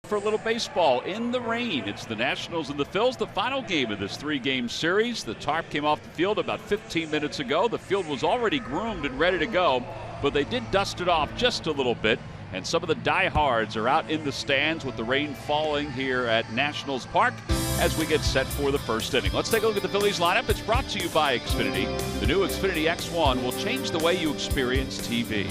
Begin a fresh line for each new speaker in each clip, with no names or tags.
For a little baseball in the rain. It's the Nationals and the Phils, the final game of this 3-game series. The tarp came off the field about 15 minutes ago. The field was already groomed and ready to go, but they did dust it off just a little bit. And some of the diehards are out in the stands with the rain falling here at Nationals Park as we get set for the first inning. Let's take a look at the Phillies lineup. It's brought to you by Xfinity. The new Xfinity X1 will change the way you experience TV.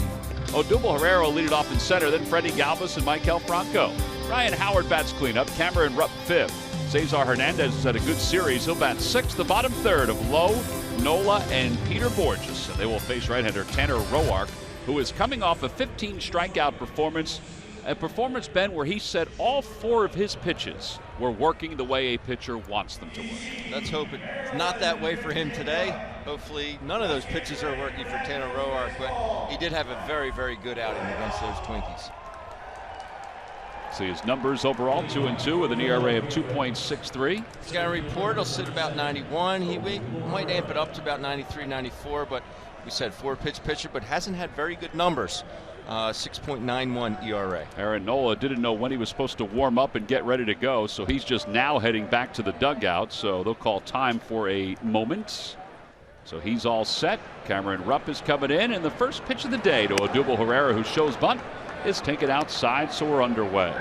Odubel Herrera will lead it off in center, then Freddie Galvis and Maikel Franco. Ryan Howard bats cleanup, Cameron Rupp fifth. Cesar Hernandez has had a good series. He'll bat sixth. The bottom third of Lowe, Nola, and Peter Borges. And they will face right-hander Tanner Roark, who is coming off a 15 strikeout performance. A performance, Ben, where he said all 4 of his pitches were working the way a pitcher wants them to work.
Let's hope it's not that way for him today. Hopefully none of those pitches are working for Tanner Roark, but he did have a very, very good outing against those Twinkies.
See his numbers overall, 2-2 with an ERA of 2.63.
Scouting report, he'll sit about 91. He might amp it up to about 93, 94, but we said 4-pitch pitcher, but hasn't had very good numbers. 6.91 ERA.
Aaron Nola didn't know when he was supposed to warm up and get ready to go, so he's just now heading back to the dugout. So they'll call time for a moment. So he's all set. Cameron Rupp is coming in, and the first pitch of the day to Odubel Herrera, who shows bunt, is taken outside, so we're underway.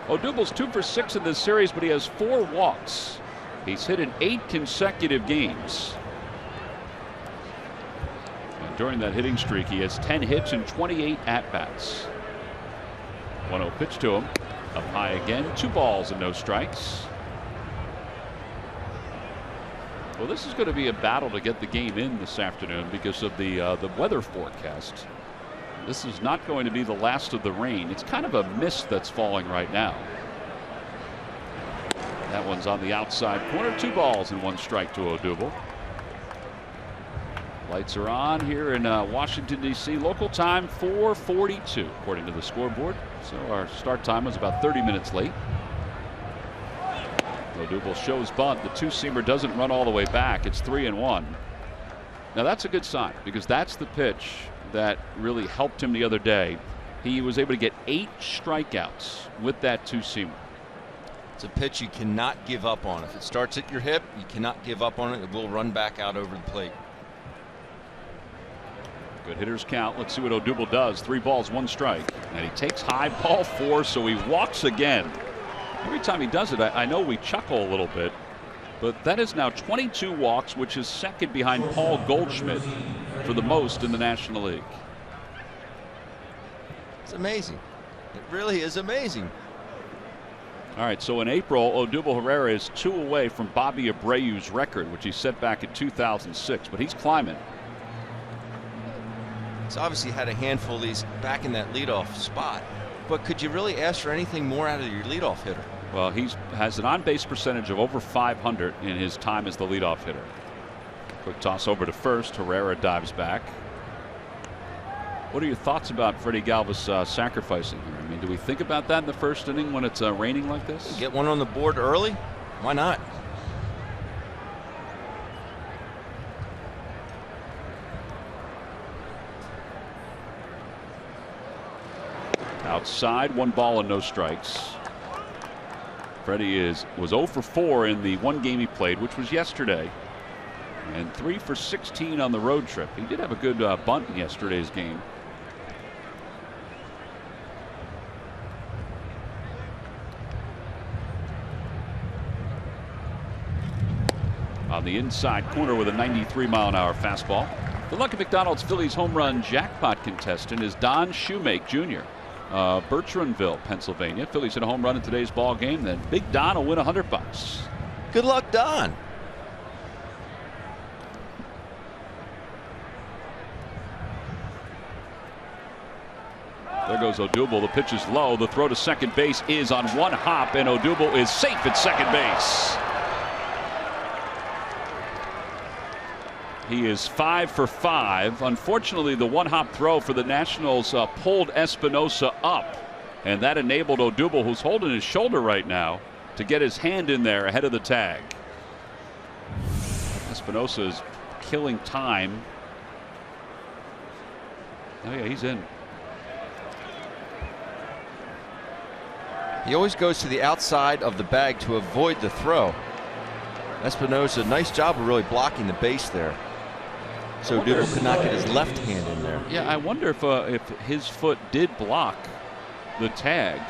Odubel's 2 for 6 in this series, but he has 4 walks. He's hit in 8 consecutive games. And during that hitting streak, he has 10 hits and 28 at-bats. 1-0 pitch to him. Up high again, 2 balls and no strikes. Well, this is going to be a battle to get the game in this afternoon because of the weather forecast. This is not going to be the last of the rain. It's kind of a mist that's falling right now. That one's on the outside corner. 2 balls and 1 strike to Odubel. Lights are on here in Washington, D.C. Local time 4:42 according to the scoreboard. So our start time was about 30 minutes late. Odubel shows bunt. The 2-seamer doesn't run all the way back. It's 3-1. Now that's a good sign because that's the pitch that really helped him the other day. He was able to get 8 strikeouts with that 2-seamer.
It's a pitch you cannot give up on. If it starts at your hip, you cannot give up on it. It will run back out over the plate.
Good hitters count. Let's see what Odubel does. 3 balls, 1 strike. And he takes high, ball 4, so he walks again. Every time he does it, I know we chuckle a little bit, but that is now 22 walks, which is second behind Paul Goldschmidt for the most in the National League.
It's amazing. It really is amazing.
All right, so in April, Odubel Herrera is 2 away from Bobby Abreu's record, which he set back in 2006, but he's climbing.
He's obviously had a handful of these back in that leadoff spot, but could you really ask for anything more out of your leadoff hitter?
Well, he has an on-base percentage of over 500 in his time as the leadoff hitter. Quick toss over to first. Herrera dives back. What are your thoughts about Freddie Galvis sacrificing here? I mean, do we think about that in the first inning when it's raining like this?
Get one on the board early? Why not?
Outside, 1 ball and no strikes. Freddie was 0 for 4 in the 1 game he played, which was yesterday, and 3 for 16 on the road trip. He did have a good bunt in yesterday's game. On the inside corner with a 93-mile-an-hour fastball. The Lucky McDonald's Phillies home run jackpot contestant is Don Shoemake Jr. Bertrandville, Pennsylvania. Phillies hit a home run in today's ball game. Then Big Don will win $100.
Good luck, Don.
There goes Odubel. The pitch is low. The throw to second base is on 1 hop, and Odubel is safe at second base. He is 5 for 5. Unfortunately, the 1-hop throw for the Nationals pulled Espinosa up, and that enabled Odubel, who's holding his shoulder right now, to get his hand in there ahead of the tag. Espinosa is killing time. Oh yeah, he's in.
He always goes to the outside of the bag to avoid the throw. Espinosa, nice job of really blocking the base there. So Odubel could not get his left hand in there.
Yeah, I wonder if his foot did block the tag,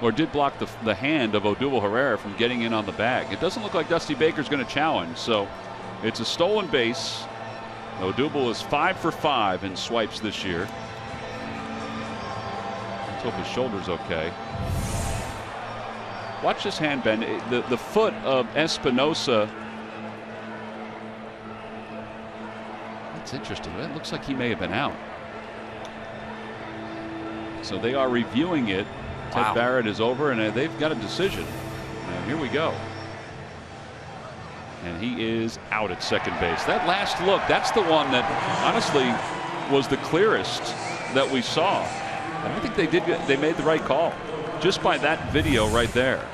or did block the hand of Odubel Herrera from getting in on the bag. It doesn't look like Dusty Baker's going to challenge, so it's a stolen base. Odubel is 5 for 5 in swipes this year. Let's hope his shoulder's okay. Watch this hand bend. The foot of Espinosa. That's interesting. It looks like he may have been out. So they are reviewing it.
Wow.
Ted Barrett is over, and they've got a decision. And here we go. And he is out at second base. That last look, that's the one that honestly was the clearest that we saw. And I think they made the right call just by that video right there.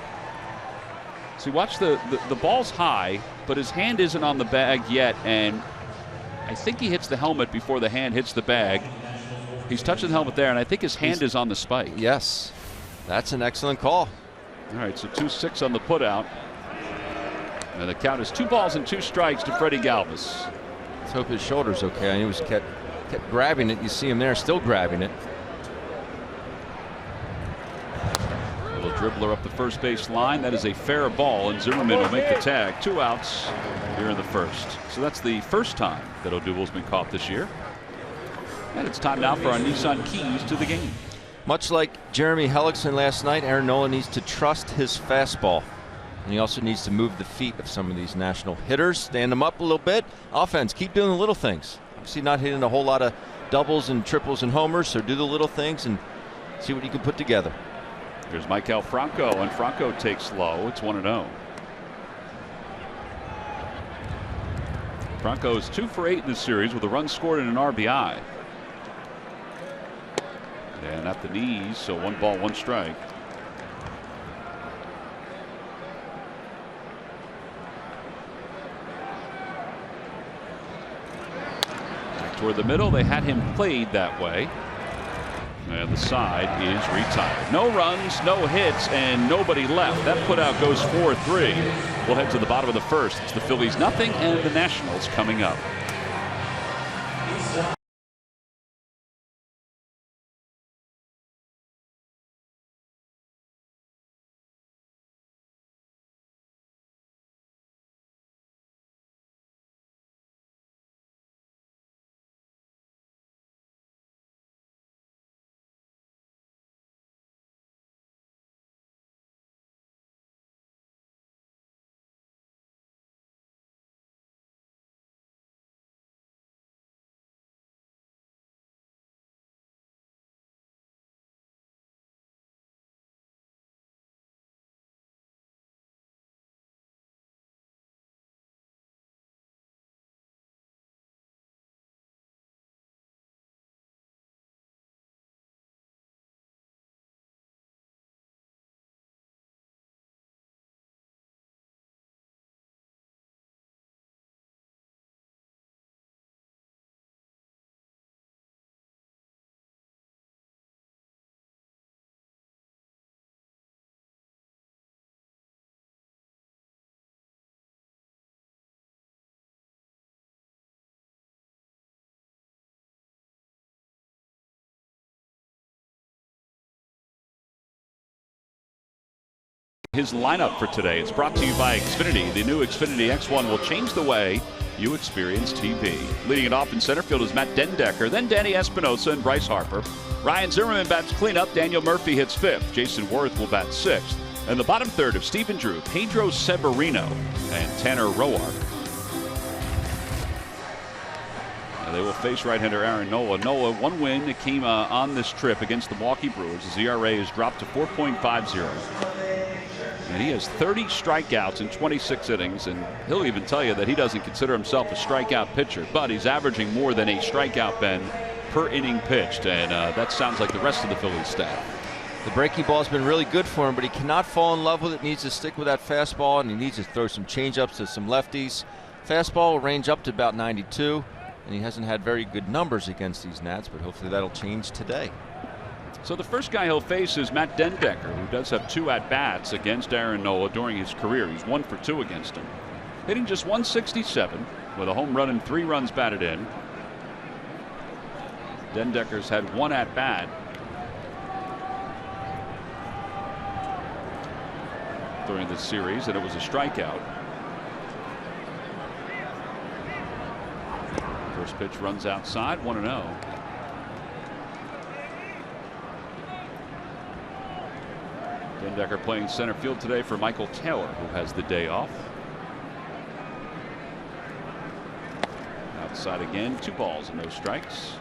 See, watch the ball's high, but his hand isn't on the bag yet, and I think he hits the helmet before the hand hits the bag. He's touching the helmet there, and I think his hand is on the spike.
Yes, that's an excellent call.
All right, so 2-6 on the putout. And the count is 2 balls and 2 strikes to Freddie Galvis.
Let's hope his shoulder's okay. I knew he kept grabbing it. You see him there, still grabbing it.
A little dribbler up the first base line. That is a fair ball, and Zimmerman will make the tag. 2 outs here in the first. So that's the first time that Odubel's been caught this year. And it's time now for our Nissan keys to the game.
Much like Jeremy Hellickson last night, Aaron Nola needs to trust his fastball. And he also needs to move the feet of some of these national hitters, stand them up a little bit. Offense, keep doing the little things. Obviously not hitting a whole lot of doubles and triples and homers, so do the little things and see what you can put together.
Here's Maikel Franco, and Franco takes low. It's 1-0. Franco is 2 for 8 in this series with a run scored and an RBI. And at the knees, so 1 ball, 1 strike. Back toward the middle, they had him played that way. And the side is retired. No runs, no hits, and nobody left. That putout goes 4-3. We'll head to the bottom of the first. It's the Phillies nothing and the Nationals coming up. His lineup for today is brought to you by Xfinity. The new Xfinity X1 will change the way you experience TV. Leading it off in center field is Matt Dendecker, then Danny Espinosa and Bryce Harper. Ryan Zimmerman bats cleanup. Daniel Murphy hits 5th. Jason Worth will bat 6th. And the bottom third of Stephen Drew, Pedro Severino, and Tanner Roark. They will face right-hander Aaron Nola. Nola, 1 win that came on this trip against the Milwaukee Brewers. His ERA is dropped to 4.50. And he has 30 strikeouts in 26 innings, and he'll even tell you that he doesn't consider himself a strikeout pitcher, but he's averaging more than a strikeout, Ben, per inning pitched, and that sounds like the rest of the Phillies staff.
The breaking ball has been really good for him, but he cannot fall in love with it. Needs to stick with that fastball, and he needs to throw some changeups to some lefties. Fastball will range up to about 92, and he hasn't had very good numbers against these Nats, but hopefully that'll change today.
So the first guy he'll face is Matt Dendecker, who does have 2 at-bats against Aaron Nola during his career. He's 1 for 2 against him. Hitting just 167 with a home run and 3 runs batted in. Dendecker's had 1 at-bat during this series, and it was a strikeout. First pitch runs outside, 1-0. Dendecker playing center field today for Michael Taylor, who has the day off. Outside again, 2 balls and no strikes.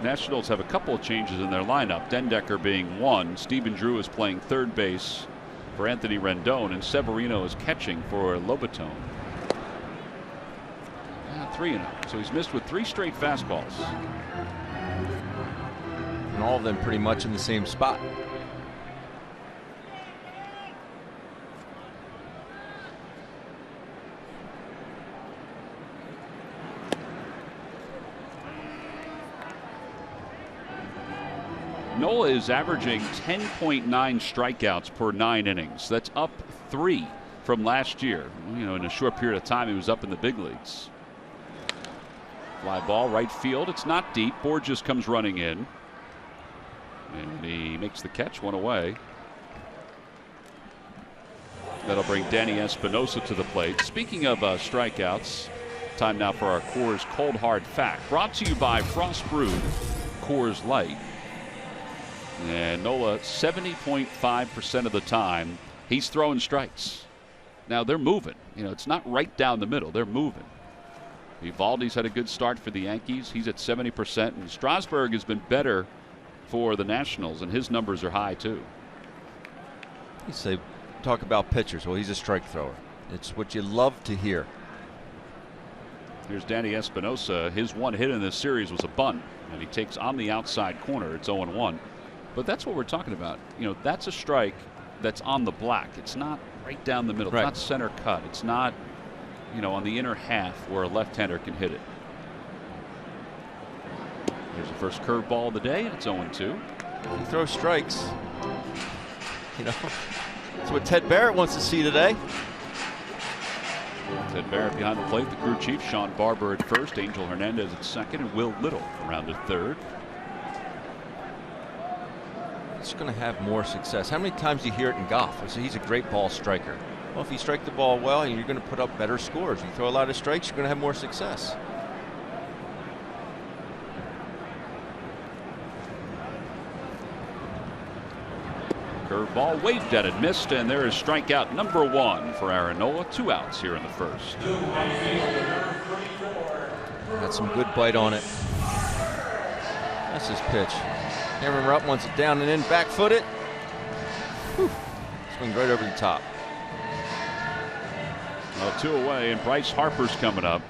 Nationals have a couple of changes in their lineup, Dendecker being 1. Stephen Drew is playing third base for Anthony Rendon, and Severino is catching for Lobaton. 3-0. So he's missed with 3 straight fastballs.
And all of them pretty much in the same spot.
Nola is averaging 10.9 strikeouts per 9 innings. That's up 3 from last year. You know, in a short period of time, he was up in the big leagues. Fly ball, right field. It's not deep. Borges comes running in. And he makes the catch, 1 away. That'll bring Danny Espinosa to the plate. Speaking of strikeouts, time now for our Coors Cold Hard Fact. Brought to you by Frost Brewed Coors Light. And Nola, 70.5% of the time, he's throwing strikes. Now they're moving. You know, it's not right down the middle. They're moving. Evaldi's had a good start for the Yankees. He's at 70%. And Strasburg has been better for the Nationals, and his numbers are high too.
You say, talk about pitchers. Well, he's a strike thrower. It's what you love to hear.
Here's Danny Espinosa. His 1 hit in this series was a bunt, and he takes on the outside corner. It's 0-1. But that's what we're talking about. You know, that's a strike that's on the black. It's not right down the middle.
Right.
It's not center cut. It's not, you know, on the inner half where a left-hander can hit it. Here's the first curveball of the day, and it's 0-2.
He throws strikes. You know, that's what Ted Barrett wants to see today.
Ted Barrett behind the plate. The crew chief, Sean Barber at first, Angel Hernandez at second, and Will Little around at third.
He's going to have more success. How many times do you hear it in golf? I say he's a great ball striker. Well, if you strike the ball well, you're going to put up better scores. You throw a lot of strikes, you're going to have more success.
Curveball waved at it, missed, and there is strikeout number 1 for Aaron Nola. 2 outs here in the first.
Got some good bite on it. That's his pitch. Cameron Rupp wants it down and in, back foot it. Whew. Swing right over the top.
Well, 2 away, and Bryce Harper's coming up.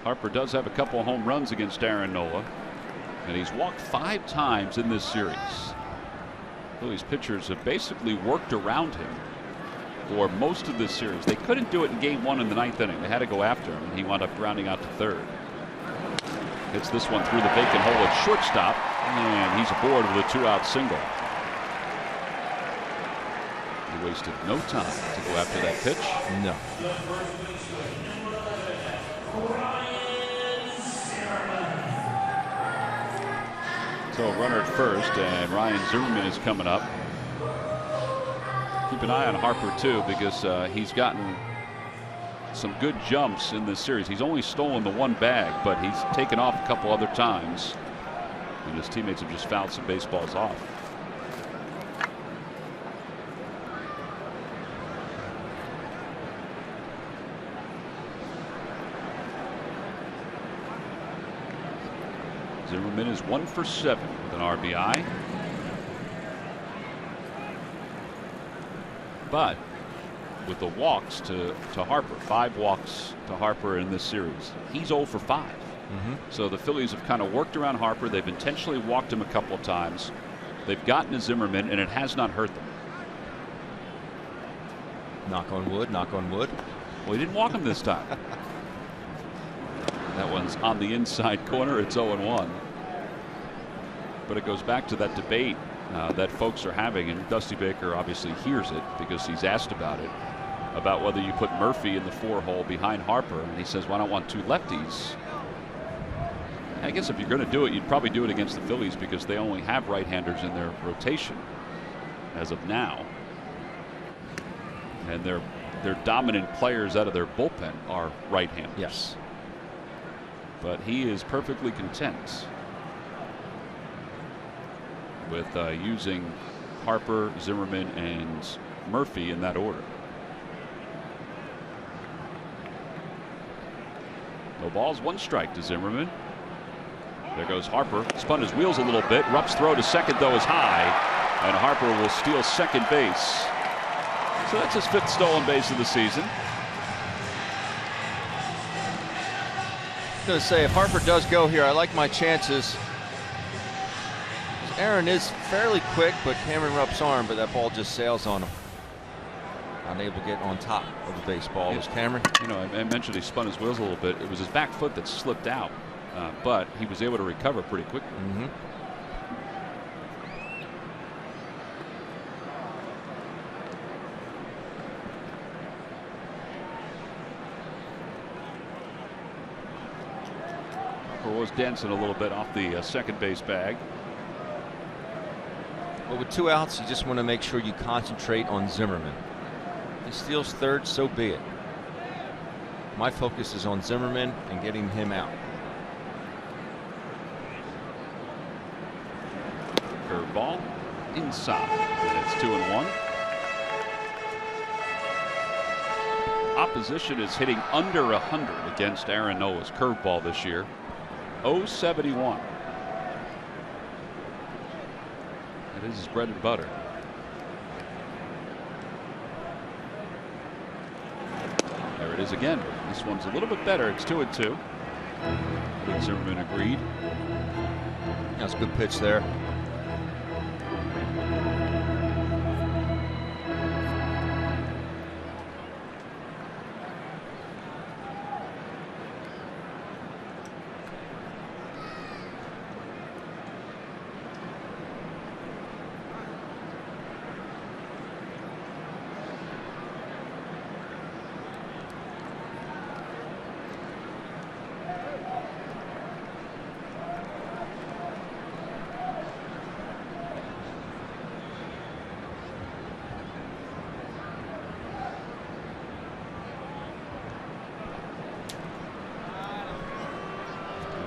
Harper does have a couple of home runs against Aaron Nola, and he's walked 5 times in this series. Phillies pitchers have basically worked around him for most of this series. They couldn't do it in game 1 in the 9th inning. They had to go after him, and he wound up grounding out to third. Hits this one through the vacant hole at shortstop, and he's aboard with a 2-out single. He wasted no time to go after that pitch.
No.
So a runner at first, and Ryan Zimmerman is coming up. Keep an eye on Harper too, because he's gotten some good jumps in this series. He's only stolen the 1 bag, but he's taken off a couple other times, and his teammates have just fouled some baseballs off. Zimmerman is 1 for 7 with an RBI. But with the walks to Harper, 5 walks to Harper in this series, he's 0 for 5. So the Phillies have kind of worked around Harper. They've intentionally walked him a couple of times. They've gotten to Zimmerman, and it has not hurt them.
Knock on wood, knock on wood.
Well, he didn't walk him this time. That one's on the inside corner. It's 0-1. But it goes back to that debate that folks are having, and Dusty Baker obviously hears it because he's asked about it, about whether you put Murphy in the 4-hole behind Harper. And he says, well, I don't want two lefties. I guess if you're going to do it, you'd probably do it against the Phillies because they only have right-handers in their rotation as of now. And their dominant players out of their bullpen are right-handers.
Yes.
But he is perfectly content with using Harper, Zimmerman, and Murphy in that order. No balls, 1 strike to Zimmerman. There goes Harper. Spun his wheels a little bit. Rupp's throw to second, though, is high. And Harper will steal second base. So that's his 5th stolen base of the season.
I'm going to say, if Harper does go here, I like my chances. Aaron is fairly quick, but Cameron Rupp's arm, but that ball just sails on him. Unable to get on top of the baseball. Was Cameron?
You know, I mentioned he spun his wheels a little bit. It was his back foot that slipped out, but he was able to recover pretty quickly.
Mm-hmm.
Harper was dancing a little bit off the second base bag.
But with 2 outs, you just want to make sure you concentrate on Zimmerman. If he steals third, so be it. My focus is on Zimmerman and getting him out.
Curveball inside. And it's 2-1. Opposition is hitting under 100 against Aaron Nola's curveball this year. 071. That is his bread and butter. There it is again. This one's a little bit better. It's 2-2. I think Zimmerman agreed.
That's a good pitch there.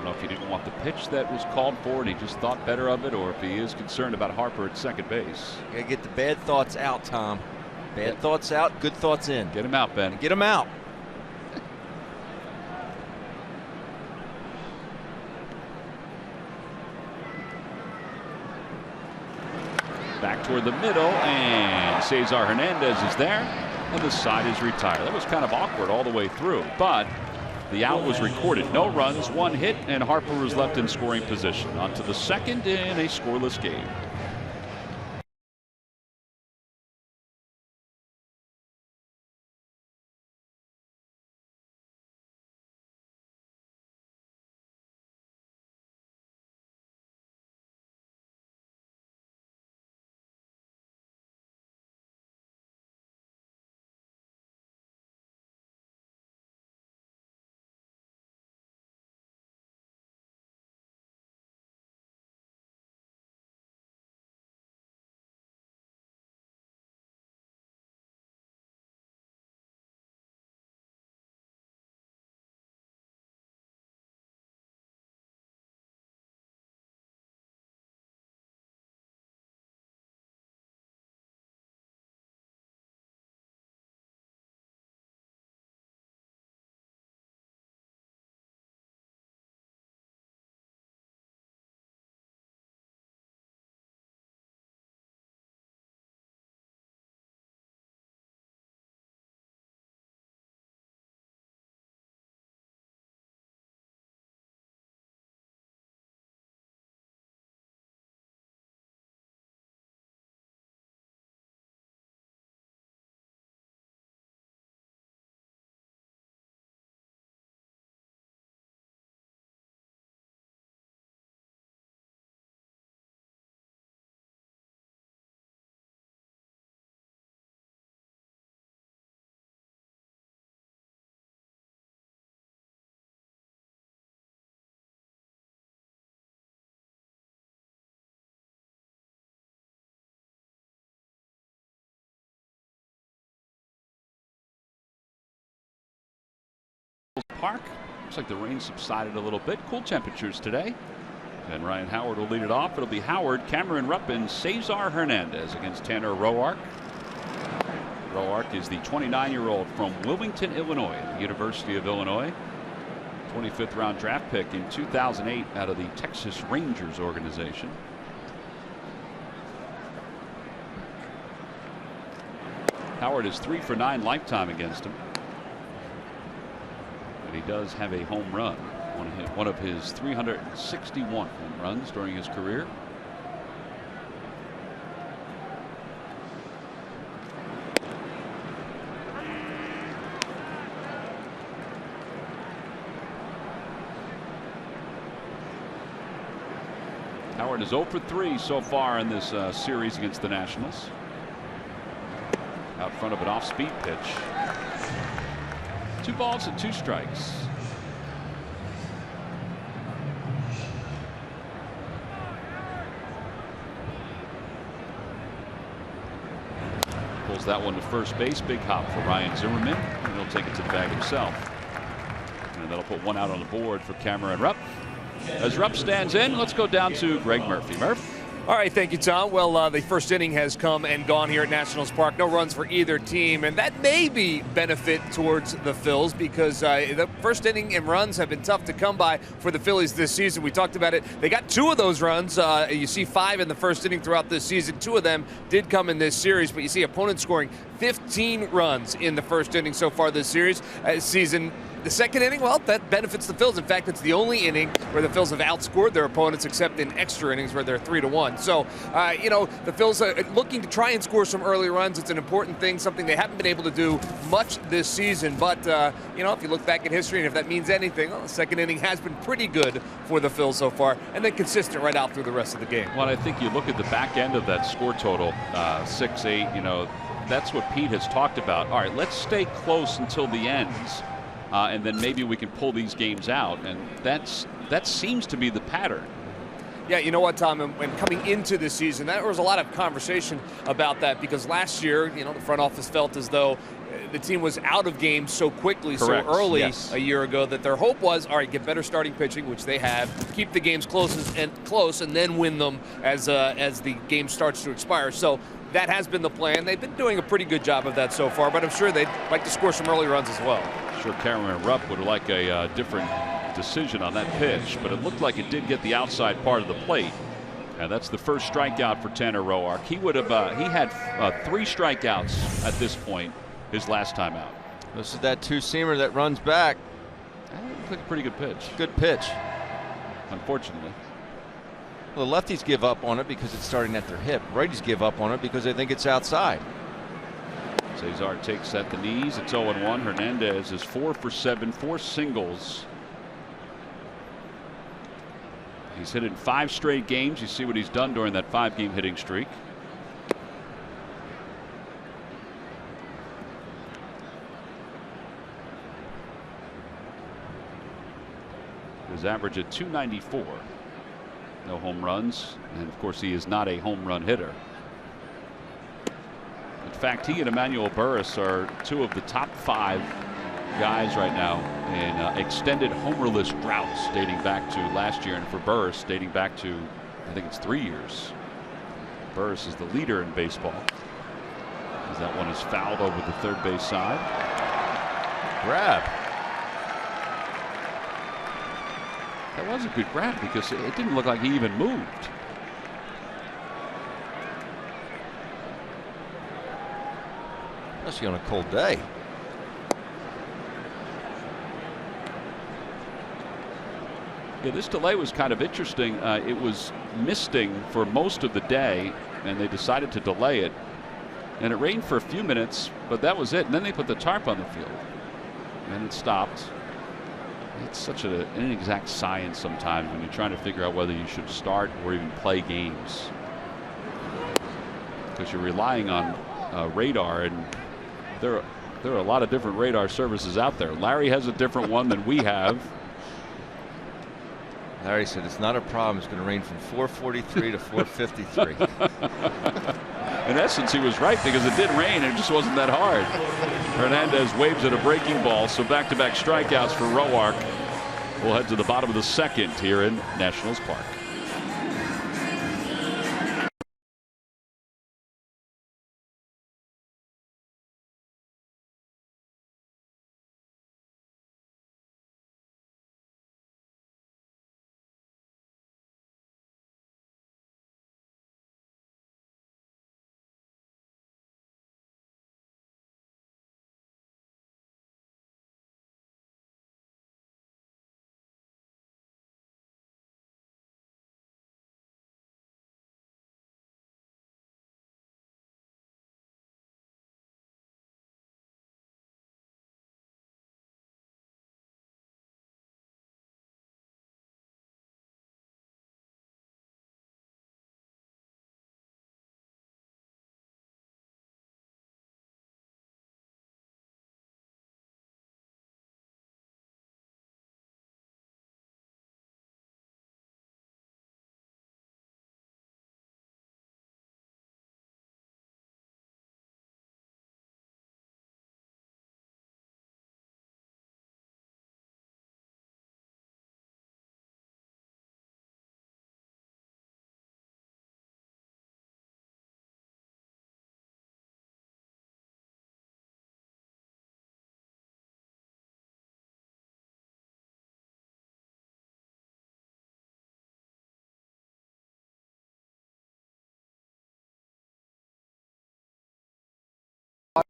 If he didn't want the pitch that was called for and he just thought better of it, or if he is concerned about Harper at second base. You gotta get the bad thoughts out, Tom. Bad thoughts out, good thoughts in.
Get him out, Ben.
Get him out.
Back toward the middle, and Cesar Hernandez is there, and the side is retired. That was kind of awkward all the way through, but the out was recorded. No runs, 1 hit, and Harper was left in scoring position. On to the second in a scoreless game. Park. Looks like the rain subsided a little bit. Cool temperatures today. And Ryan Howard will lead it off. It'll be Howard, Cameron Rupp, and Cesar Hernandez against Tanner Roark. Roark is the 29-year-old from Wilmington, Illinois, the University of Illinois. 25th round draft pick in 2008 out of the Texas Rangers organization. Howard is 3 for 9 lifetime against him. But he does have a home run. One of his 361 home runs during his career. Howard is 0 for 3 so far in this series against the Nationals. Out front of an off-speed pitch. 2 balls and 2 strikes. Pulls that one to first base. Big hop for Ryan Zimmerman, and he'll take it to the bag himself. And that'll put one out on the board for Cameron Rupp. As Rupp stands in, let's go down to Greg Murphy. Murph.
All right, thank you, Tom. Well, the first inning has come and gone here at Nationals Park. No runs for either team, and that may be benefit towards the Phils because the first inning and runs have been tough to come by for the Phillies this season. We talked about it. They got 2 of those runs. You see 5 in the first inning throughout this season. 2 of them did come in this series, but you see opponents scoring 15 runs in the first inning so far this season. The second inning, well, that benefits the Phils. In fact, it's the only inning where the Phils have outscored their opponents except in extra innings where they're 3-1. So, the Phils are looking to try and score some early runs. It's an important thing, something they haven't been able to do much this season. But, if you look back at history and if that means anything, well, the second inning has been pretty good for the Phils so far and then consistent right out through the rest of the game.
Well, I think you look at the back end of that score total, 6-8, that's what Pete has talked about. All right, let's stay close until the end. And then maybe we can pull these games out, and that seems to be the pattern.
Yeah, you know what, Tom, and coming into this season, there was a lot of conversation about that because last year, the front office felt as though the team was out of games so quickly,
Correct.
so early
Yes.
a year ago that their hope was, all right, get better starting pitching, which they have, keep the games close, and then win them as the game starts to expire. So that has been the plan. They've been doing a pretty good job of that so far, but I'm sure they'd like to score some early runs as well.
Sure, Cameron Rupp would like a different decision on that pitch, but it looked like it did get the outside part of the plate. And that's the first strikeout for Tanner Roark. He would have he had 3 strikeouts at this point his last time out.
This is that 2-seamer that runs back.
That looked like a pretty good pitch.
Good pitch.
Unfortunately.
Well, the lefties give up on it because it's starting at their hip. Righties give up on it because they think it's outside.
Cesar takes at the knees. It's 0-1. Hernandez is 4 for 7, 4 singles. He's hit in 5 straight games. You see what he's done during that 5-game hitting streak. His average at .294. No home runs, and of course he is not a home run hitter. In fact, he and Emmanuel Burris are 2 of the top 5 guys right now in extended homerless droughts dating back to last year, and for Burris dating back to, I think it's 3 years. Burris is the leader in baseball. As that one is fouled over the third base side.
Grab.
That was a good grab because it didn't look like he even moved.
Especially on a cold day.
Yeah, this delay was kind of interesting. It was misting for most of the day, and they decided to delay it. And it rained for a few minutes, but that was it. And then they put the tarp on the field, and it stopped. It's such an inexact science sometimes when you're trying to figure out whether you should start or even play games, because you're relying on radar, and there are a lot of different radar services out there. Larry has a different one than we have.
Larry said it's not a problem. It's going to rain from 4:43 to 4:53.
In essence, he was right because it did rain. It just wasn't that hard. Hernandez waves at a breaking ball, so back-to-back strikeouts for Roark. We'll head to the bottom of the second here in Nationals Park.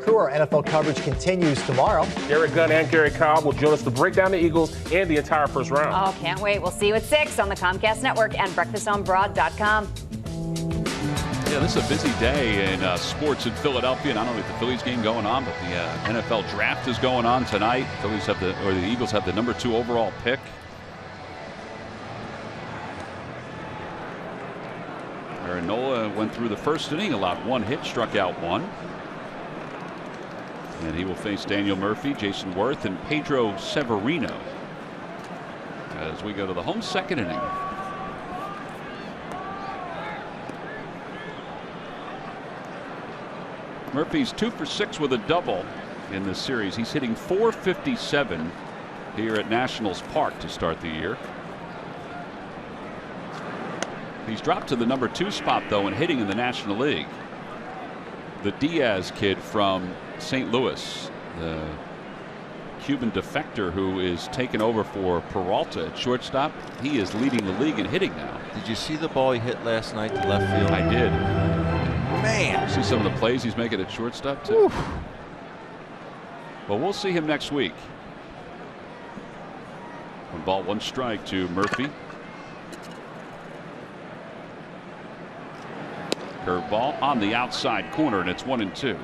Our NFL coverage continues tomorrow.
Derek Gunn and Gary Cobb will join us to break down the Eagles and the entire first round.
Oh, can't wait. We'll see you at 6 on the Comcast Network and breakfastonbroad.com.
Yeah, this is a busy day in sports in Philadelphia. Not only the Phillies game going on, but the NFL draft is going on tonight. The Eagles have the number 2 overall pick. Aaron Nola went through the first inning, allowed 1 hit, struck out 1. And he will face Daniel Murphy, Jason Worth, and Pedro Severino as we go to the home second inning. Murphy's 2 for 6 with a double in this series. He's hitting .457 here at Nationals Park to start the year. He's dropped to the number 2 spot, though, and hitting in the National League. The Diaz kid from St. Louis, the Cuban defector who is taken over for Peralta at shortstop, he is leading the league in hitting now.
Did you see the ball he hit last night to left field?
I did.
Man.
See some of the plays he's making at shortstop, too.
Whew.
Well, we'll see him next week. 1 ball, 1 strike to Murphy. Curveball on the outside corner, and it's 1-2.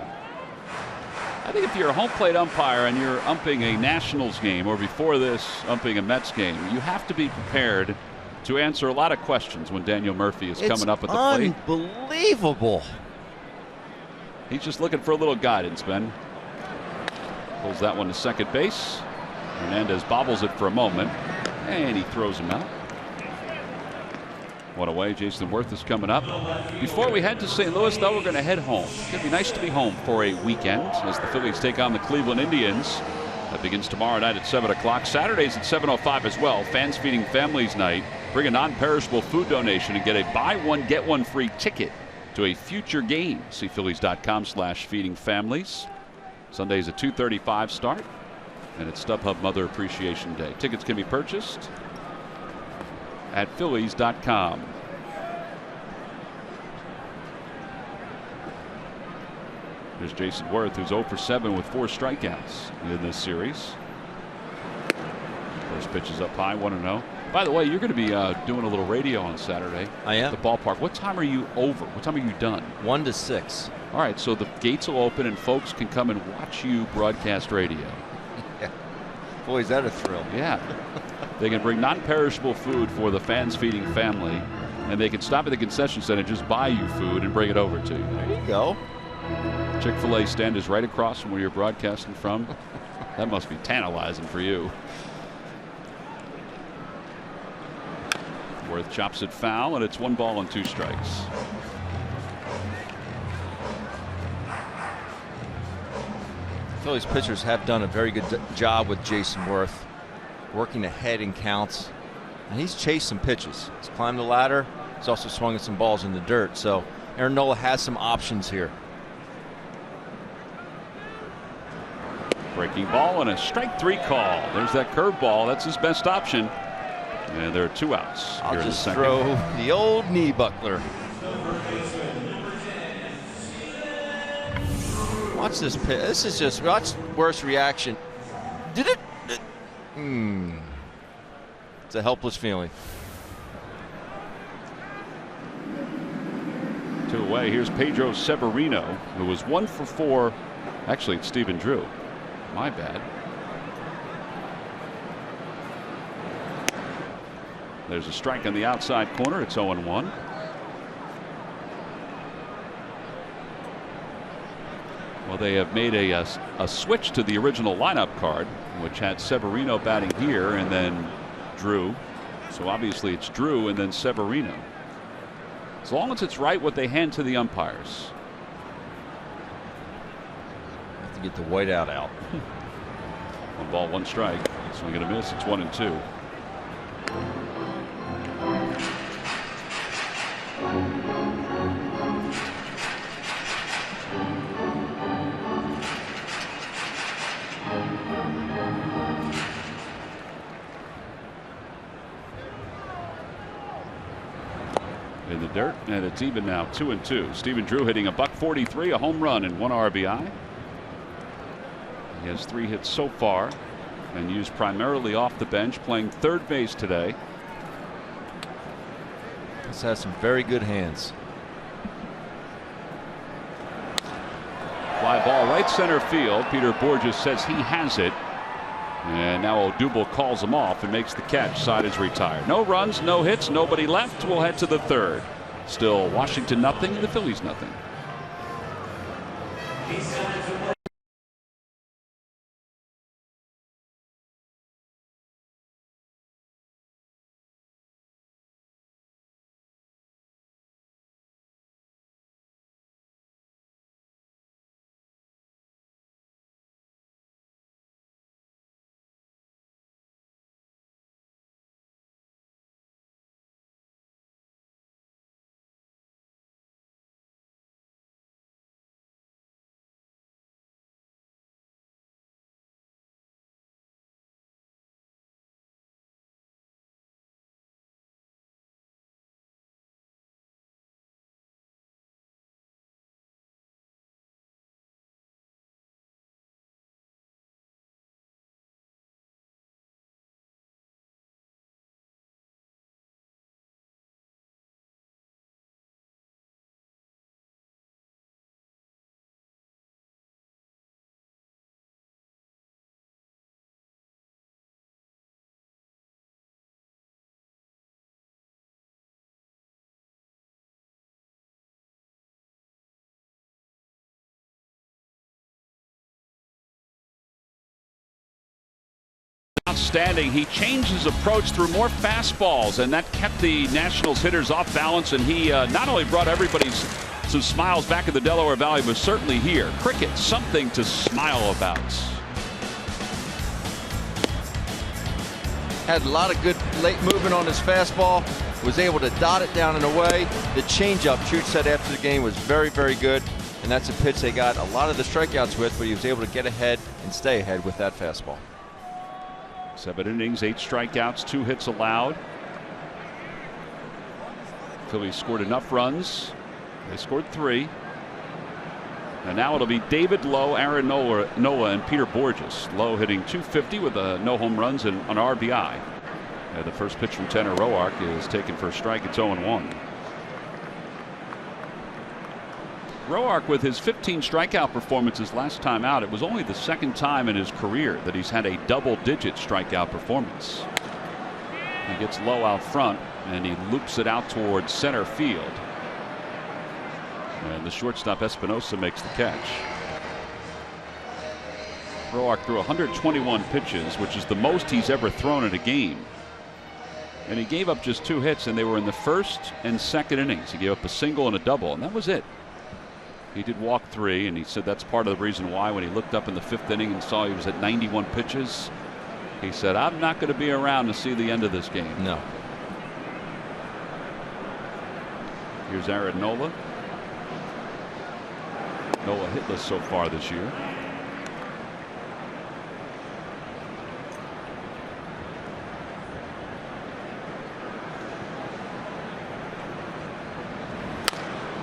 I think if you're a home plate umpire and you're umping a Nationals game, or before this umping a Mets game, you have to be prepared to answer a lot of questions when Daniel Murphy is coming up at the plate.
Unbelievable.
He's just looking for a little guidance, Ben. Pulls that one to second base. Hernandez bobbles it for a moment, and he throws him out. One away. Jason Worth is coming up. Before we head to St. Louis, though, we're going to head home. It's going to be nice to be home for a weekend as the Phillies take on the Cleveland Indians. That begins tomorrow night at 7 o'clock. Saturdays at 7:05 as well. Fans Feeding Families Night. Bring a non-perishable food donation and get a buy one, get one free ticket to a future game. See Phillies.com/feedingfamilies. Sunday's a 2:35 start, and it's StubHub Mother Appreciation Day. Tickets can be purchased at Phillies.com. There's Jason Worth, who's 0 for 7 with 4 strikeouts in this series. First pitch is up high, 1-0. By the way, you're going to be doing a little radio on Saturday.
I am.
At the ballpark. What time are you over? What time are you done?
1 to 6.
All right, so the gates will open and folks can come and watch you broadcast radio.
Yeah. Boy, is that a thrill.
Yeah. They can bring non-perishable food for the Fans Feeding family, and they can stop at the concession center, just buy you food and bring it over to you.
There you go.
Chick-fil-A stand is right across from where you're broadcasting from. That must be tantalizing for you. Worth chops it foul, and it's 1 ball and 2 strikes.
Phillies pitchers have done a very good job with Jason Worth, working ahead in counts, and he's chased some pitches. He's climbed the ladder. He's also swung at some balls in the dirt. So Aaron Nola has some options here.
Breaking ball and a strike 3 call. There's that curveball. That's his best option. And there are 2 outs.
I'll just throw the old knee buckler. Watch this pitch. This is just watch Worth's reaction. Did it? It's a helpless feeling.
2 away. Here's Pedro Severino, who was 1 for 4. Actually, it's Stephen Drew. My bad. There's a strike on the outside corner. It's 0-1. Well, they have made a switch to the original lineup card, which had Severino batting here and then Drew. So obviously it's Drew and then Severino. As long as it's right what they hand to the umpires.
Have to get the whiteout out.
1 ball, 1 strike. Swing and a miss. It's 1-2. In the dirt, and it's even now 2-2. Stephen Drew hitting a .143, a home run and 1 RBI. He has 3 hits so far and used primarily off the bench, playing third base today.
This has some very good hands.
Fly ball right center field. Peter Borges says he has it. And now Odubel calls him off and makes the catch. Side is retired. No runs, no hits, nobody left. We'll head to the 3rd. Still Washington nothing, the Phillies nothing. Outstanding. He changed his approach through more fastballs, and that kept the Nationals hitters off balance, and he not only brought everybody's some smiles back in the Delaware Valley, but certainly here. Cricket, something to smile about.
Had a lot of good late movement on his fastball. Was able to dot it down and away. The changeup, Chooch said after the game, was very, very good. And that's a pitch they got a lot of the strikeouts with, but he was able to get ahead and stay ahead with that fastball.
7 innings, 8 strikeouts, 2 hits allowed. Phillies scored enough runs. They scored 3. And now it'll be David Lowe, Aaron Nola, and Peter Borges. Lowe hitting .250 with no home runs and an RBI. The first pitch from Tanner Roark is taken for a strike. It's 0-1. Roark, with his 15 strikeout performances last time out, it was only the 2nd time in his career that he's had a double-digit strikeout performance. He gets Lowe out front and he loops it out towards center field. And the shortstop Espinosa makes the catch. Roark threw 121 pitches, which is the most he's ever thrown in a game. And he gave up just 2 hits, and they were in the first and second innings. He gave up a single and a double, and that was it. He did walk 3, and he said that's part of the reason why when he looked up in the 5th inning and saw he was at 91 pitches, he said, I'm not going to be around to see the end of this game.
No.
Here's Aaron Nola. Nola hitless so far this year.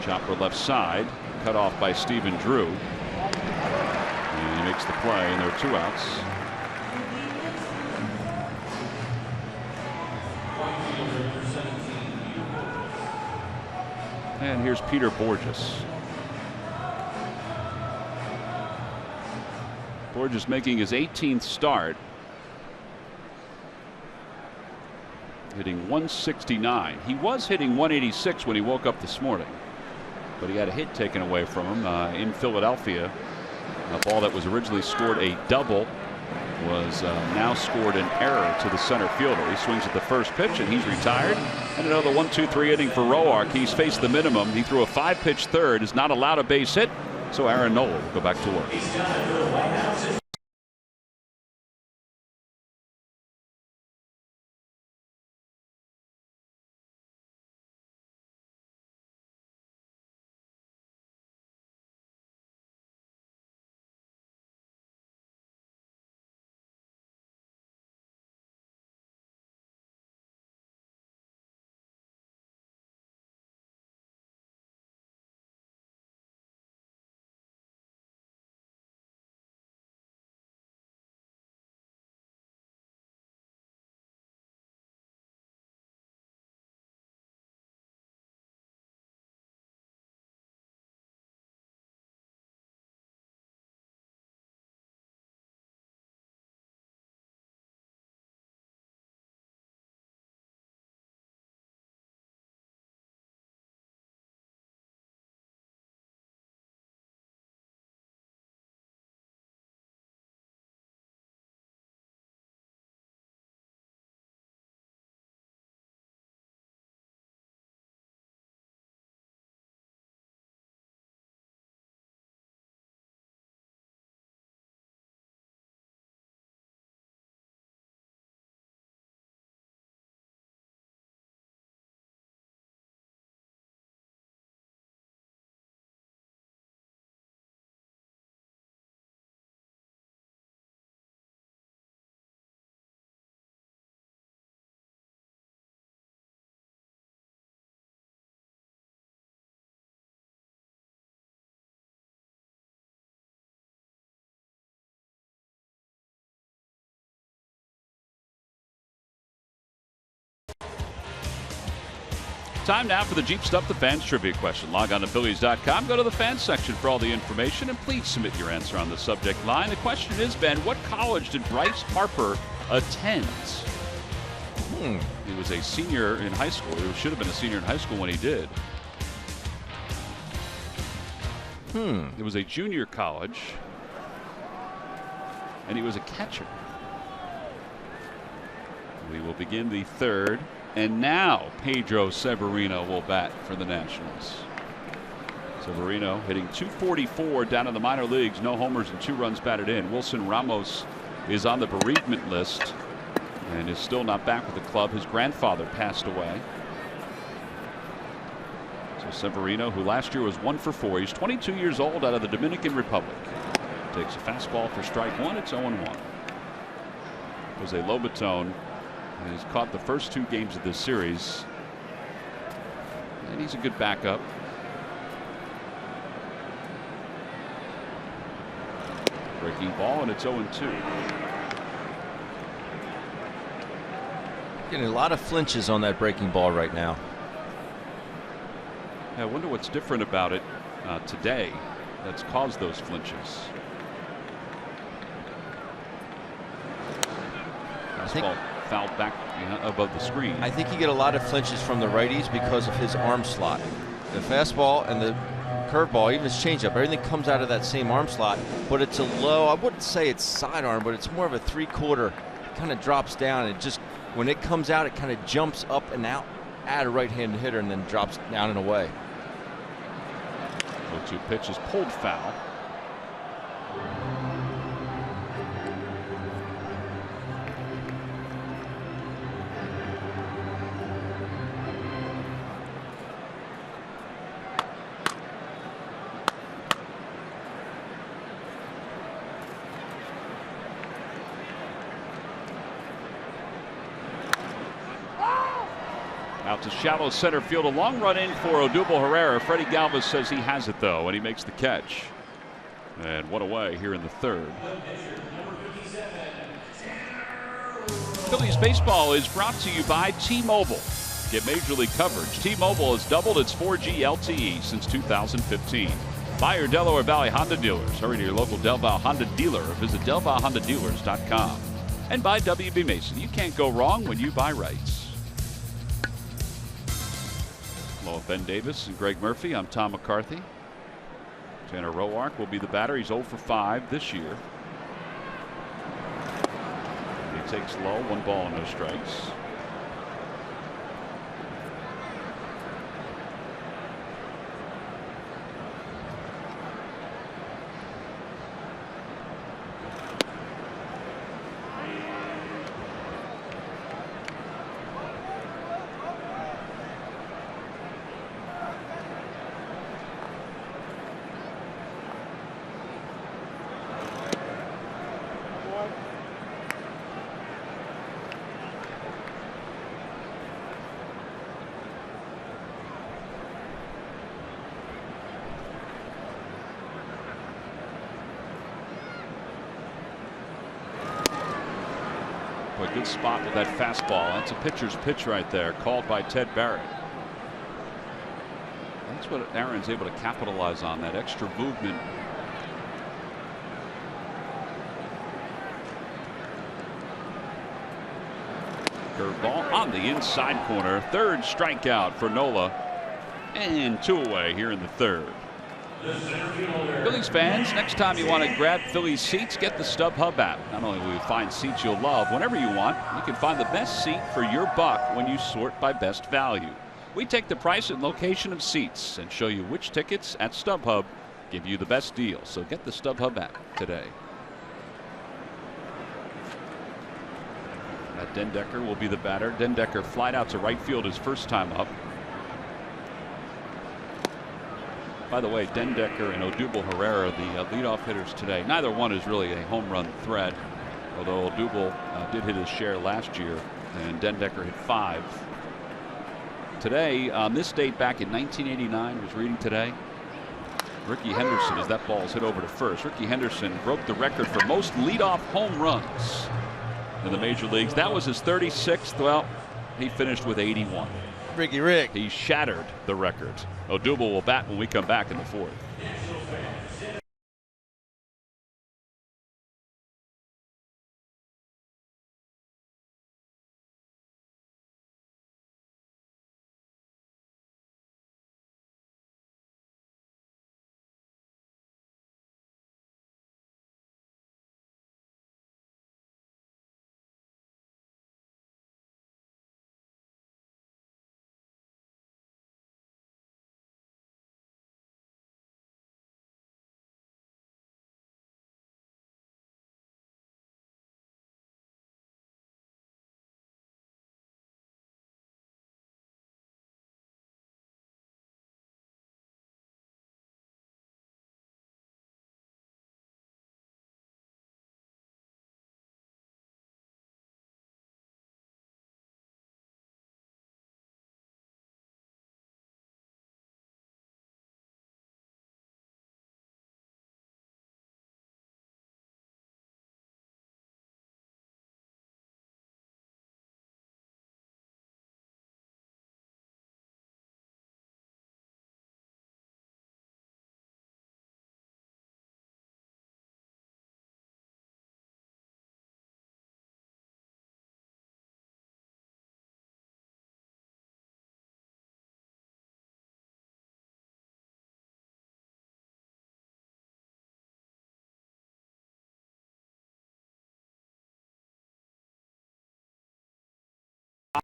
Chopper left side, cut off by Stephen Drew. And he makes the play, and there are 2 outs. And here's Peter Borges. Borges making his 18th start. Hitting 169. He was hitting 186 when he woke up this morning, but he had a hit taken away from him in Philadelphia. A ball that was originally scored a double was now scored an error to the center fielder. He swings at the first pitch, and he's retired. And another 1-2-3 inning for Roark. He's faced the minimum. He threw a 5-pitch third, is not allowed a base hit, so Aaron Nola will go back to work. Time now for the Jeep Stuff the Fans trivia question. Log on to Phillies.com, go to the fans section for all the information, and please submit your answer on the subject line. The question is, Ben, what college did Bryce Harper attend? He was a senior in high school. He should have been a senior in high school when he did. It was a junior college, and he was a catcher. We will begin the 3rd. And now Pedro Severino will bat for the Nationals. Severino hitting .244 down in the minor leagues. No homers and 2 runs batted in. Wilson Ramos is on the bereavement list and is still not back with the club. His grandfather passed away. So Severino, who last year was 1 for 4, he's 22 years old, out of the Dominican Republic. Takes a fastball for strike 1. It's 0-1. Jose Lobaton has caught the first 2 games of this series, and he's a good backup. Breaking ball, and it's 0-2.
Getting a lot of flinches on that breaking ball right now.
I wonder what's different about it today that's caused those flinches. Fastball fouled back above the screen.
I think you get a lot of flinches from the righties because of his arm slot. The fastball and the curveball, even his changeup, everything comes out of that same arm slot, but it's a low, I wouldn't say it's sidearm, but it's more of a 3/4, kind of drops down and just when it comes out, it kind of jumps up and out at a right-handed hitter and then drops down and away.
0-2 pitch is pulled foul. Out to shallow center field. A long run in for Odubel Herrera. Freddie Galvis says he has it, though, and he makes the catch. And one away here in the third. Phillies baseball is brought to you by T-Mobile. Get Major League coverage. T-Mobile has doubled its 4G LTE since 2015. Buy your Delaware Valley Honda dealers. Hurry to your local Del Val Honda dealer or visit DelValHondaDealers.com. And by WB Mason. You can't go wrong when you buy rights. Hello, Ben Davis and Greg Murphy. I'm Tom McCarthy. Tanner Roark will be the batter. He's 0 for 5 this year. He takes low, 1 ball and no strikes. Good spot with that fastball. That's a pitcher's pitch right there, called by Ted Barrett. That's what Aaron's able to capitalize on, that extra movement. Curveball on the inside corner. Third strikeout for Nola. And 2 away here in the third. Phillies fans, next time you want to grab Phillies seats, get the StubHub app. Not only will you find seats you'll love whenever you want, you can find the best seat for your buck when you sort by best value. We take the price and location of seats and show you which tickets at StubHub give you the best deal. So get the StubHub app today. Matt Dendecker will be the batter. Dendecker flied out to right field his first time up. By the way, Dendecker and Odubel Herrera, the leadoff hitters today. Neither one is really a home run threat, although Odubel did hit his share last year, and Dendecker hit 5. Today, on this date back in 1989, I was reading today, Ricky Henderson, as that ball is hit over to first, Ricky Henderson broke the record for most leadoff home runs in the major leagues. That was his 36th. Well, he finished with 81.
Ricky Rick.
He shattered the record. Odubel will bat when we come back in the fourth.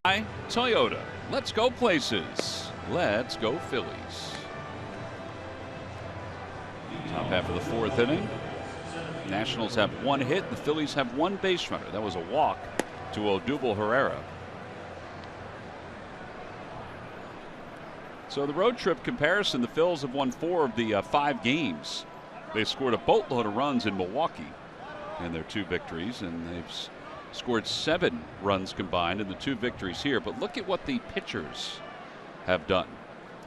PHI Toyota. Let's go places. Let's go Phillies. Top half of the fourth inning. Nationals have one hit. The Phillies have one base runner. That was a walk to Odubel Herrera. So the road trip comparison, the Phils have won 4 of the 5 games. They scored a boatload of runs in Milwaukee in their 2 victories, and they've scored 7 runs combined in the 2 victories here. But look at what the pitchers have done.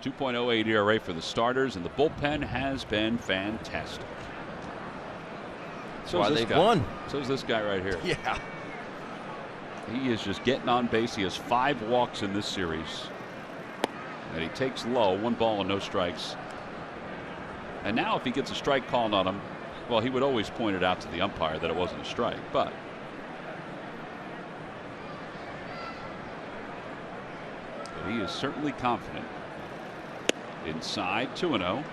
2.08 ERA for the starters, and the bullpen has been fantastic.
That's why they've won.
So is this guy right here.
Yeah.
He is just getting on base. He has 5 walks in this series. And he takes low, 1 ball and no strikes. And now if he gets a strike called on him, well, he would always point it out to the umpire that it wasn't a strike. But he is certainly confident. Inside, 2-0.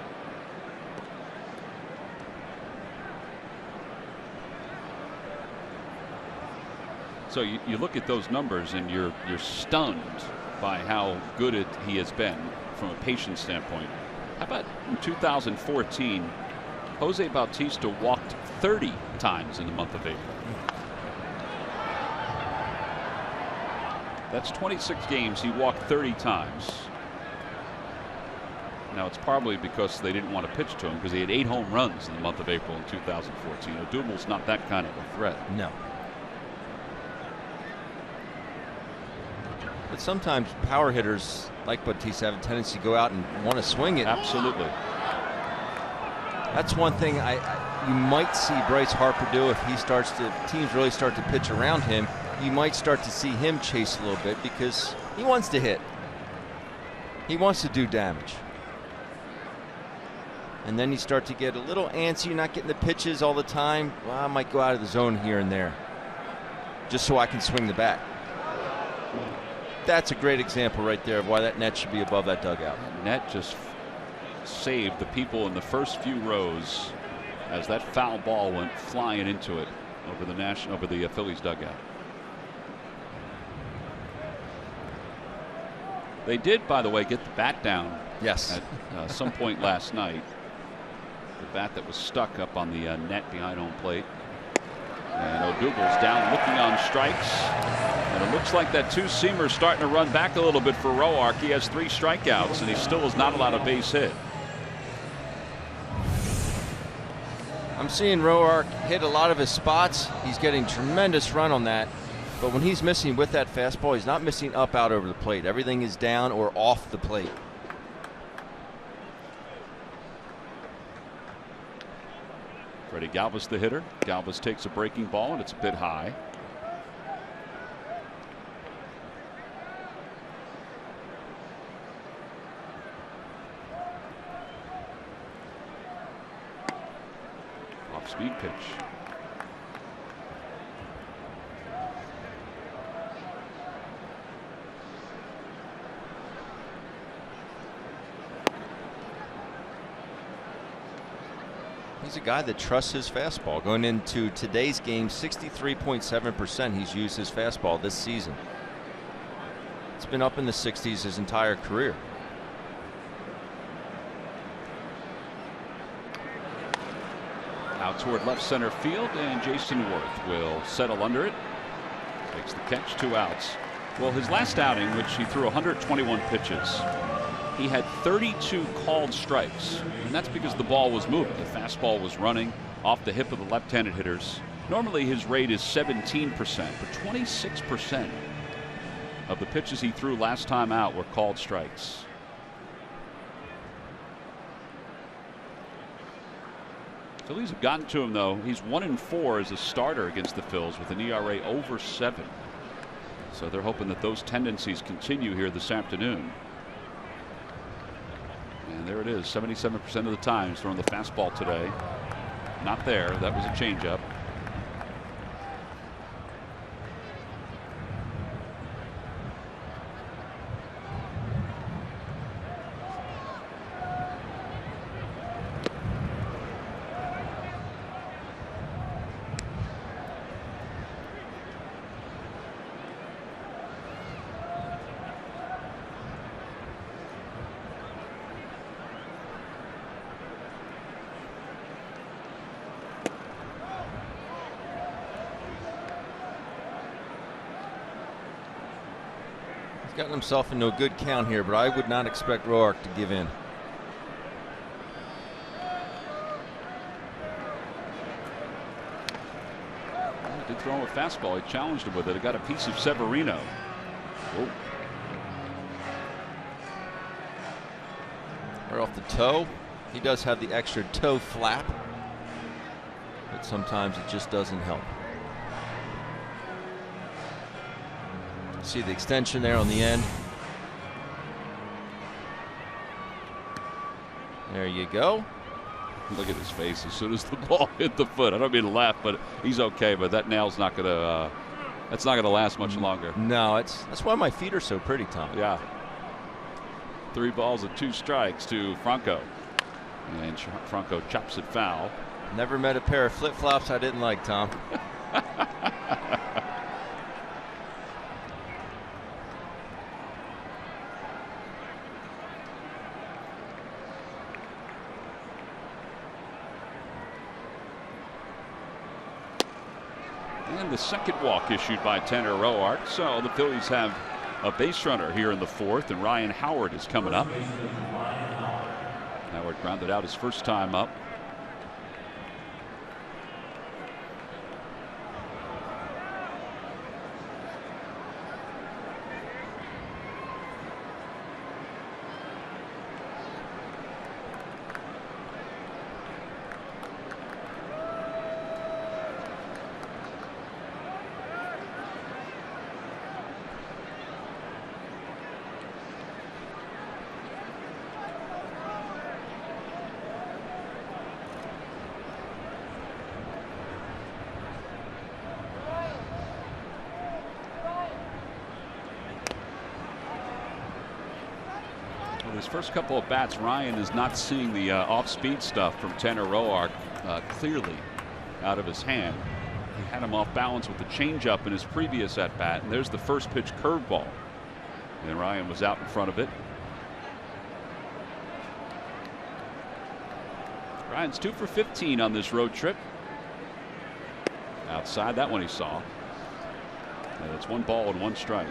So you look at those numbers and you're stunned by how good he has been from a patience standpoint. How about in 2014, Jose Bautista walked 30 times in the month of April. That's 26 games. He walked 30 times. Now it's probably because they didn't want to pitch to him, because he had 8 home runs in the month of April in 2014. Odubel's not that kind of a threat.
No. But sometimes power hitters like Bautista have a tendency to go out and want to swing it.
Absolutely.
That's one thing you might see Bryce Harper do if teams really start to pitch around him. You might start to see him chase a little bit because he wants to hit. He wants to do damage. And then you start to get a little antsy, not getting the pitches all the time. Well, I might go out of the zone here and there just so I can swing the bat. That's a great example right there of why that net should be above that dugout.
Net just saved the people in the first few rows as that foul ball went flying into it over the Phillies dugout. They did, by the way, get the bat down.
Yes.
At some point last night. The bat that was stuck up on the net behind home plate. And Odubel's down looking on strikes. And it looks like that 2-seamer is starting to run back a little bit for Roark. He has 3 strikeouts, and he still has not allowed a base hit.
I'm seeing Roark hit a lot of his spots. He's getting tremendous run on that. But when he's missing with that fastball, he's not missing up out over the plate. Everything is down or off the plate.
Freddie Galvis, the hitter. Galvis takes a breaking ball, and it's a bit high. Off-speed pitch.
He's a guy that trusts his fastball. Going into today's game, 63.7% he's used his fastball this season. It's been up in the 60s his entire career.
Out toward left center field, and Jason Worth will settle under it. Takes the catch, 2 outs. Well, his last outing, which he threw 121 pitches, he had 32 called strikes, and that's because the ball was moving. The fastball was running off the hip of the left-handed hitters. Normally his rate is 17%, but 26% of the pitches he threw last time out were called strikes. Phillies have gotten to him, though. He's 1-4 as a starter against the Phils with an ERA over 7. So they're hoping that those tendencies continue here this afternoon. And there it is, 77% of the time he's throwing the fastball today. Not there. That was a changeup.
Gotten himself into a good count here, but I would not expect Roark to give in.
He did throw him a fastball. He challenged him with it. It got a piece of Severino. Oh.
Right off the toe. He does have the extra toe flap, but sometimes it just doesn't help. See the extension there on the end. There you go.
Look at his face as soon as the ball hit the foot. I don't mean to laugh, but he's okay. But that nail's not gonna. That's not gonna last much longer.
No, that's why my feet are so pretty, Tom.
Yeah. 3 balls and 2 strikes to Franco, and Franco chops it foul.
Never met a pair of flip-flops I didn't like, Tom.
And the second walk issued by Tanner Roark. So the Phillies have a base runner here in the 4th, and Ryan Howard is coming up. Howard grounded out his first time up. His first couple of bats, Ryan is not seeing the off-speed stuff from Tanner Roark clearly out of his hand. He had him off balance with the changeup in his previous at-bat, and there's the first pitch curveball. And Ryan was out in front of it. Ryan's 2 for 15 on this road trip. Outside, that one he saw. And it's 1 ball and 1 strike.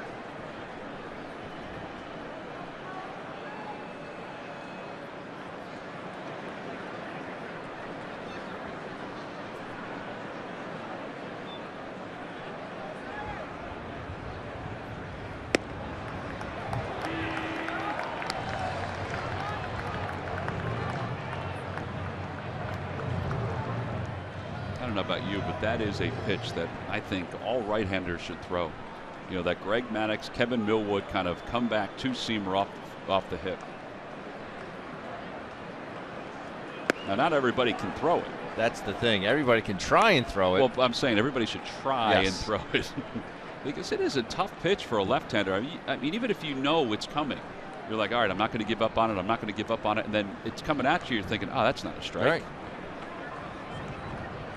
I don't know about you, but that is a pitch that I think all right-handers should throw. You know, that Greg Maddux, Kevin Millwood kind of comeback two-seamer off the hip. Now, not everybody can throw it.
That's the thing. Everybody can try and throw it.
Well, I'm saying everybody should try and throw it. Because it is a tough pitch for a left-hander. I mean, even if you know it's coming, you're like, all right, I'm not going to give up on it. I'm not going to give up on it. And then it's coming at you. You're thinking, oh, that's not a strike.
Right.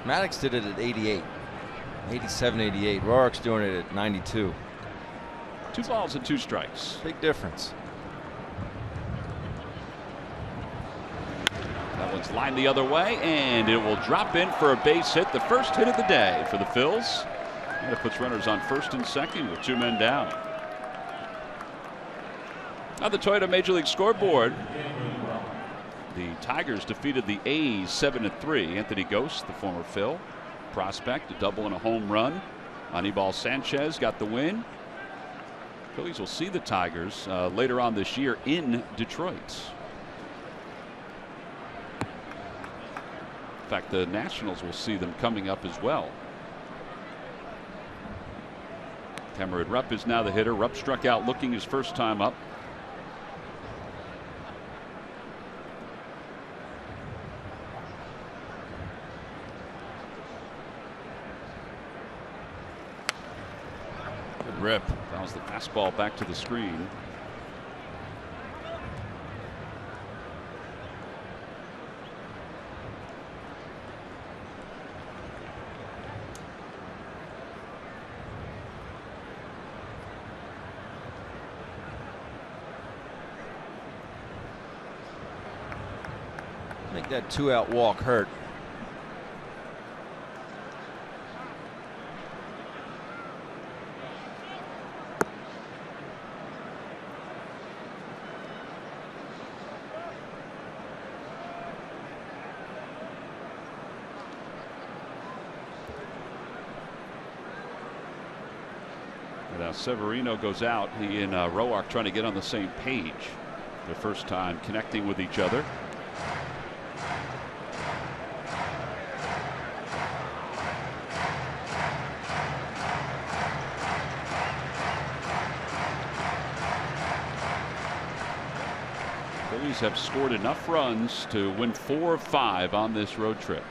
Maddux did it at 88, 87, 88. Roark's doing it at 92.
2 balls and 2 strikes.
Big difference.
That one's lined the other way, and it will drop in for a base hit. The first hit of the day for the Phils. And it puts runners on first and second with 2 men down. Now the Toyota Major League scoreboard. The Tigers defeated the A's 7-3. Anthony Ghost, the former Phil prospect, a double and a home run. Anibal Sanchez got the win. Phillies will see the Tigers later on this year in Detroit. In fact, the Nationals will see them coming up as well. Cameron Rupp is now the hitter. Rupp struck out looking his first time up. Good rip. Fouls the fastball back to the screen.
Make that 2-out walk hurt.
And now Severino goes out. He and Roark trying to get on the same page. Their first time connecting with each other. Phillies have scored enough runs to win 4 of 5 on this road trip.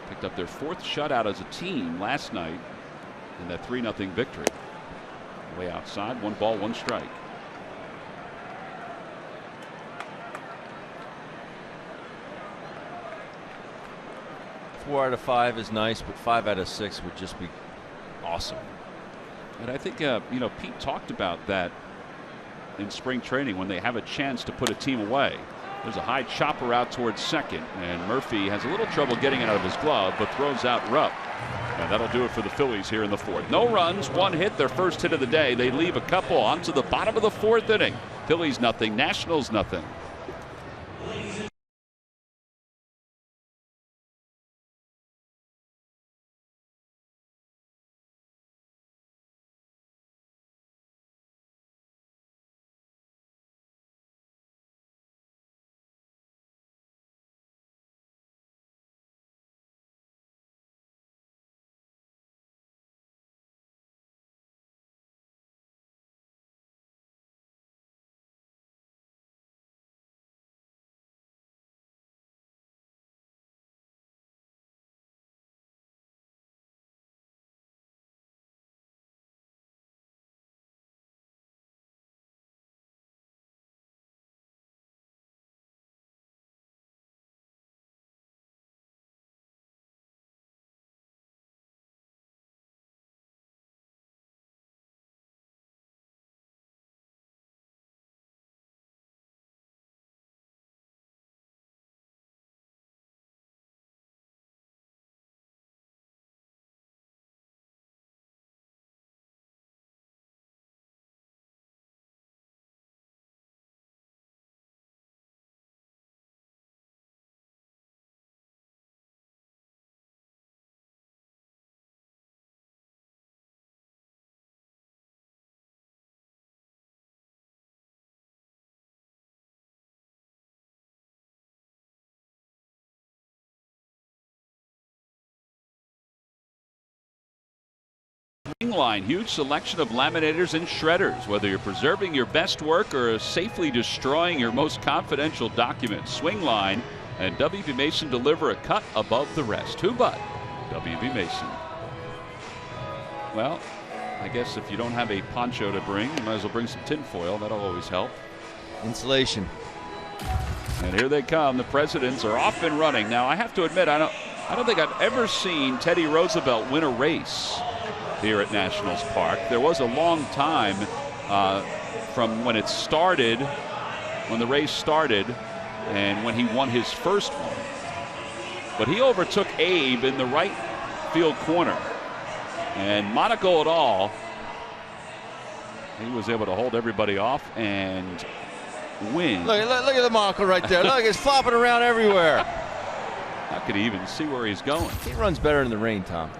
Picked up their 4th shutout as a team last night in that 3-0 victory. Way outside, 1 ball, 1 strike.
Four out of 5 is nice, but 5 out of 6 would just be awesome.
And I think you know, Pete talked about that in spring training when they have a chance to put a team away. There's a high chopper out towards second, and Murphy has a little trouble getting it out of his glove, but throws out Rupp. And that'll do it for the Phillies here in the 4th. No runs, 1 hit, their first hit of the day. They leave a couple onto the bottom of the 4th inning. Phillies nothing, Nationals nothing. Line, huge selection of laminators and shredders. Whether you're preserving your best work or safely destroying your most confidential documents, Swing Line and W.B. Mason deliver a cut above the rest. Who but W.B. Mason? Well, I guess if you don't have a poncho to bring, you might as well bring some tinfoil. That'll always help.
Insulation.
And here they come. The Presidents are off and running. Now, I have to admit, I don't think I've ever seen Teddy Roosevelt win a race here at Nationals Park. There was a long time from when it started, when the race started, and when he won his first one. But he overtook Abe in the right field corner. And Monaco et al., he was able to hold everybody off and win.
Look at the Monaco right there. Look, he's flopping around everywhere.
How could he even see where he's going?
He runs better in the rain, Tom.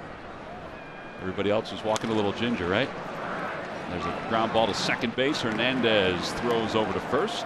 Everybody else is walking a little ginger, right? There's a ground ball to second base. Hernandez throws over to first.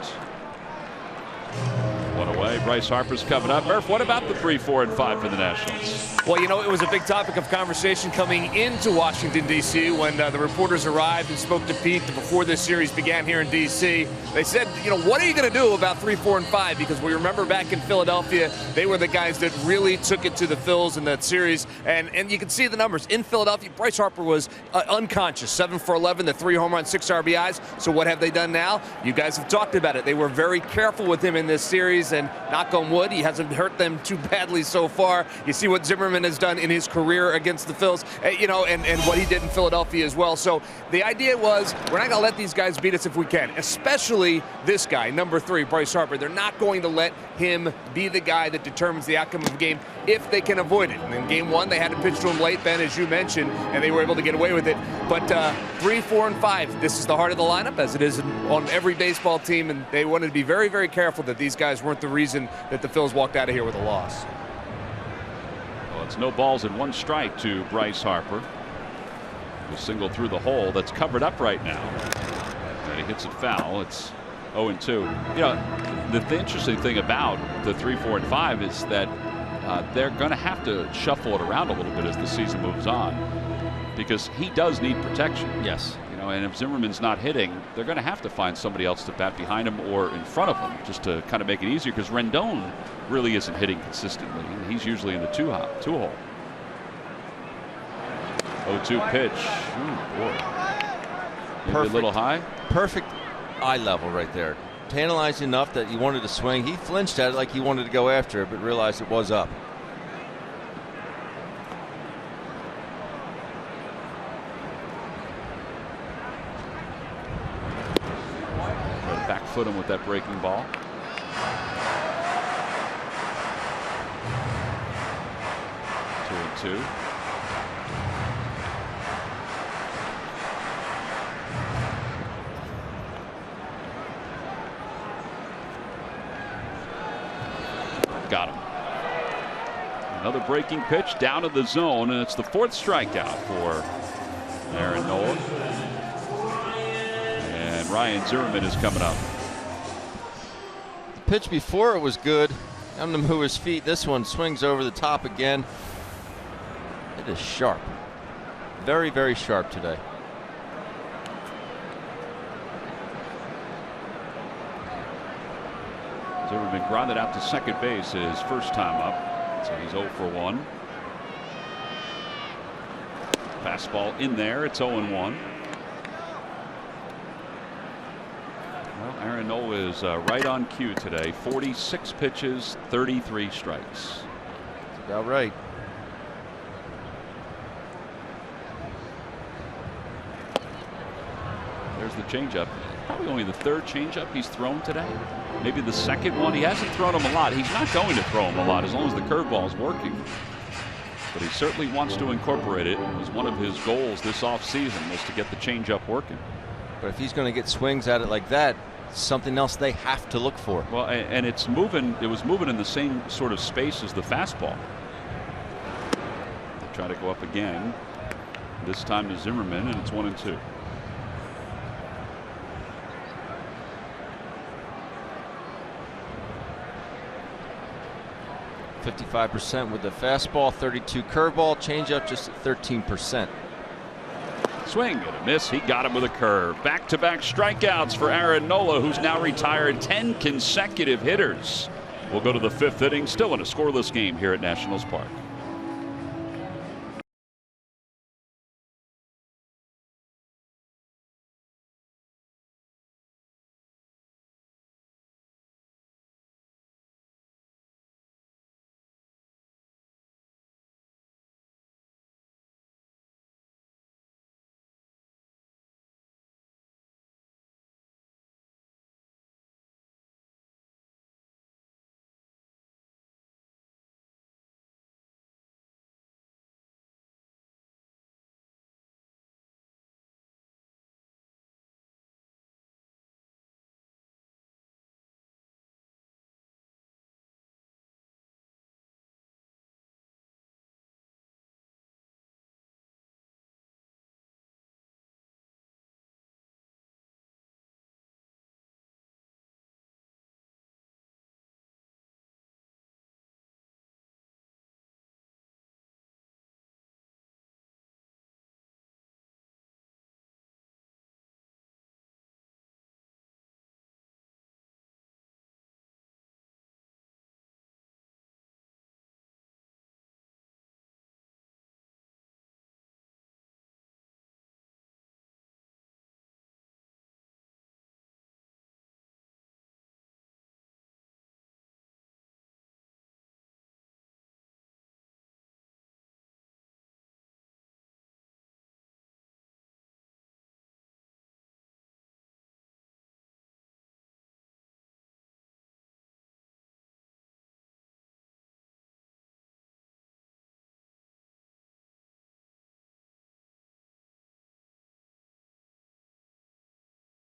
One away. Bryce Harper's coming up. Murph, what about the 3, 4, and 5 for the Nationals?
Well, you know, it was a big topic of conversation coming into Washington, D.C. when the reporters arrived and spoke to Pete before this series began here in D.C. They said, you know, what are you going to do about 3, 4, and 5? Because we remember back in Philadelphia, they were the guys that really took it to the Phils in that series. And you can see the numbers. In Philadelphia, Bryce Harper was unconscious. 7 for 11, the 3 home runs, 6 RBIs. So what have they done now? You guys have talked about it. They were very careful with him in this series. And knock on wood, he hasn't hurt them too badly so far. You see what Zimmerman has done in his career against the Phils, you know, and what he did in Philadelphia as well. So the idea was, we're not going to let these guys beat us if we can, especially this guy, number 3, Bryce Harper. They're not going to let him be the guy that determines the outcome of the game if they can avoid it. And in game 1, they had to pitch to him late, Ben, as you mentioned, and they were able to get away with it. But 3, 4, and 5, this is the heart of the lineup, as it is on every baseball team, and they wanted to be very, very careful that these guys weren't the reason that the Phils walked out of here with a loss.
Well, it's no balls and 1 strike to Bryce Harper. A single through the hole that's covered up right now. And he hits it foul. It's 0-2. You know, the interesting thing about the 3, 4, and 5 is that they're going to have to shuffle it around a little bit as the season moves on, because he does need protection.
Yes.
You know, and if Zimmerman's not hitting, they're going to have to find somebody else to bat behind him or in front of him, just to kind of make it easier, because Rendon really isn't hitting consistently. He's usually in the two hole. 0-2 pitch. Ooh, boy. Maybe a little high.
Perfect eye level right there. Tantalizing enough that he wanted to swing. He flinched at it like he wanted to go after it, but realized it was up.
Back foot him with that breaking ball. Two. Got him. Another breaking pitch down to the zone, and it's the 4th strikeout for Aaron Nola. And Ryan Zimmerman is coming up.
The pitch before it was good. Got him to move his feet. This one swings over the top again. It is sharp. Very, very sharp today.
Zimmerman grounded out to second base his first time up, so he's 0 for 1. Fastball in there. It's 0-1. Well, Aaron Nola is right on cue today. 46 pitches, 33 strikes.
That's about right.
There's the changeup. Probably only the 3rd changeup he's thrown today. Maybe the 2nd one. He hasn't thrown him a lot. He's not going to throw him a lot as long as the curveball is working. But he certainly wants to incorporate it. It was one of his goals this offseason, was to get the changeup working.
But if he's going to get swings at it like that, it's something else they have to look for.
Well, and it's moving. It was moving in the same sort of space as the fastball. They try to go up again. This time to Zimmerman, and it's 1-2.
55% with the fastball, 32 curveball, changeup just at 13%.
Swing and a miss. He got him with a curve. Back-to-back strikeouts for Aaron Nola, who's now retired 10 consecutive hitters. We'll go to the 5th inning, still in a scoreless game here at Nationals Park.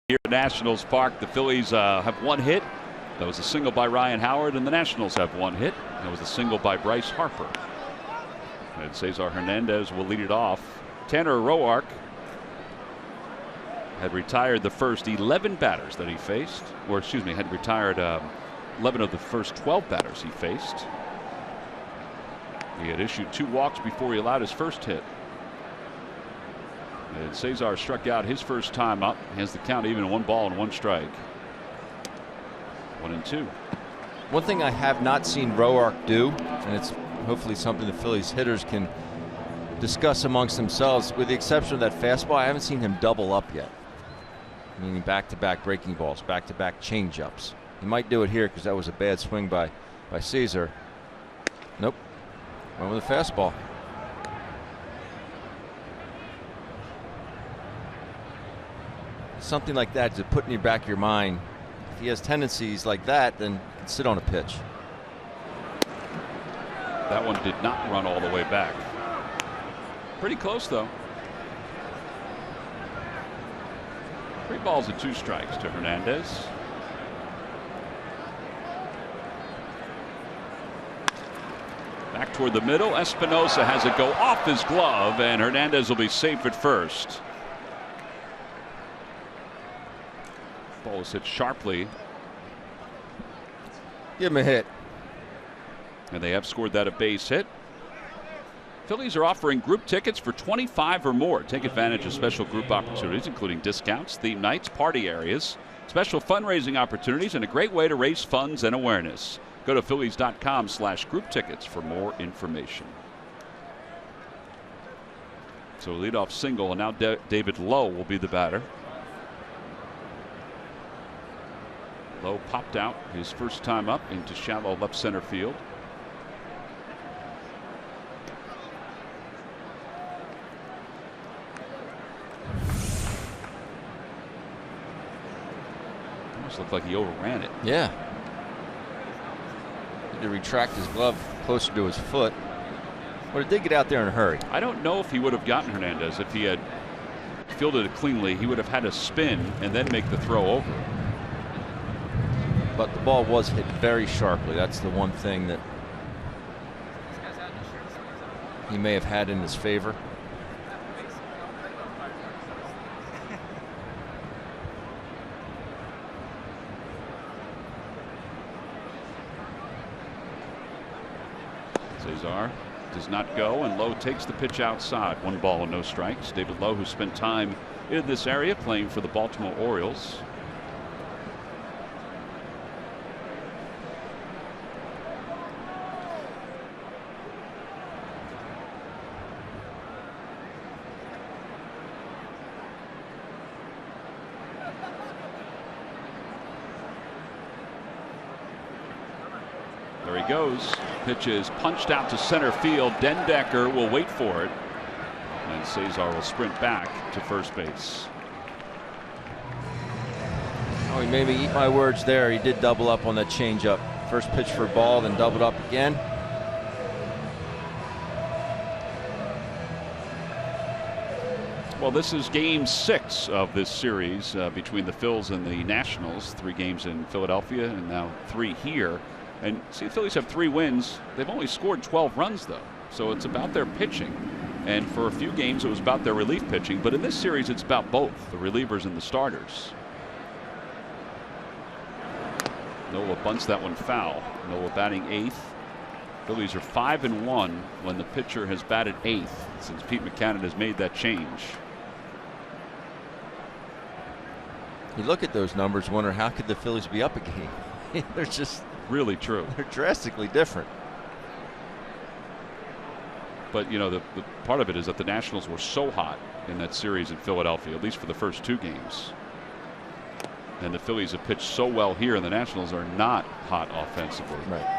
Here at Nationals Park, the Phillies have 1 hit. That was a single by Ryan Howard, and the Nationals have 1 hit. That was a single by Bryce Harper. And Cesar Hernandez will lead it off. Tanner Roark had retired the first 11 batters that he faced, or excuse me, had retired 11 of the first 12 batters he faced. He had issued 2 walks before he allowed his first hit. And Cesar struck out his first time up. He has the count even at 1 ball and 1 strike. 1-2.
One thing I have not seen Roark do, and it's hopefully something the Phillies hitters can discuss amongst themselves, with the exception of that fastball, I haven't seen him double up yet. Meaning back-to-back breaking balls, back-to-back change-ups. He might do it here because that was a bad swing by Cesar. Nope. Went with a fastball. Something like that to put in your back of your mind. If he has tendencies like that, then he can sit on a pitch.
That one did not run all the way back. Pretty close, though. 3 balls and 2 strikes to Hernandez. Back toward the middle. Espinosa has it go off his glove, and Hernandez will be safe at first. Ball is hit sharply.
Give him a hit.
And they have scored that a base hit. Phillies are offering group tickets for 25 or more. Take advantage of special group opportunities, including discounts, theme nights, party areas, special fundraising opportunities, and a great way to raise funds and awareness. Go to Phillies.com/group tickets for more information. So leadoff single, and now David Lowe will be the batter. Lowe popped out his first time up into shallow left center field. Almost looked like he overran it.
Yeah. Had to retract his glove closer to his foot. But it did get out there in a hurry.
I don't know if he would have gotten Hernandez if he had fielded it cleanly. He would have had to spin and then make the throw over.
But the ball was hit very sharply. That's the one thing that he may have had in his favor.
Cesar does not go, and Lowe takes the pitch outside. 1 ball and no strikes. David Lowe, who spent time in this area playing for the Baltimore Orioles. There he goes. Pitch is punched out to center field. Dendecker will wait for it, and Cesar will sprint back to first base.
Oh, he made me eat my words there. He did double up on that changeup. First pitch for a ball, then doubled up again.
Well, this is game 6 of this series between the Phils and the Nationals. 3 games in Philadelphia and now 3 here. And see, the Phillies have 3 wins. They've only scored 12 runs, though. So it's about their pitching. And for a few games, it was about their relief pitching. But in this series, it's about both, the relievers and the starters. Nola bunts that one foul. Nola batting 8th. Phillies are 5-1 when the pitcher has batted 8th since Pete Mackanin has made that change.
You look at those numbers and wonder, how could the Phillies be up a game? They're just
really true.
They're drastically different.
But you know, the part of it is that the Nationals were so hot in that series in Philadelphia, at least for the first 2 games. And the Phillies have pitched so well here, and the Nationals are not hot offensively.
Right.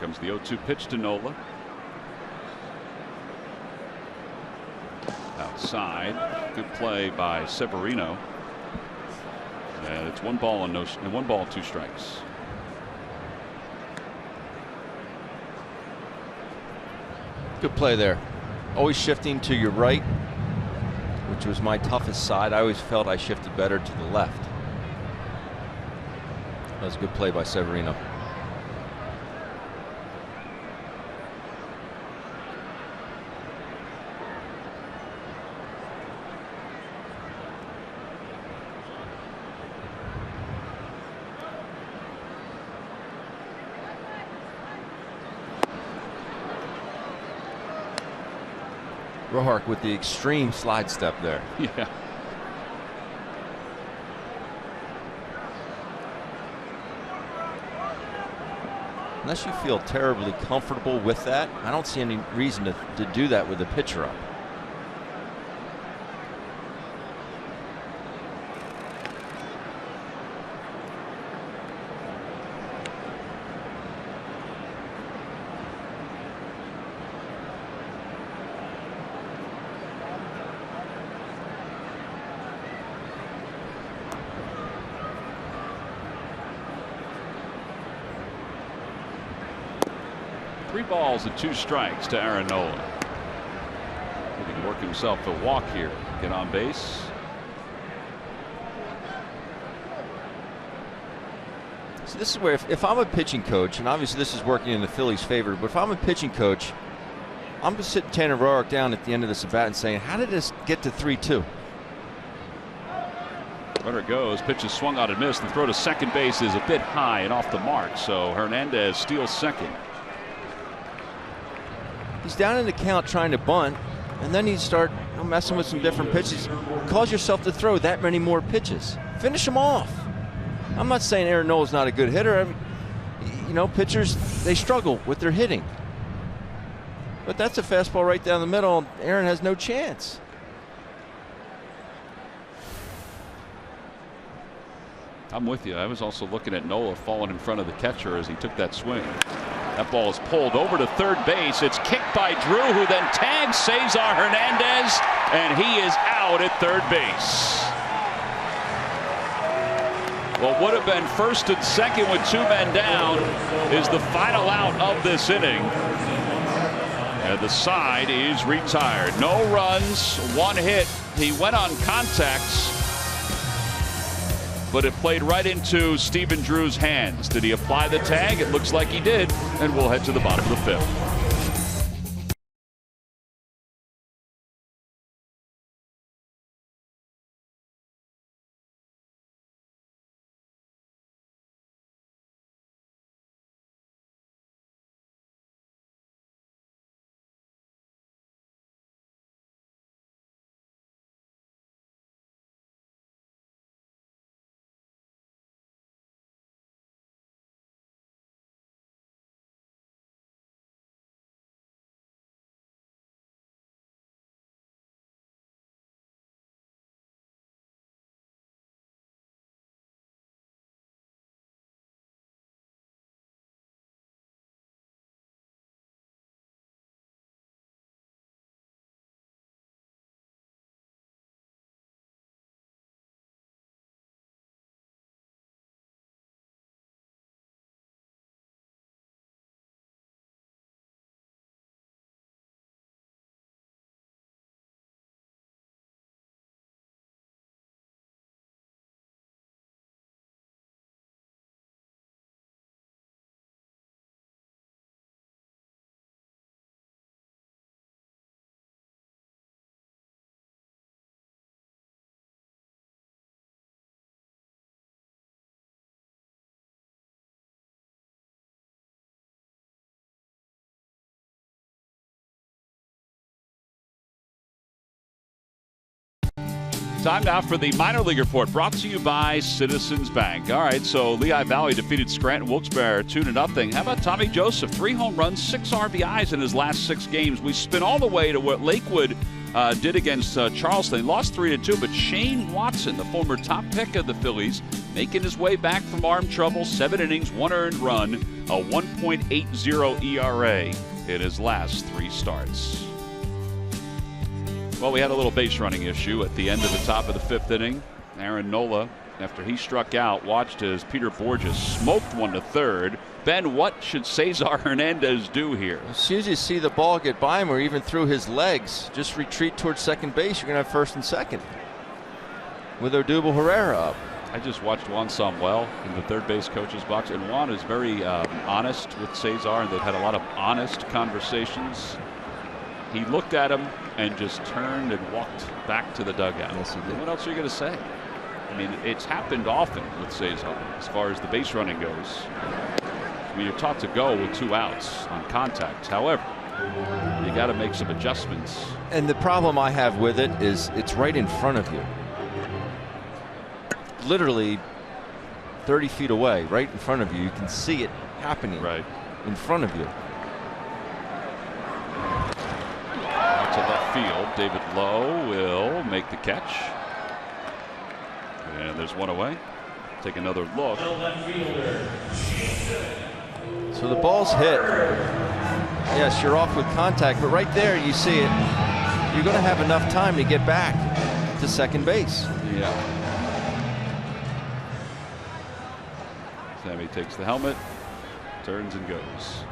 Comes the 0-2 pitch to Nola. Outside, good play by Severino. And it's 1 ball and 2 strikes.
Good play there. Always shifting to your right, which was my toughest side. I always felt I shifted better to the left. That was a good play by Severino. Rohark with the extreme slide step there.
Yeah.
Unless you feel terribly comfortable with that, I don't see any reason to do that with the pitcher up.
Three balls and 2 strikes to Aaron Nola. He can work himself a walk here. Get on base.
So this is where if I'm a pitching coach, and obviously this is working in the Phillies' favor, but if I'm a pitching coach, I'm just sitting Tanner Roark down at the end of this at bat and saying, how did this get to 3-2?
Runner goes, pitch is swung on and missed. The throw to second base is a bit high and off the mark, so Hernandez steals second.
He's down in the count trying to bunt, and then you start messing with some different pitches. Cause yourself to throw that many more pitches. Finish them off. I'm not saying Aaron Nola's not a good hitter. I mean, you know, pitchers, they struggle with their hitting. But that's a fastball right down the middle. Aaron has no chance.
I'm with you. I was also looking at Nola falling in front of the catcher as he took that swing. That ball is pulled over to third base. It's kicked by Drew, who then tags Cesar Hernandez, and he is out at third base. What would have been first and second with 2 men down is the final out of this inning. And the side is retired. No runs, 1 hit. He went on contacts, but it played right into Stephen Drew's hands. Did he apply the tag? It looks like he did, and we'll head to the bottom of the 5th. Time now for the minor league report, brought to you by Citizens Bank. All right, so Lehigh Valley defeated Scranton Wilkes-Barre 2-0. How about Tommy Joseph? 3 home runs, 6 RBIs in his last 6 games. We spin all the way to what Lakewood did against Charleston. They lost 3-2, but Shane Watson, the former top pick of the Phillies, making his way back from arm trouble. 7 innings, 1 earned run, a 1.80 ERA in his last 3 starts. Well, we had a little base running issue at the end of the top of the 5th inning. Aaron Nola after he struck out. Watched as Peter Borges smoked one to third. Ben, what should Cesar Hernandez do here?
As soon as you see the ball get by him or even through his legs, just retreat towards second base. You're going to have first and second with Odubel Herrera up.
I just watched Juan Samuel in the third base coach's box, and Juan is very honest with Cesar, and they've had a lot of honest conversations. He looked at him and just turned and walked back to the dugout.
Yes, he did.
What else are you going to say? I mean, it's happened often with Cesar as far as the base running goes. I mean, you're taught to go with 2 outs on contact. However, you got to make some adjustments.
And the problem I have with it is it's right in front of you. Literally 30 feet away, right in front of you. You can see it happening
right
in front of you.
Out to left field. David Lowe will make the catch. And there's one away. Take another look.
So the ball's hit. Yes, you're off with contact, but right there you see it. You're going to have enough time to get back to second base.
Yeah. Sammy takes the helmet, turns and goes.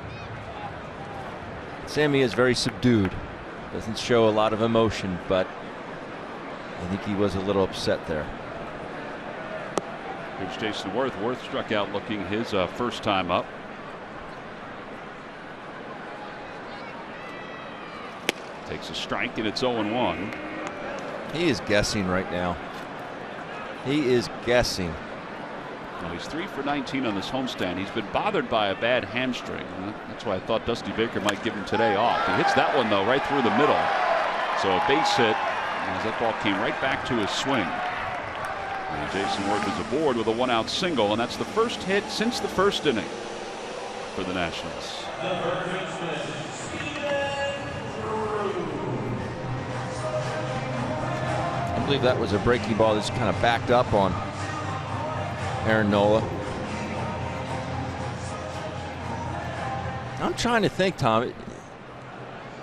Sammy is very subdued. Doesn't show a lot of emotion, but I think he was a little upset there.
Here's Jason Worth. Worth struck out looking his first time up. Takes a strike, and it's 0-1.
He is guessing right now. He is guessing.
Well, he's 3 for 19 on this homestand. He's been bothered by a bad hamstring. That's why I thought Dusty Baker might give him today off. He hits that one, though, right through the middle. So a base hit, as that ball came right back to his swing. And Jason Worth is aboard with a 1-out single, and that's the first hit since the first inning for the Nationals.
I believe that was a breaking ball that's kind of backed up on Aaron Nola. I'm trying to think, Tom.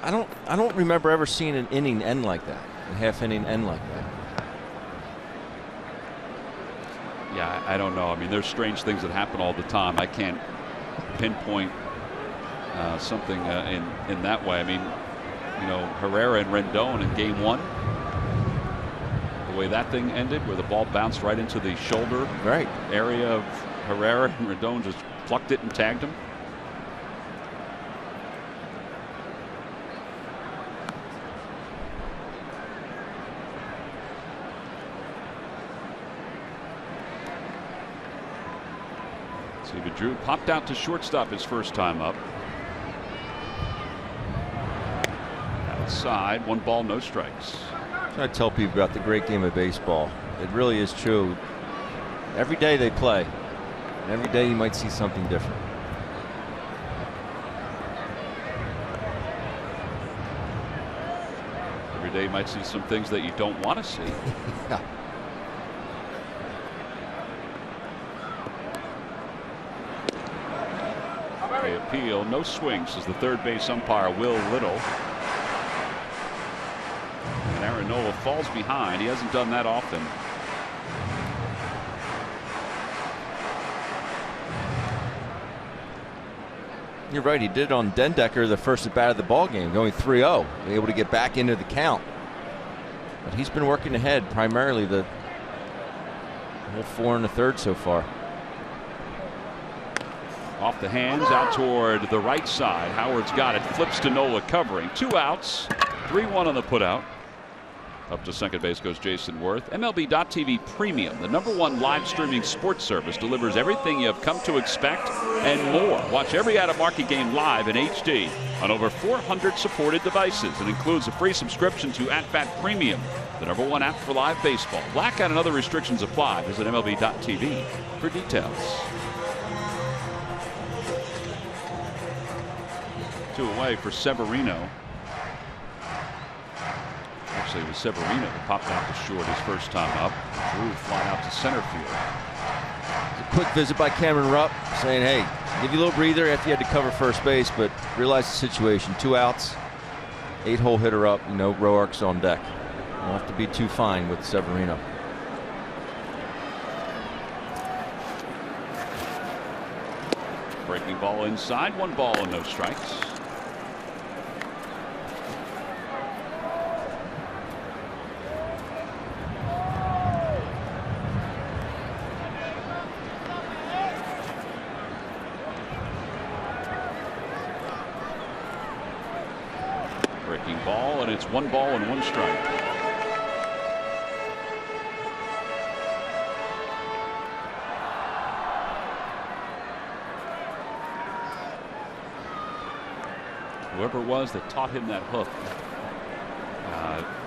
I don't remember ever seeing an inning end like that, a half inning end like that.
Yeah, I don't know. I mean, there's strange things that happen all the time. I can't pinpoint something in that way. I mean, you know, Herrera and Rendon in game 1. The way that thing ended, where the ball bounced right into the shoulder area of Herrera, and Rendon just plucked it and tagged him. David Drew popped out to shortstop his first time up. Outside, 1 ball, no strikes.
I tell people about the great game of baseball. It really is true. Every day they play, and every day you might see something different.
Every day you might see some things that you don't want to see.
Yeah.
They appeal, no swing, says the third base umpire Will Little. And Aaron Nola falls behind. He hasn't done that often.
You're right. He did it on Dendecker the first at bat of the ball game, going 3-0, able to get back into the count. But he's been working ahead primarily the whole 4 1/3 so far.
Off the hands, out toward the right side. Howard's got it. Flips to Nola covering. 2 outs. 3-1 on the putout. Up to second base goes Jason Worth. MLB.TV Premium, the #1 live streaming sports service, delivers everything you have come to expect and more. Watch every out-of-market game live in HD on over 400 supported devices. It includes a free subscription to @Bat Premium, the #1 app for live baseball. Blackout and other restrictions apply. Visit MLB.TV for details. 2 away for Severino. Actually, it was Severino who popped out to short his first time up. Drew fly out to center field.
A quick visit by Cameron Rupp saying, hey, give you a little breather after you had to cover first base, but realize the situation. 2 outs, 8-hole hitter up, you know, Roark's on deck. Don't have to be too fine with Severino.
Breaking ball inside, 1 ball and no strikes. Breaking ball, and it's 1 ball and 1 strike. Whoever it was that taught him that hook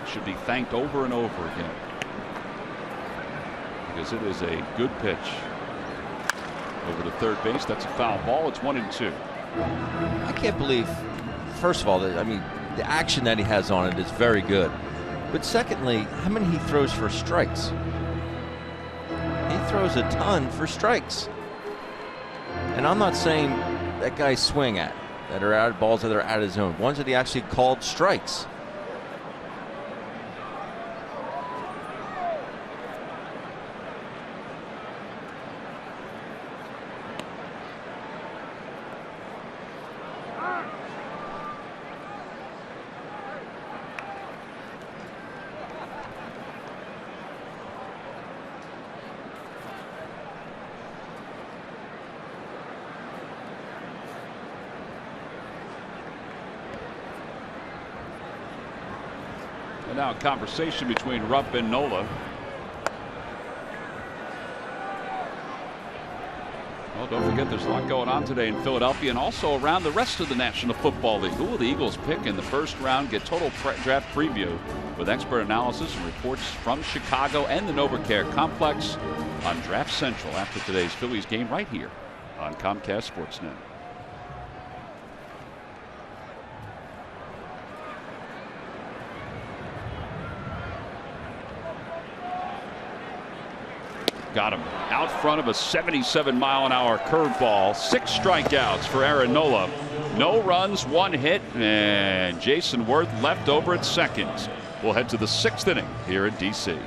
should be thanked over and over again, because it is a good pitch over to third base. That's a foul ball. It's 1-2.
I can't believe, first of all, that, I mean, the action that he has on it is very good. But secondly, how many he throws for strikes? He throws a ton for strikes. And I'm not saying that guy swing at that are out balls that are out of his zone. Ones that he actually called strikes.
And now a conversation between Rupp and Nola. Well, don't forget there's a lot going on today in Philadelphia and also around the rest of the National Football League. Who will the Eagles pick in the first round? Get total draft preview with expert analysis and reports from Chicago and the NovaCare complex on Draft Central after today's Phillies game right here on Comcast Sportsnet. Got him out front of a 77-mile-an-hour curveball. 6 strikeouts for Aaron Nola. No runs, 1 hit, and Jason Worth left over at second. We'll head to the 6th inning here in D.C.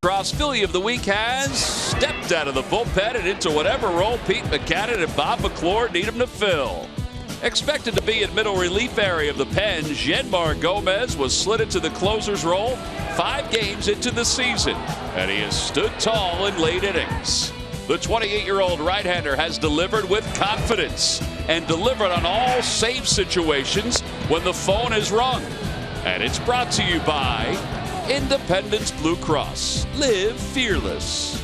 Cross Philly of the week has stepped out of the bullpen and into whatever role Pete Buchanan and Bob McClure need him to fill. Expected to be in middle relief area of the pen, Jedmar Gomez was slid into the closer's role 5 games into the season, and he has stood tall in late innings. The 28-year-old right-hander has delivered with confidence and delivered on all save situations when the phone is rung. And it's brought to you by Independence Blue Cross. Live fearless.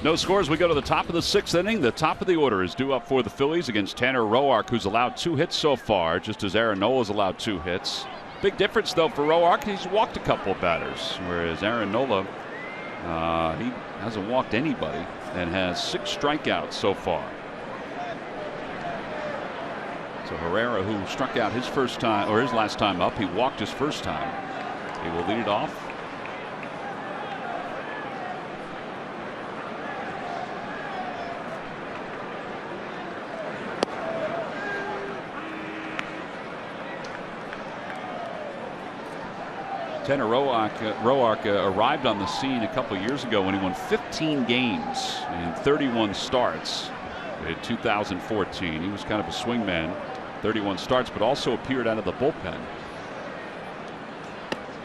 No scores. We go to the top of the 6th inning. The top of the order is due up for the Phillies against Tanner Roark, who's allowed 2 hits so far, just as Aaron Nola's allowed 2 hits. Big difference, though, for Roark. He's walked a couple of batters, whereas Aaron Nola, he hasn't walked anybody and has 6 strikeouts so far. So Herrera, who struck out his first time, or his last time up, he walked his first time. He will lead it off. Tanner Roark arrived on the scene a couple years ago when he won 15 games in 31 starts in 2014. He was kind of a swingman, 31 starts, but also appeared out of the bullpen.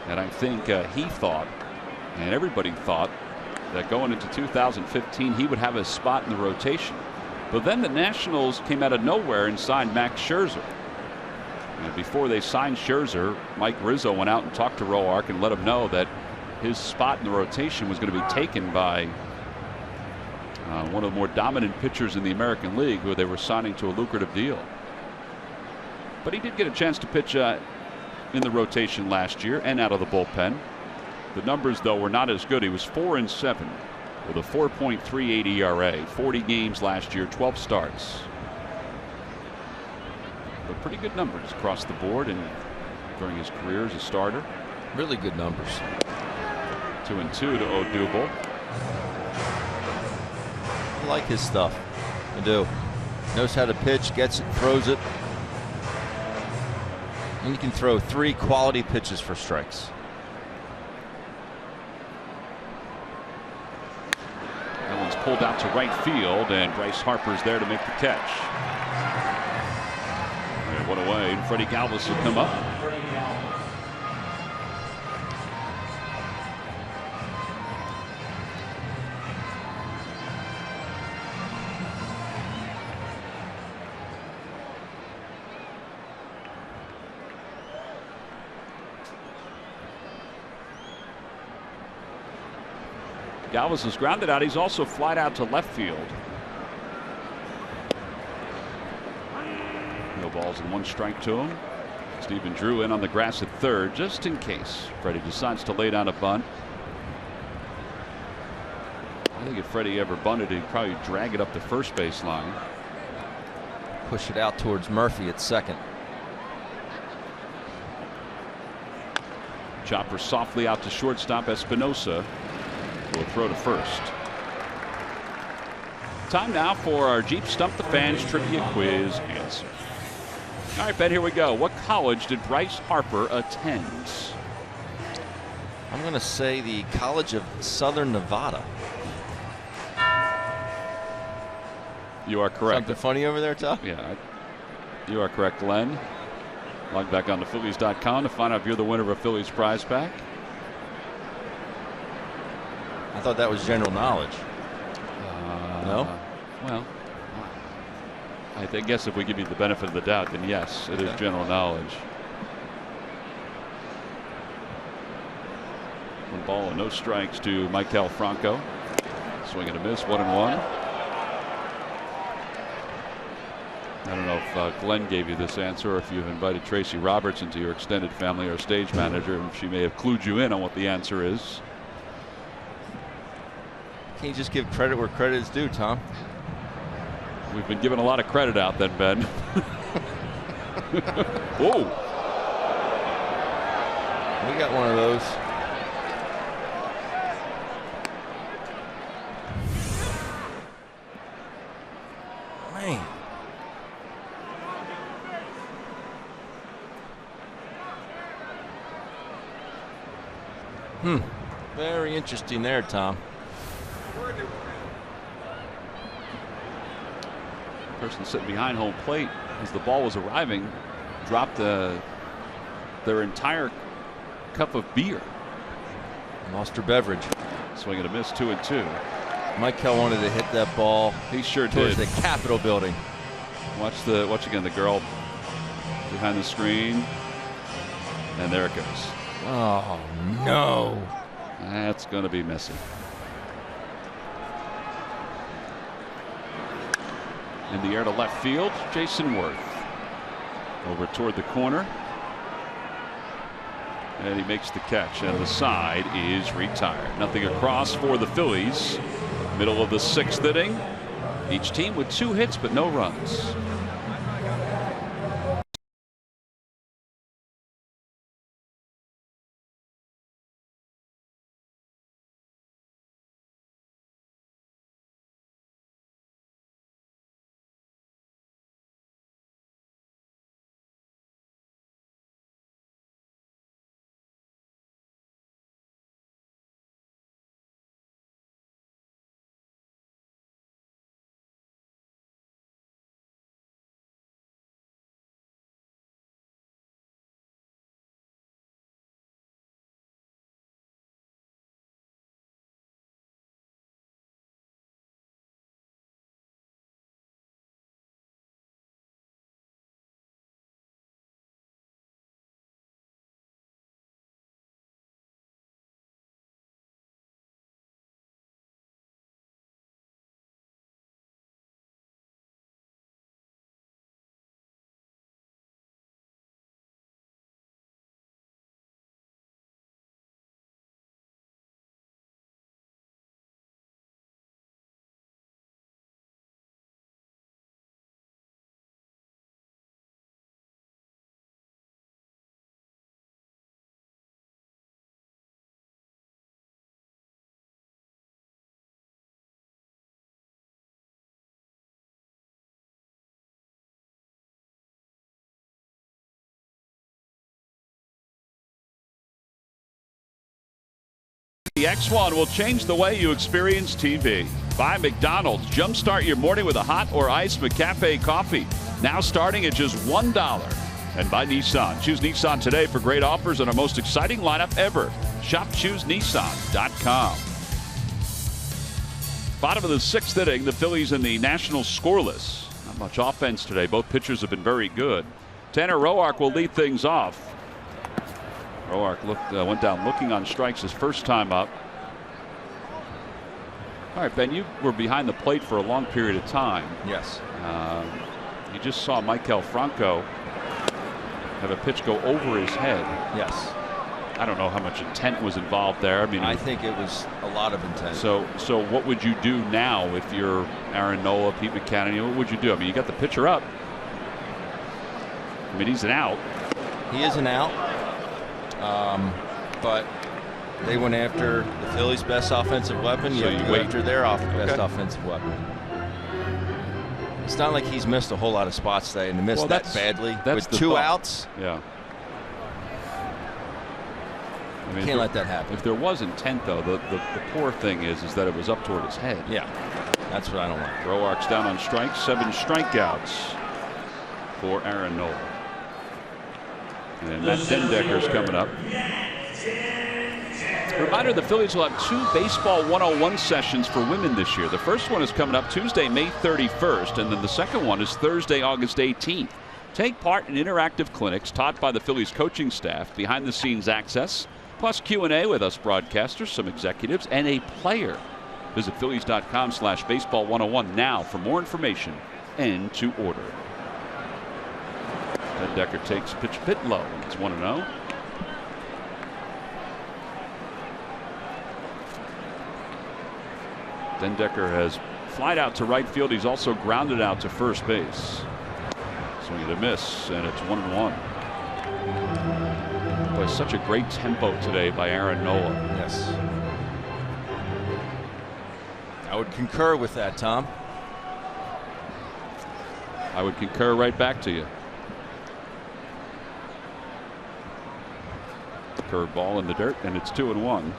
And I think he thought, and everybody thought, that going into 2015 he would have a spot in the rotation. But then the Nationals came out of nowhere and signed Max Scherzer. And before they signed Scherzer, Mike Rizzo went out and talked to Roark and let him know that his spot in the rotation was going to be taken by one of the more dominant pitchers in the American League, who they were signing to a lucrative deal. But he did get a chance to pitch in the rotation last year and out of the bullpen. The numbers, though, were not as good. He was 4-7 with a 4.38 ERA, 40 games last year, 12 starts. But pretty good numbers across the board and during his career as a starter.
Really good numbers.
2-2 to Odubel.
I like his stuff. I do. Knows how to pitch, gets it, throws it. And he can throw 3 quality pitches for strikes.
That one's pulled out to right field, and Bryce Harper's there to make the catch. And one away, and Freddie Galvis will come up. Galvis is grounded out. He's also flied out to left field. No balls and 1 strike to him. Stephen Drew in on the grass at third, just in case Freddie decides to lay down a bunt. I think if Freddie ever bunted, he'd probably drag it up the first base line.
Push it out towards Murphy at second.
Chopper softly out to shortstop. Espinosa will throw to first. Time now for our Jeep Stump the Fans trivia quiz answer. All right, Ben, here we go. What college did Bryce Harper attend?
I'm going to say the College of Southern Nevada.
You are correct.
Something funny over there, Tom?
Yeah, you are correct, Glenn. Log back on to Phillies.com to find out if you're the winner of a Phillies prize pack.
I thought that was general knowledge. No?
Well, I guess if we give you the benefit of the doubt, then yes, it is general knowledge. 1 ball and no strikes to Maikel Franco. Swing and a miss, 1-1. I don't know if Glenn gave you this answer, or if you've invited Tracy Roberts into your extended family or stage manager, and she may have clued you in on what the answer is.
Can't you just give credit where credit is due, Tom?
We've been giving a lot of credit out then, Ben. Whoa.
We got one of those. Man. Very interesting there, Tom.
Person sitting behind home plate as the ball was arriving dropped their entire cup of beer.
Lost her beverage.
Swing and a miss, 2-2.
Maikel wanted to hit that ball.
He sure
towards
did.
the Capitol building.
Watch again the girl behind the screen, and there it goes.
Oh no.
That's going to be messy. In the air to left field, Jason Worth. Over toward the corner. And he makes the catch, and the side is retired. Nothing across for the Phillies. Middle of the 6th inning. Each team with 2 hits but no runs. The X1 will change the way you experience TV. By McDonald's, jumpstart your morning with a hot or iced McCafe coffee. Now starting at just $1. And by Nissan. Choose Nissan today for great offers on our most exciting lineup ever. Shop ChooseNissan.com. Bottom of the 6th inning, the Phillies and the Nationals scoreless. Not much offense today. Both pitchers have been very good. Tanner Roark will lead things off. Roark went down looking on strikes his first time up. All right, Ben, you were behind the plate for a long period of time.
Yes.
You just saw Maikel Franco have a pitch go over his head.
Yes.
I don't know how much intent was involved there. I mean,
I think it was a lot of intent.
So what would you do now if you're Aaron Nola, Pete Mackanin? What would you do? I mean, you got the pitcher up. I mean, he's an out.
He is an out. But they went after the Phillies' best offensive weapon.
So
you wait after their best offensive weapon. It's not like he's missed a whole lot of spots today and missed that badly with 2 outs.
Yeah. I mean,
can't let that happen.
If there was intent, though, the poor thing is that it was up toward his head.
Yeah, that's what I don't like.
Roark's down on strikes, 7 strikeouts for Aaron Nola. And Matt Dendecker's coming up. Reminder, the Phillies will have 2 Baseball 101 sessions for women this year. The first one is coming up Tuesday, May 31st, and then the second one is Thursday, August 18th. Take part in interactive clinics taught by the Phillies coaching staff, behind-the-scenes access, plus Q&A with us broadcasters, some executives, and a player. Visit Phillies.com/baseball101 now for more information and to order. Decker takes a pitch bit low. It's 1-0. Dendecker has flied out to right field. He's also grounded out to first base. Swing and a miss, and it's 1-1. Boy, such a great tempo today by Aaron Nola.
Yes. I would concur with that, Tom.
I would concur right back to you. Curveball in the dirt, and it's 2-1.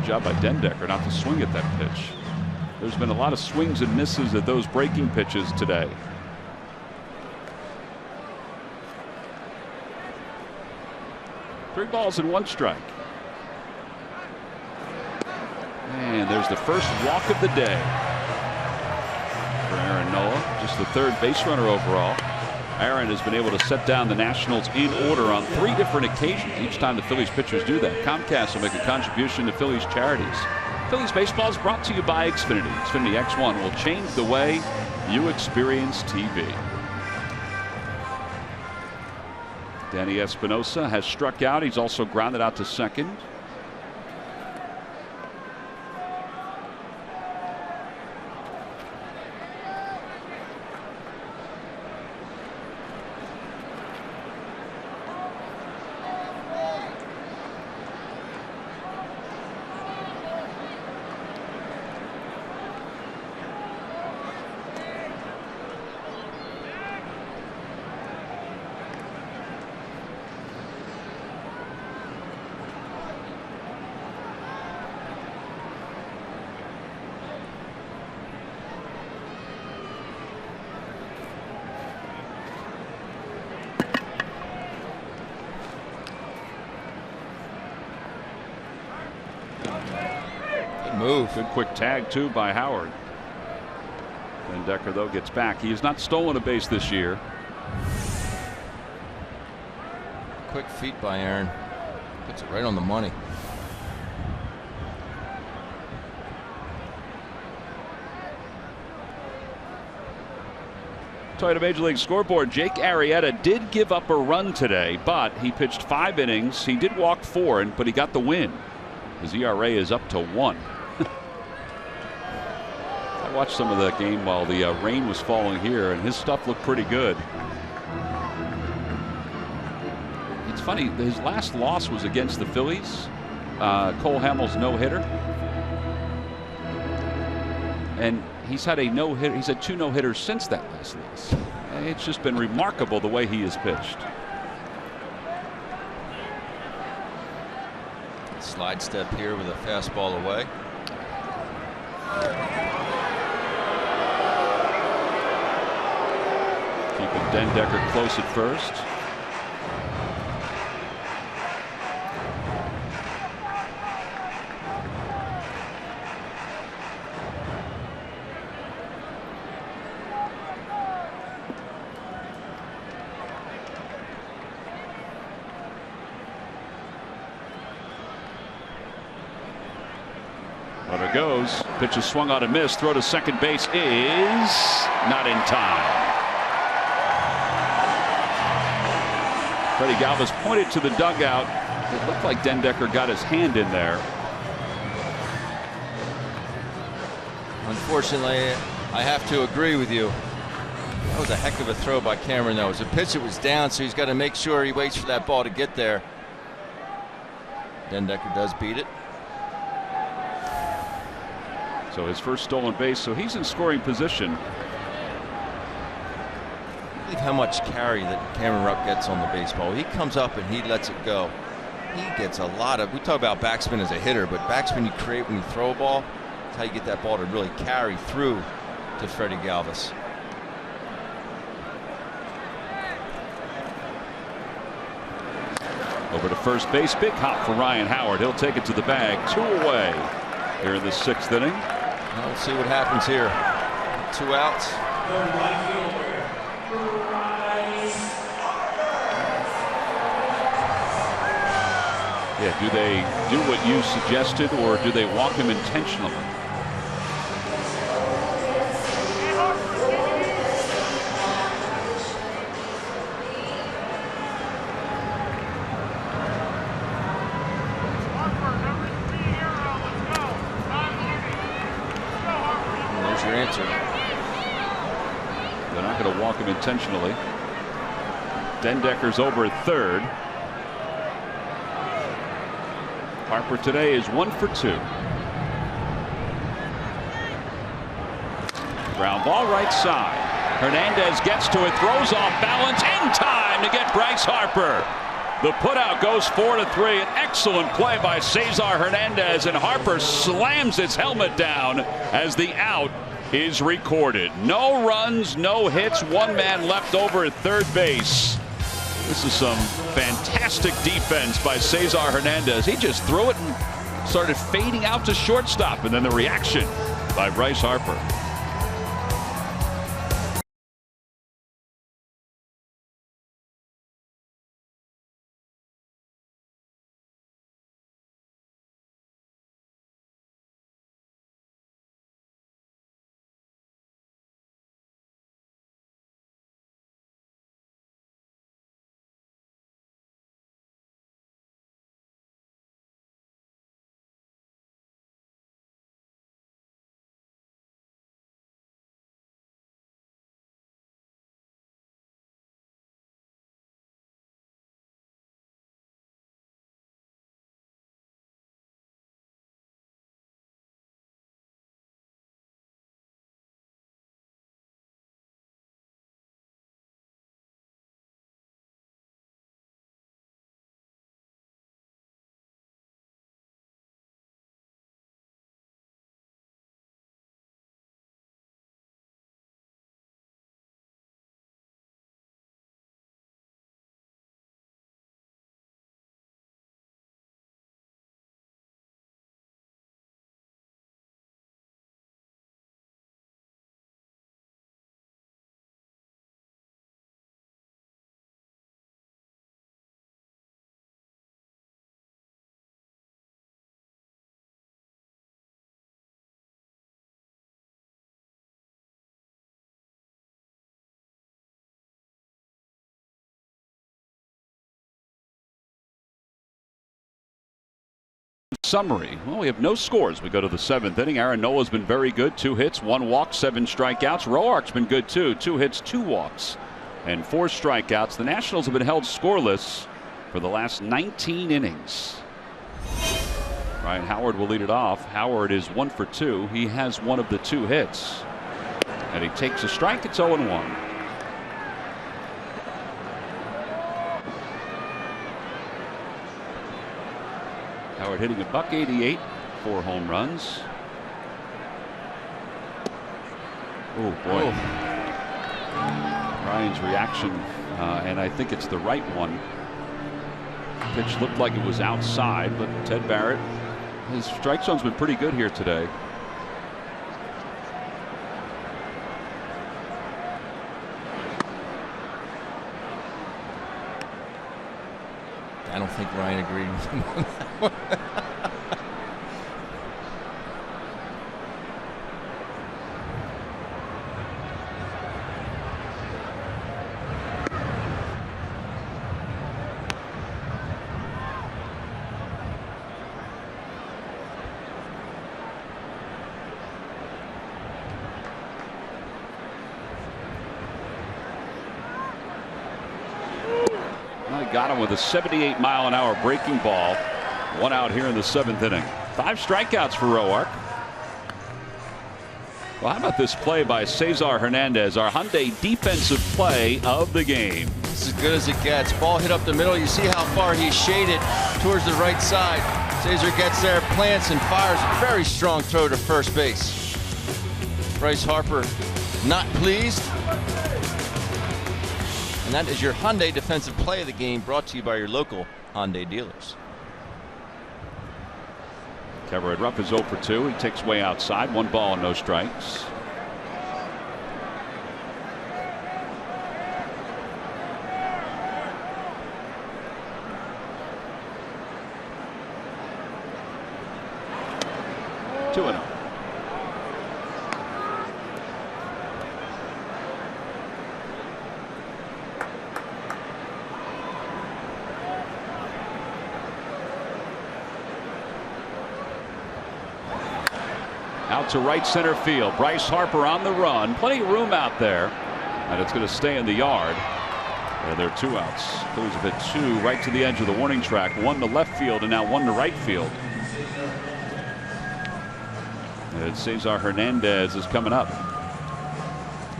Job by Dendecker not to swing at that pitch. There's been a lot of swings and misses at those breaking pitches today. Three balls and 1 strike. And there's the first walk of the day for Aaron Nola, just the 3rd base runner overall. Aaron has been able to set down the Nationals in order on 3 different occasions. Each time the Phillies pitchers do that. Comcast will make a contribution to Phillies charities. Phillies baseball is brought to you by Xfinity. Xfinity X1 will change the way you experience TV. Danny Espinosa has struck out. He's also grounded out to second.
Move.
Good quick tag too by Howard. And Decker though gets back. He has not stolen a base this year.
Quick feet by Aaron. Puts it right on the money.
Toyota Major League Scoreboard. Jake Arrieta did give up a run today, but he pitched 5 innings. He did walk 4, but he got the win. His ERA is up to 1. I watched some of that game while the rain was falling here, and his stuff looked pretty good. It's funny, his last loss was against the Phillies. Cole Hamels no-hitter. And he's had a no-hitter. He's had 2 no-hitters since that last loss. It's just been remarkable the way he has pitched.
Slide step here with a fastball away.
Keeping Dendecker close at first. There goes. Pitch is swung on and missed. Throw to second base is not in time. Freddie Galvis pointed to the dugout. It looked like Dendecker got his hand in there.
Unfortunately, I have to agree with you. That was a heck of a throw by Cameron, though. It was a pitch that was down, so he's got to make sure he waits for that ball to get there. Dendecker does beat it.
So his first stolen base, so he's in scoring position.
I believe how much carry that Cameron Rupp gets on the baseball. He comes up and he lets it go. He gets a lot of, we talk about backspin as a hitter, but backspin you create when you throw a ball, that's how you get that ball to really carry through to Freddie Galvis.
Over to first base, big hop for Ryan Howard. He'll take it to the bag, 2 away here in the 6th inning.
Let's see what happens here. 2 outs.
Yeah, do they do what you suggested, or do they walk him intentionally? They're not going to walk him intentionally. Dendecker's over at third. Harper today is 1 for 2. Ground ball right side. Hernandez gets to it, throws off balance in time to get Bryce Harper. The putout goes 4-3. An excellent play by Cesar Hernandez, and Harper slams his helmet down as the out is recorded. No runs, no hits, 1 man left over at third base. This is some fantastic defense by Cesar Hernandez. He just threw it and started fading out to shortstop, and then the reaction by Bryce Harper. Summary. Well, we have no scores. We go to the 7th inning. Aaron Nola's been very good. 2 hits, 1 walk, 7 strikeouts. Roark's been good too. 2 hits, 2 walks, and 4 strikeouts. The Nationals have been held scoreless for the last 19 innings. Ryan Howard will lead it off. Howard is 1 for 2. He has 1 of the 2 hits. And he takes a strike. It's 0-1. Howard hitting $188, 4 home runs. Oh boy. Oh. Ryan's reaction, and I think it's the right one. Pitch looked like it was outside, but Ted Barrett, his strike zone's been pretty good here today.
I don't think Ryan agreed with him on that one.
Got him with a 78-mile-an-hour breaking ball. 1 out here in the 7th inning. 5 strikeouts for Roark. Well, how about this play by Cesar Hernandez, our Hyundai defensive play of the game?
It's as good as it gets. Ball hit up the middle. You see how far he's shaded towards the right side. Cesar gets there, plants, and fires a very strong throw to first base. Bryce Harper not pleased. And that is your Hyundai defensive play of the game, brought to you by your local Hyundai dealers.
Everett Rupp is 0 for 2. He takes way outside. 1 ball and no strikes. Two and 0. Out to right center field. Bryce Harper on the run. Plenty of room out there. And it's going to stay in the yard. And there are 2 outs. Phillies have hit 2 right to the edge of the warning track. 1 to left field and now 1 to right field. And Cesar Hernandez is coming up.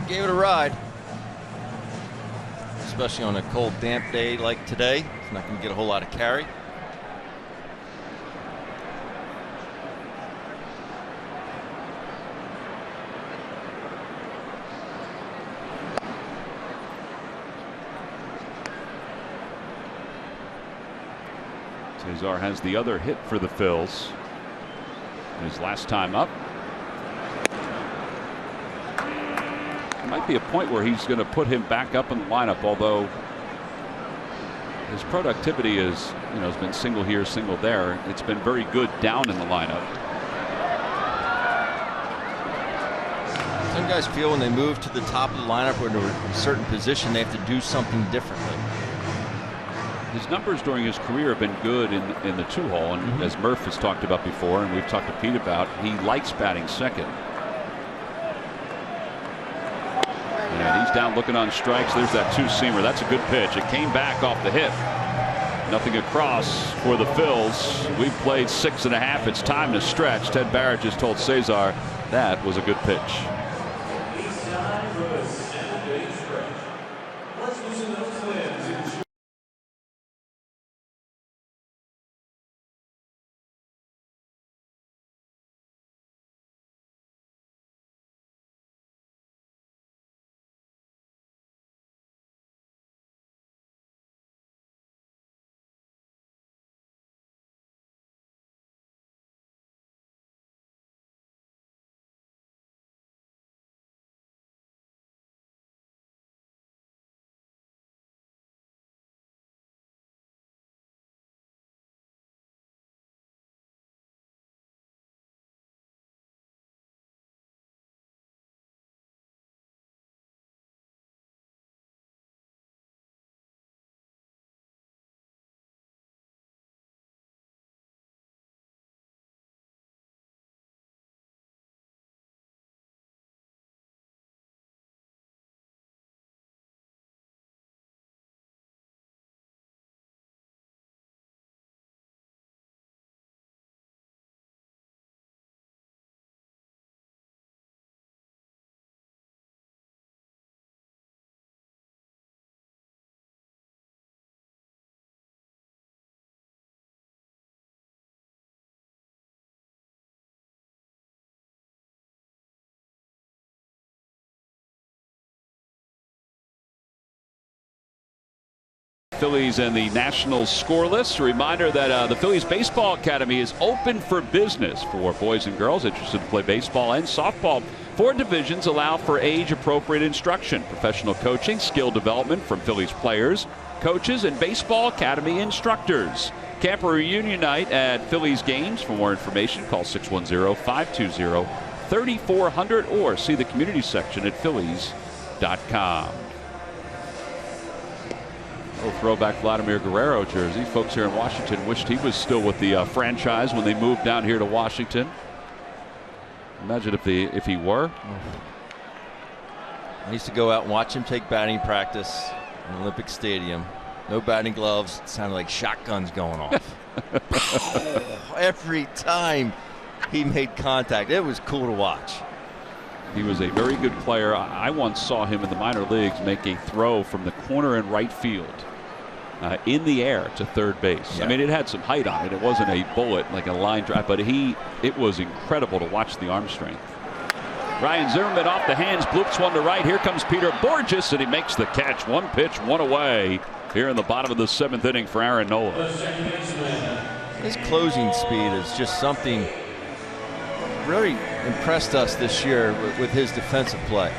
Gave it a ride. Especially on a cold, damp day like today. He's not going to get a whole lot of carry.
Cesar has the other hit for the Phils. His last time up. There might be a point where he's going to put him back up in the lineup, although his productivity is, has been single here, single there. It's been very good down in the lineup.
Some guys feel when they move to the top of the lineup or to a certain position, they have to do something differently.
His numbers during his career have been good in the 2-hole, and as Murph has talked about before, and we've talked to Pete about, he likes batting second. And he's down looking on strikes. There's that 2-seamer. That's a good pitch. It came back off the hip. Nothing across for the Phils. We've played 6.5. It's time to stretch. Ted Barrett just told Cesar that was a good pitch. Phillies and the Nationals scoreless. A reminder that the Phillies Baseball Academy is open for business for boys and girls interested to play baseball and softball. 4 divisions allow for age-appropriate instruction, professional coaching, skill development from Phillies players, coaches, and Baseball Academy instructors. Camper reunion night at Phillies games. For more information, call 610-520-3400 or see the community section at phillies.com. Oh, throwback Vladimir Guerrero jersey. Folks here in Washington wished he was still with the franchise when they moved down here to Washington. Imagine if he were.
I used to go out and watch him take batting practice in Olympic Stadium. No batting gloves. It sounded like shotguns going off. Every time he made contact, it was cool to watch.
He was a very good player. I once saw him in the minor leagues make a throw from the corner in right field in the air to third base.
Yeah.
I mean, it had some height on it. It wasn't a bullet like a line drive, but it was incredible to watch the arm strength. Ryan Zimmerman off the hands, bloops one to right. Here comes Peter Borges, and he makes the catch. 1 pitch, 1 away here in the bottom of the 7th inning for Aaron Nola.
His closing speed is just something really impressed us this year with his defensive play.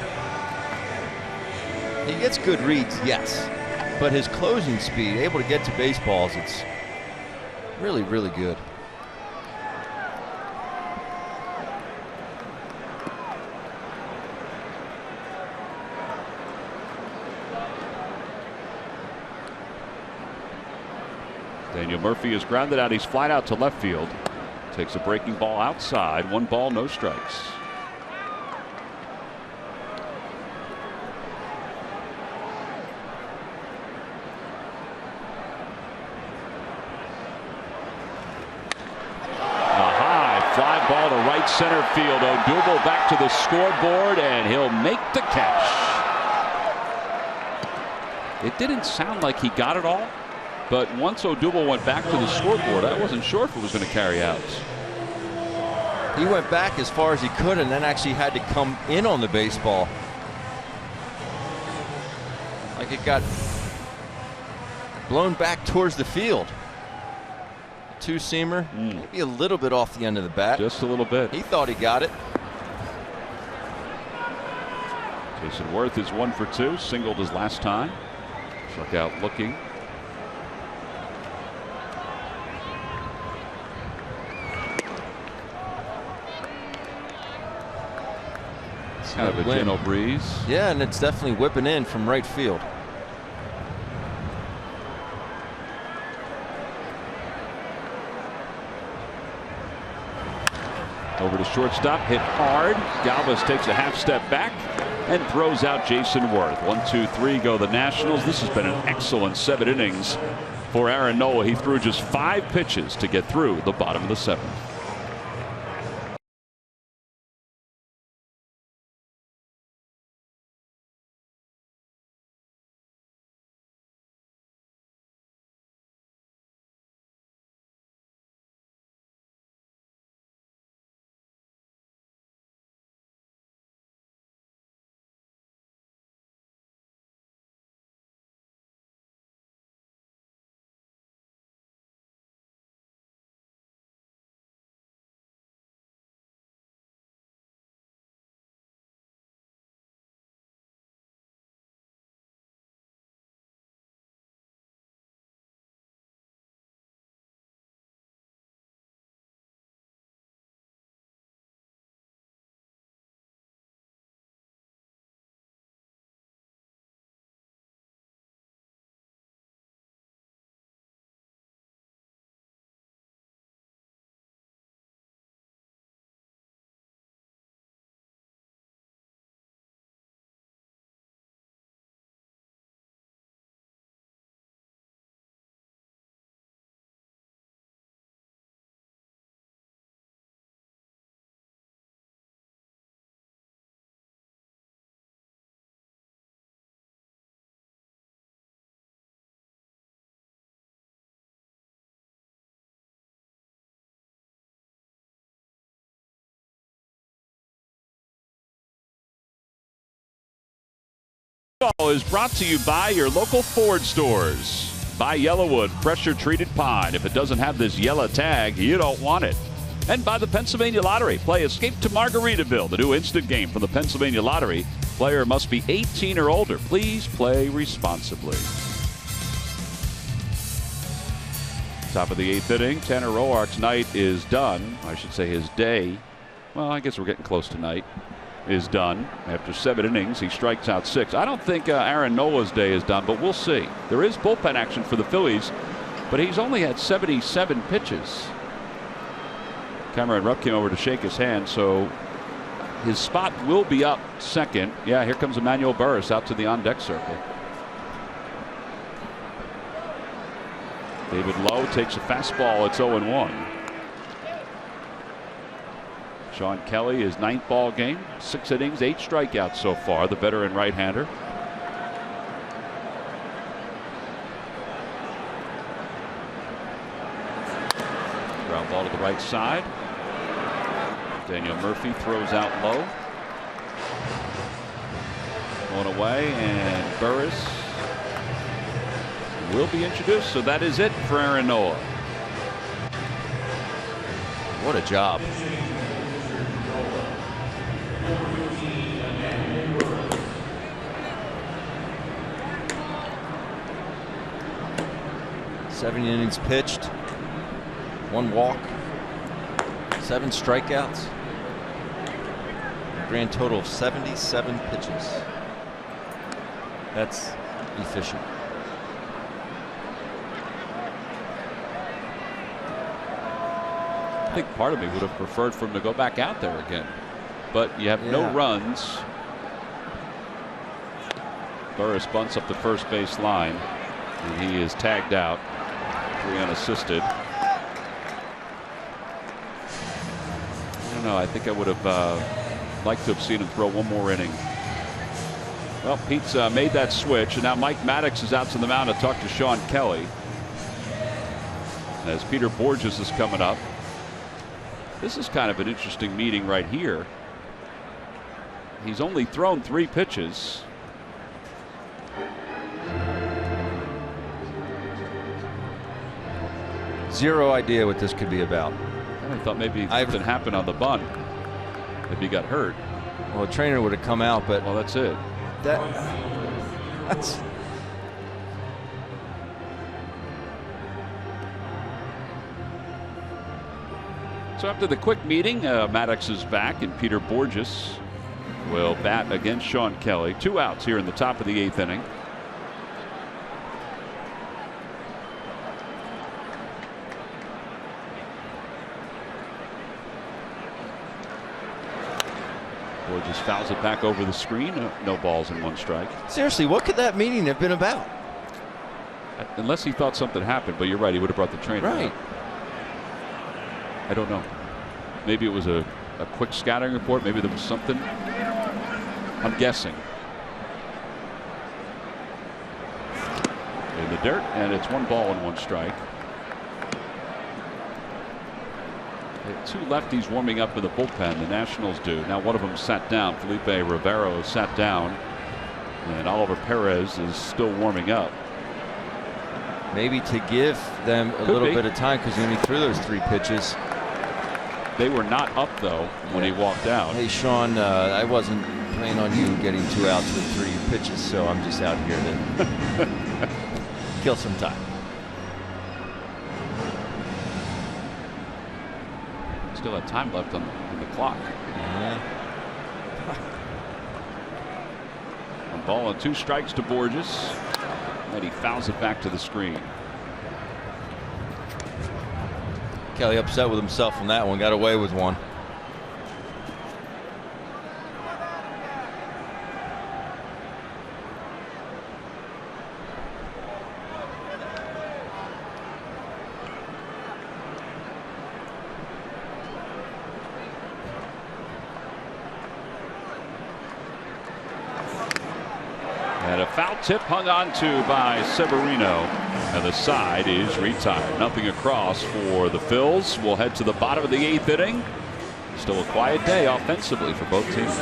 He gets good reads, yes, but his closing speed, able to get to baseballs, it's really, really good.
Daniel Murphy is grounded out. He's flied out to left field. Takes a breaking ball outside. 1 ball, no strikes. A high fly ball to right center field. Odubel back to the scoreboard, and he'll make the catch. It didn't sound like he got it all, but once Odubel went back to the scoreboard, I wasn't sure if it was going to carry out.
He went back as far as he could and then actually had to come in on the baseball. Like it got blown back towards the field. Two-seamer, maybe a little bit off the end of the bat.
Just a little bit.
He thought he got it.
Jason Worth is 1 for 2, singled his last time. Struck out looking. Kind of a gentle breeze.
Yeah, and it's definitely whipping in from right field.
Over to shortstop, hit hard. Galvis takes a half step back and throws out Jason Worth. 1, 2, 3 go the Nationals. This has been an excellent 7 innings for Aaron Nola. He threw just 5 pitches to get through the bottom of the 7th. Is brought to you by your local Ford stores. By Yellowwood Pressure Treated Pine. If it doesn't have this yellow tag, you don't want it. And by the Pennsylvania Lottery. Play Escape to Margaritaville, the new instant game from the Pennsylvania Lottery. Player must be 18 or older. Please play responsibly. Top of the 8th inning. Tanner Roark's night is done. I should say his day. Well, I guess we're getting close to night. Is done. After 7 innings, he strikes out 6. I don't think Aaron Nola's day is done, but we'll see. There is bullpen action for the Phillies, but he's only had 77 pitches. Cameron Rupp came over to shake his hand, so his spot will be up second. Yeah, here comes Emmanuel Burris out to the on-deck circle. David Lowe takes a fastball. It's 0-1. Sean Kelly, his 9th ball game, 6 innings, 8 strikeouts so far. The veteran right-hander. Ground ball to the right side. Daniel Murphy throws out low. Going away, and Burris will be introduced. So that is it for Aaron Nola.
What a job. Seven innings pitched, 1 walk, 7 strikeouts, a grand total of 77 pitches. That's efficient.
I think part of me would have preferred for him to go back out there again, but you have no runs. Burris bunts up the first base line, and he is tagged out. 3 unassisted. I don't know. I think I would have liked to have seen him throw 1 more inning. Well, Pete's made that switch, and now Mike Maddox is out to the mound to talk to Sean Kelly. As Peter Borges is coming up. This is kind of an interesting meeting right here. He's only thrown 3 pitches.
Zero idea what this could be about.
I thought maybe something happened on the bunt. Maybe he got hurt.
Well, a trainer would have come out, but
well, that's it.
That's
So after the quick meeting, Maddox is back, and Peter Borges will bat against Sean Kelly. 2 outs here in the top of the 8th inning. Borges fouls it back over the screen. No balls and 1 strike.
Seriously, what could that meeting have been about?
Unless he thought something happened, but you're right, he would have brought the trainer
right
out. I don't know. Maybe it was a quick scouting report. Maybe there was something. I'm guessing. In the dirt, and it's 1 ball and 1 strike. They have 2 lefties warming up in the bullpen. The Nationals do. Now one of them sat down. Felipe Rivero sat down, and Oliver Perez is still warming up.
Maybe to give them a little bit of time, because when he threw those 3 pitches.
They were not up, though, when he walked out.
Hey, Sean, I wasn't planning on you getting 2 outs with 3 pitches, so I'm just out here to kill some time.
Still have time left on the clock.
Yeah.
1 ball and 2 strikes to Borges. And he fouls it back to the screen.
Kelly upset with himself on that one. Got away with 1.
And a foul tip hung on to by Severino. And the side is retired. Nothing across for the Phils. We'll head to the bottom of the 8th inning. Still a quiet day offensively for both teams.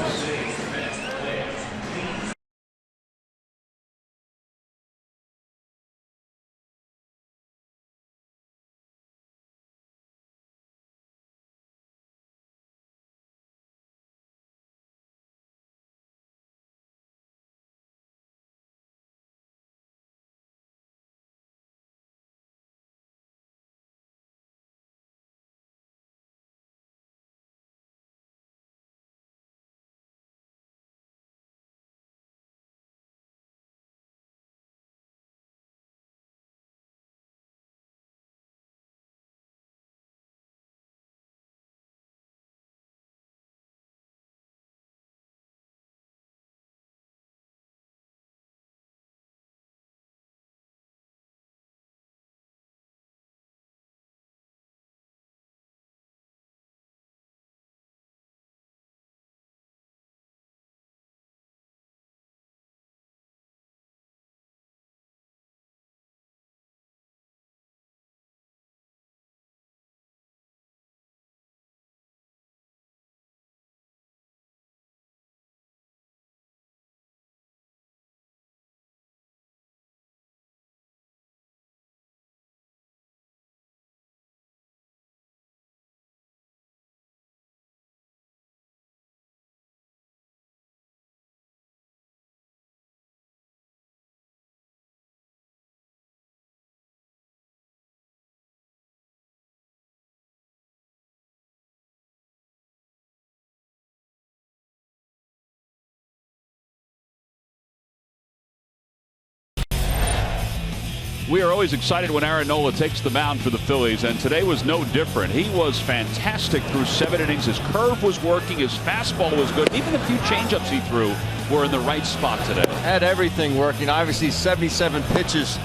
We are always excited when Aaron Nola takes the mound for the Phillies, and today was no different. He was fantastic through 7 innings. His curve was working, his fastball was good. Even the few changeups he threw were in the right spot today.
Had everything working. Obviously 77 pitches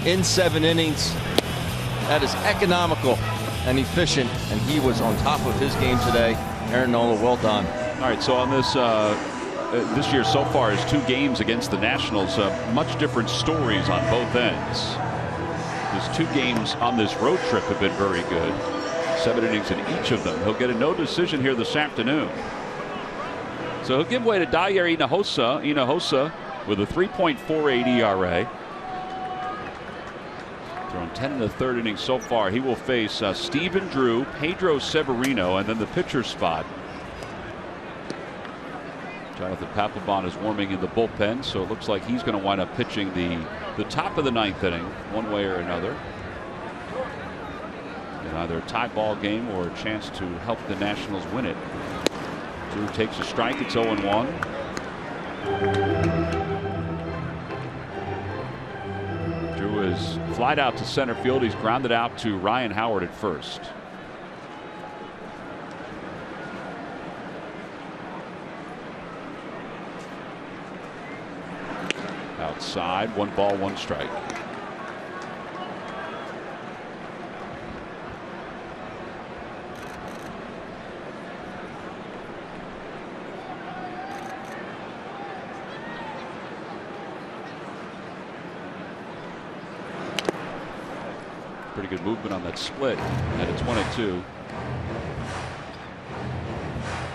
in 7 innings. That is economical and efficient, and he was on top of his game today. Aaron Nola, well done.
All right, so on this year so far is 2 games against the Nationals. Much different stories on both ends. His 2 games on this road trip have been very good. 7 innings in each of them. He'll get a no decision here this afternoon. So he'll give way to Dyer Hinojosa with a 3.48 ERA. Thrown 10 in the 3rd inning so far. He will face Stephen Drew, Pedro Severino, and then the pitcher spot. Jonathan Papelbon is warming in the bullpen, so it looks like he's going to wind up pitching the top of the 9th inning, one way or another. In either a tie ball game or a chance to help the Nationals win it. Drew takes a strike. It's 0-1. Drew is flied out to center field. He's grounded out to Ryan Howard at first. Outside, 1 ball, 1 strike. Pretty good movement on that split, and it's 1-2.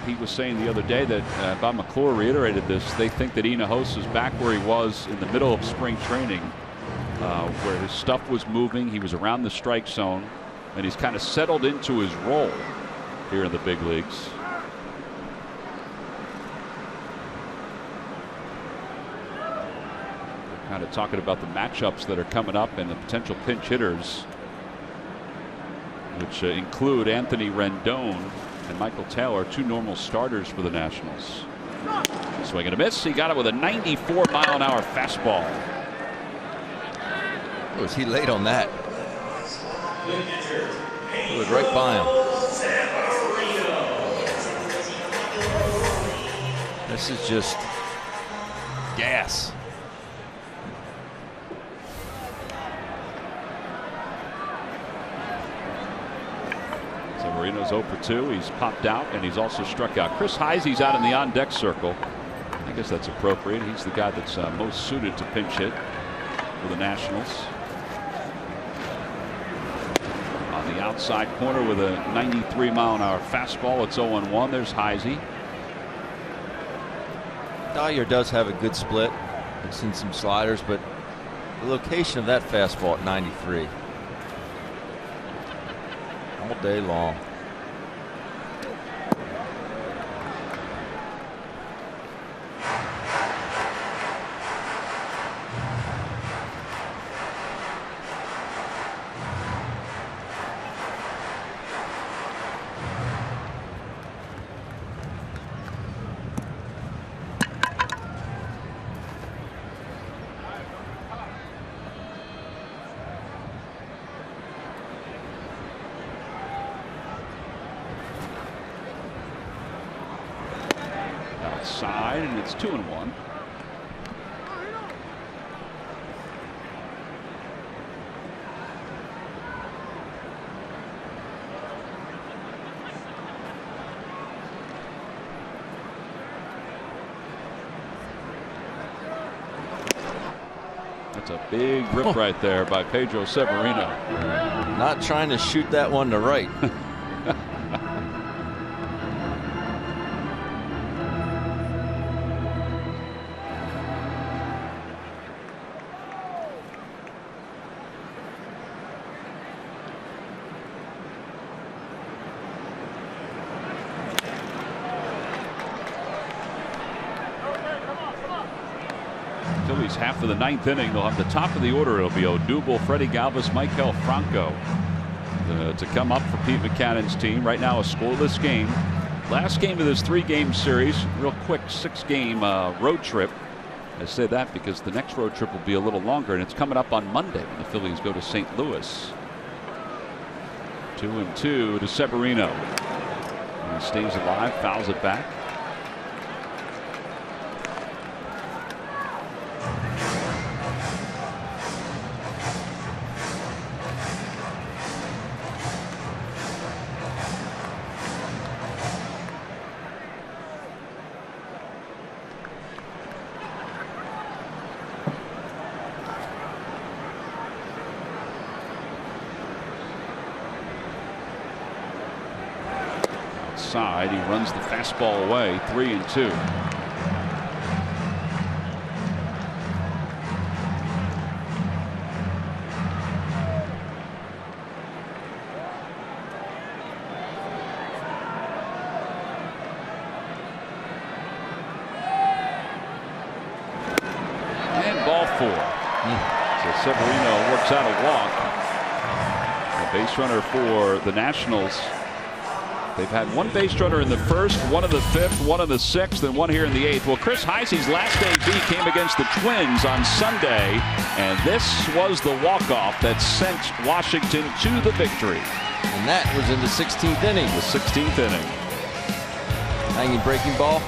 Pete was saying the other day that Bob McClure reiterated this. They think that Hinojosa's back where he was in the middle of spring training, where his stuff was moving. He was around the strike zone, and he's kind of settled into his role here in the big leagues. They're kind of talking about the matchups that are coming up and the potential pinch hitters, which include Anthony Rendon and Michael Taylor, 2 normal starters for the Nationals. Swing and a miss. He got it with a 94-mile-an-hour fastball.
Was he late on that? It was right by him. This is just gas.
Severino's 0 for 2. He's popped out, and he's also struck out. Chris Heisey's out in the on-deck circle. I guess that's appropriate. He's the guy that's most suited to pinch hit for the Nationals. On the outside corner with a 93-mile-an-hour fastball. It's 0-1. There's Heisey.
Dyer does have a good split. I've seen some sliders, but the location of that fastball at 93. All day long.
Outside, and it's 2-1. That's a big rip right there by Pedro Severino.
Not trying to shoot that one to right.
Phillies half of the 9th inning. They'll have the top of the order. It'll be Odubel, Freddie Galvis, Maikel Franco to come up for Pete Maccannon's team. Right now a scoreless game. Last game of this 3-game series. Real quick 6-game road trip. I say that because the next road trip will be a little longer, and it's coming up on Monday when the Phillies go to St. Louis. 2-2 to Severino. He stays alive, fouls it back. Outside, he runs the fastball away. 3-2. And ball 4. So Severino works out a walk. A base runner for the Nationals. They've had one base runner in the first, one in the fifth, one in the sixth, and one here in the eighth. Well, Chris Heisey's last AB came against the Twins on Sunday, and this was the walk-off that sent Washington to the victory.
And that was in the 16th inning.
The 16th inning.
Hanging breaking ball.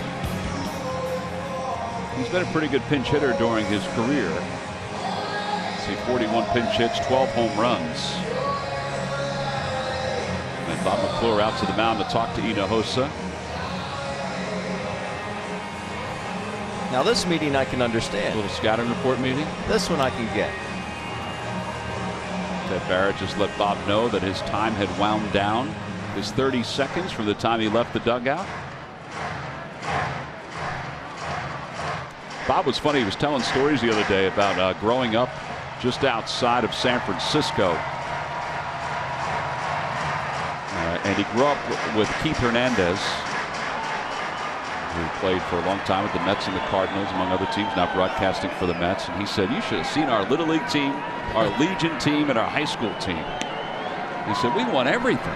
He's been a pretty good pinch hitter during his career. See, 41 pinch hits, 12 home runs. Bob McClure out to the mound to talk to Hinojosa.
Now this meeting I can understand.
A little scouting report meeting.
This one I can get.
Ted Barrett just let Bob know that his time had wound down. His 30 seconds from the time he left the dugout. Bob was funny. He was telling stories the other day about growing up just outside of San Francisco. And he grew up with Keith Hernandez, who played for a long time with the Mets and the Cardinals, among other teams, now broadcasting for the Mets. And he said, you should have seen our Little League team, our Legion team, and our high school team. He said, we won everything.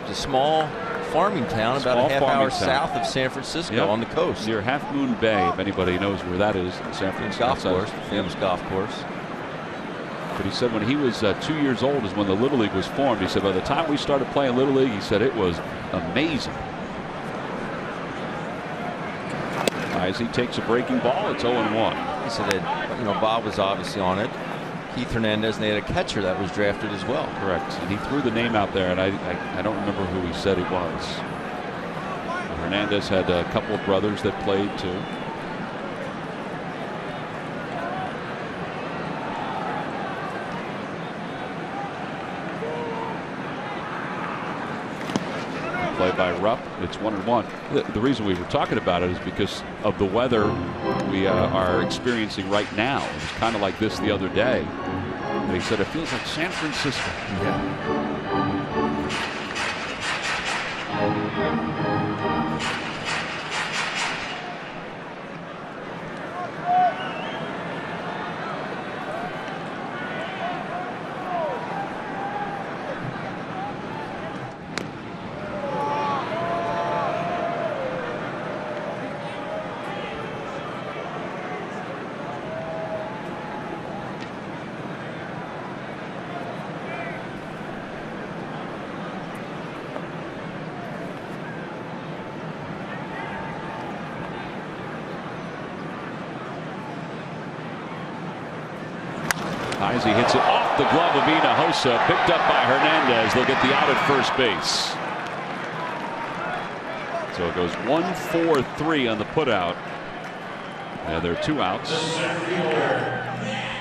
It's a small farming town, about a half hour south of San Francisco, on the coast.
Near Half Moon Bay, if anybody knows where that is in San Francisco.
Golf course, famous golf course.
But he said when he was 2 years old is when the Little League was formed. He said by the time we started playing Little League, he said it was amazing. As he takes a breaking ball, it's 0-1.
He said that, Bob was obviously on it. Keith Hernandez, and they had a catcher that was drafted as well.
Correct. And he threw the name out there, and I don't remember who he said he was. Hernandez had a couple of brothers that played too. Play by Rupp. It's 1-1. The reason we were talking about it is because of the weather we are experiencing right now. It was kind of like this the other day. And he said it feels like San Francisco.
Yeah.
He hits it off the glove of Hinojosa, picked up by Hernandez. They'll get the out at first base. So it goes 1-4-3 on the putout. And there are 2 outs.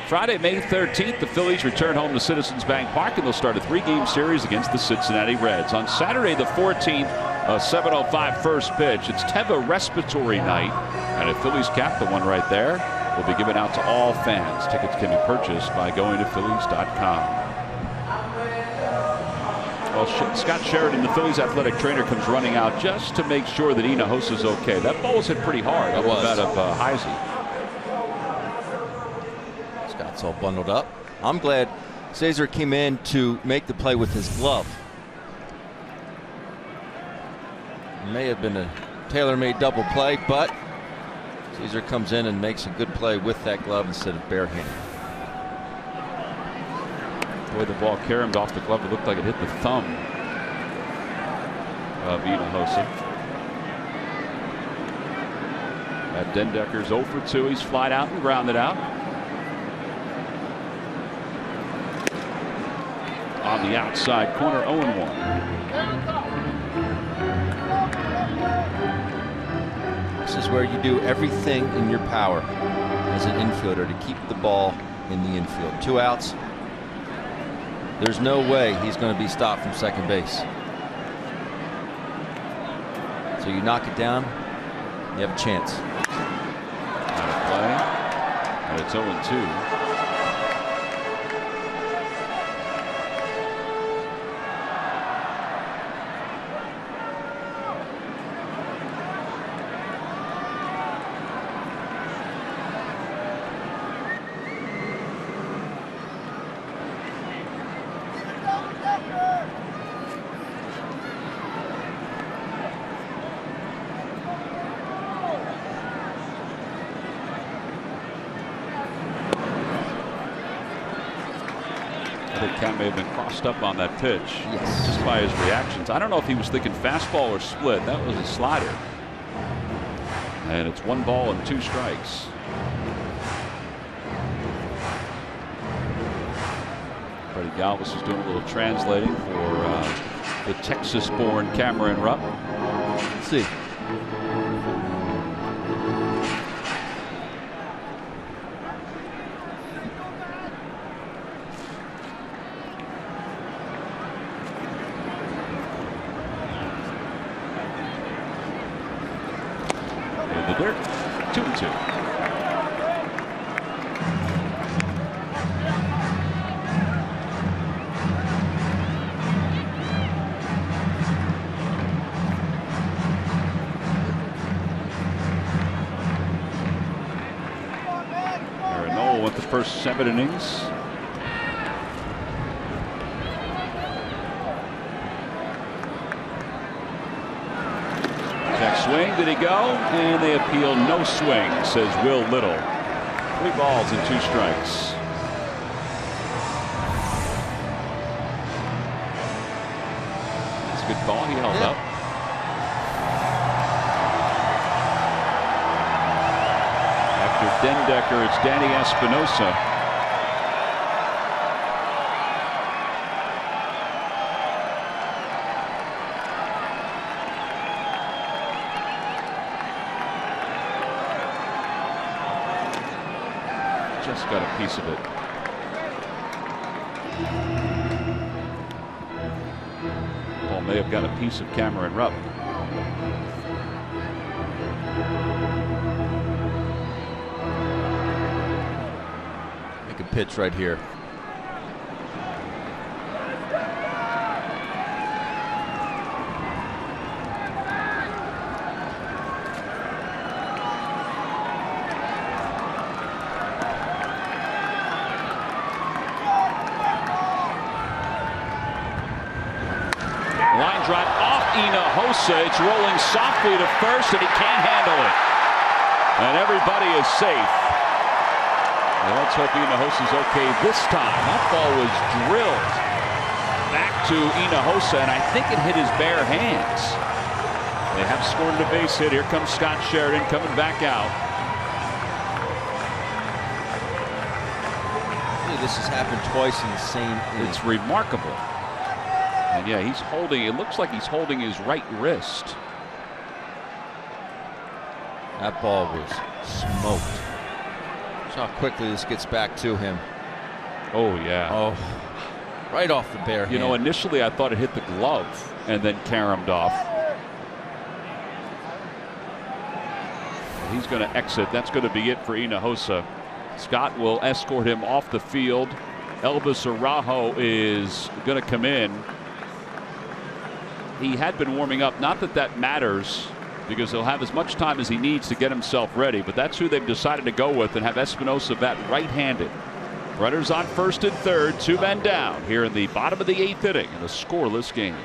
Friday, May 13th, the Phillies return home to Citizens Bank Park, and they'll start a 3-game series against the Cincinnati Reds. On Saturday, the 14th, a 7:05 first pitch. It's Teva respiratory night, and a Phillies cap, the one right there, will be given out to all fans. Tickets can be purchased by going to Phillies.com. Well, Scott Sheridan, the Phillies athletic trainer, comes running out just to make sure that Hinojosa's okay. That ball was hit pretty hard. That was out of Heisey.
Scott's all bundled up. I'm glad Cesar came in to make the play with his glove. It may have been a tailor-made double play, but Caesar comes in and makes a good play with that glove instead of barehanded.
Boy, the ball caromed off the glove. It looked like it hit the thumb of Hinojosa. Dendecker's 0 for 2. He's flied out and grounded out. On the outside corner, 0-1.
This is where you do everything in your power as an infielder to keep the ball in the infield. 2 outs. There's no way he's going to be stopped from second base. So you knock it down, you have a chance.
Out of play. And it's 0-2. I think Cam may have been crossed up on that pitch.
Yes.
Just by his reactions. I don't know if he was thinking fastball or split. That was a slider. And it's 1 ball and 2 strikes. Freddie Galvis is doing a little translating for the Texas-born Cameron Rupp.
Let's see.
The dirt, 2-2. Aaron Noel went the first 7 innings. Swing, did he go? And they appeal no swing, says Will Little. 3 balls and 2 strikes. That's a good call. He held up. After Dendecker, it's Danny Espinosa. Just got a piece of it. Ball may have got a piece of Cameron Rupp.
Make a pitch right here.
Line drive off Hinojosa. It's rolling softly to first, and he can't handle it. And everybody is safe. And let's hope Hinojosa's okay this time. That ball was drilled back to Hinojosa, and I think it hit his bare hands. They have scored a base hit. Here comes Scott Sheridan coming back out.
This has happened twice in the same inning.
It's remarkable. And yeah, he's holding, it looks like he's holding his right wrist.
That ball was smoked. Watch how quickly this gets back to him.
Oh, yeah.
Oh, right off the bare hand.
You know, initially I thought it hit the glove and then caromed off. He's going to exit. That's going to be it for Hinojosa. Scott will escort him off the field. Elvis Araujo is going to come in. He had been warming up. Not that that matters, because he'll have as much time as he needs to get himself ready, but that's who they've decided to go with and have Espinosa bat right-handed. Runners on first and third, 2 men down here in the bottom of the 8th inning in a scoreless game.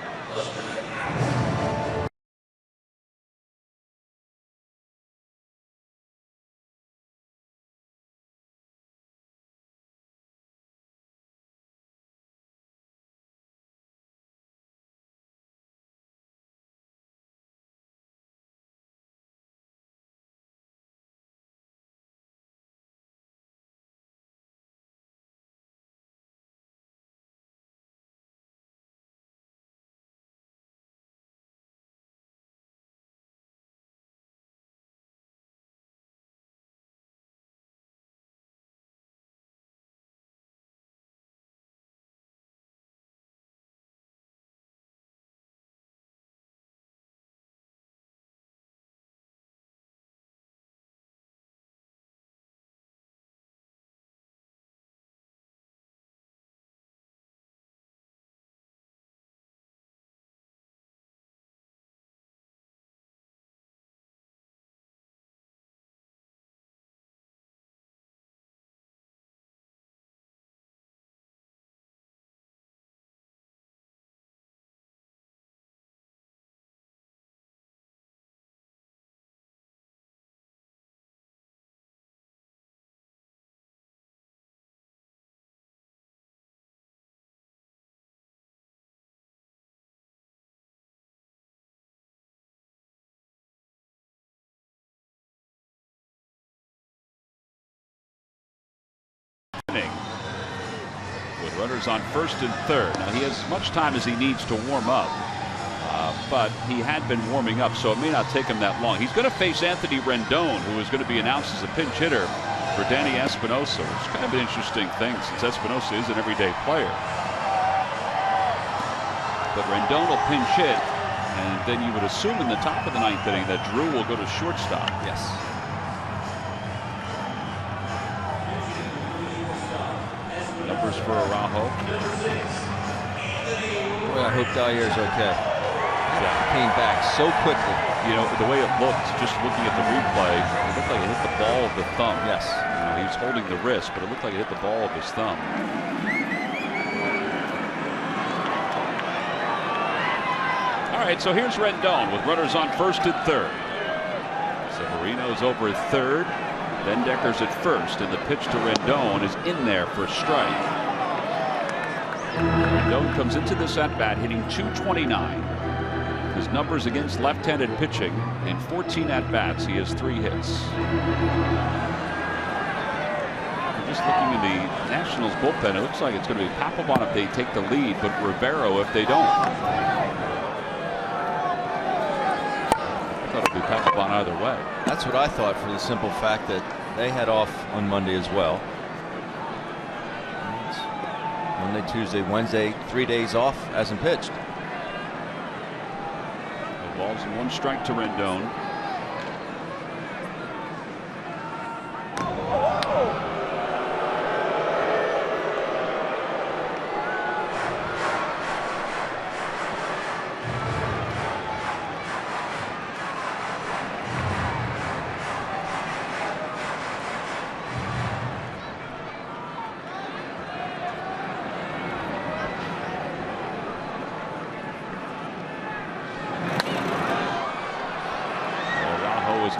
Runners on first and third. Now, he has as much time as he needs to warm up, but he had been warming up, so it may not take him that long. He's going to face Anthony Rendon, who is going to be announced as a pinch hitter for Danny Espinosa, which is kind of an interesting thing since Espinosa is an everyday player. But Rendon will pinch hit, and then you would assume in the top of the ninth inning that Drew will go to shortstop.
Yes.
Numbers for Araujo.
Boy, I hope Dahier's okay. He came back so quickly.
You know, the way it looked, just looking at the replay, it looked like it hit the ball of the thumb.
Yes.
You know, he was holding the wrist, but it looked like it hit the ball of his thumb. All right, so here's Rendon with runners on first and third. Severino's over at third. Bendecker's at first, and the pitch to Rendon is in there for a strike. Rendon comes into this at-bat hitting .229. His numbers against left-handed pitching, in 14 at-bats, he has 3 hits. Just looking in the Nationals bullpen, it looks like it's going to be Papelbon if they take the lead, but Rivero if they don't. I thought it would be Papelbon either way.
That's what I thought, for the simple fact that they had off on Monday as well. Monday, Tuesday, Wednesday, 3 days off, hasn't pitched.
No balls and 1 strike to Rendon.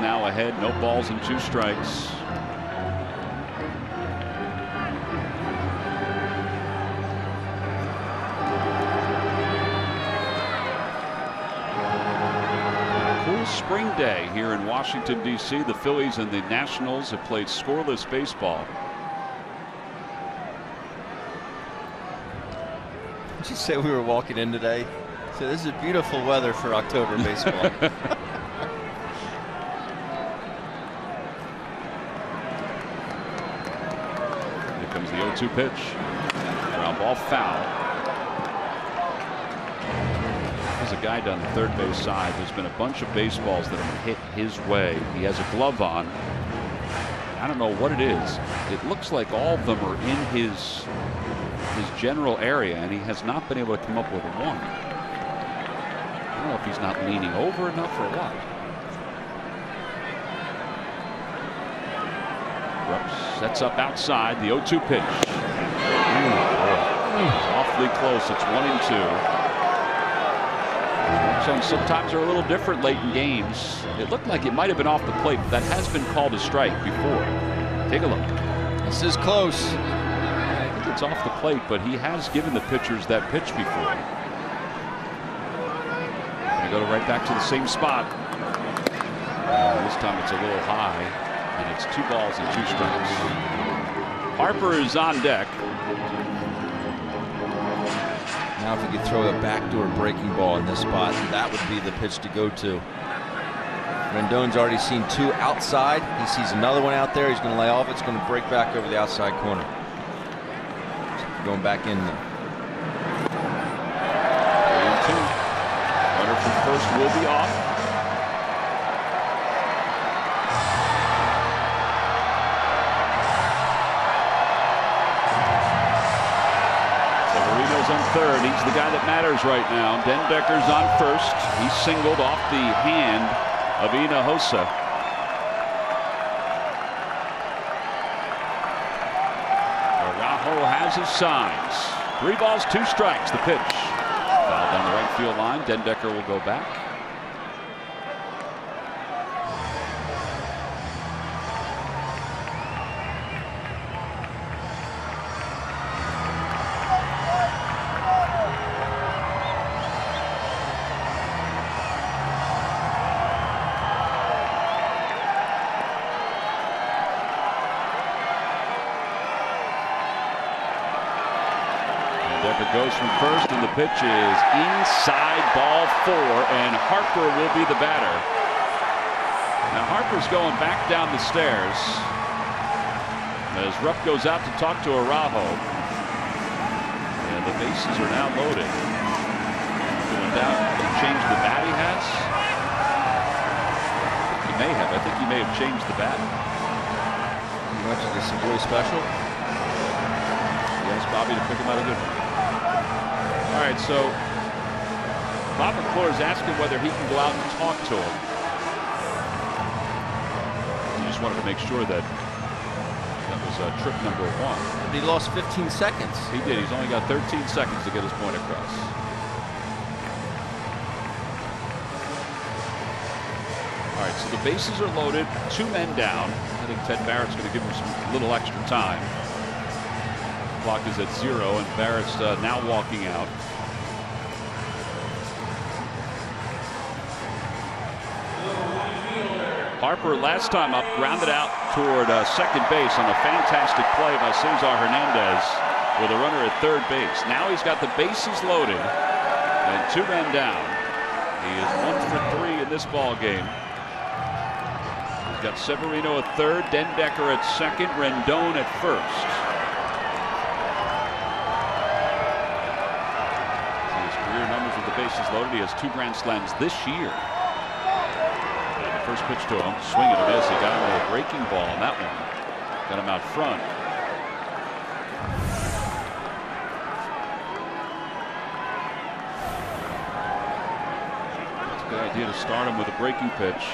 Now ahead, no balls and 2 strikes. Cool spring day here in Washington, D.C. The Phillies and the Nationals have played scoreless baseball.
Did you say we were walking in today? So this is beautiful weather for October baseball.
The 0-2 pitch. Ground ball foul. There's a guy down the third base side. There's been a bunch of baseballs that have hit his way. He has a glove on. I don't know what it is. It looks like all of them are in his general area, and he has not been able to come up with one. I don't know if he's not leaning over enough or what. Sets up outside, the 0-2 pitch. Awfully close. It's 1-2. Sometimes they're a little different late in games. It looked like it might have been off the plate, but that has been called a strike before. Take a look.
This is close.
I think it's off the plate, but he has given the pitchers that pitch before. Going to go right back to the same spot. This time it's a little high. And it's 2 balls and 2 strikes. Harper is on deck.
Now if he could throw a backdoor breaking ball in this spot, that would be the pitch to go to. Rendon's already seen 2 outside. He sees another one out there. He's going to lay off. It's going to break back over the outside corner. Going back in there.
3-2. Runner from first will be off. On third. He's the guy that matters right now. Bendecker's on first. He singled off the hand of Hinojosa. Araujo has his signs. 3 balls, 2 strikes. The pitch. Foul down the right field line. Bendecker will go back. goes from first, and the pitch is inside, ball 4, and Harper will be the batter. Now Harper's going back down the stairs as Rupp goes out to talk to Araujo. And the bases are now loaded. Going down to change the bat he has. He may have. I think he may have changed the bat.
You mentioned this is really special.
He asked Bobby to pick him out a good one. All right, so Bob McClure is asking whether he can go out and talk to him. He just wanted to make sure that that was trip number 1.
But he lost 15 seconds.
He did. He's only got 13 seconds to get his point across. All right, so the bases are loaded, 2 men down. I think Ted Barrett's going to give him some little extra time. The clock is at 0, and Barrett's now walking out. Harper last time up grounded out toward second base on a fantastic play by Cesar Hernandez with a runner at third base. Now he's got the bases loaded and 2 men down. He is 1 for 3 in this ball game. He's got Severino at third, Dendecker at second, Rendon at first. See his career numbers with the bases loaded. He has 2 grand slams this year. First pitch to him, swing and a miss. He got him with a breaking ball on that one. Got him out front. It's a good idea to start him with a breaking pitch.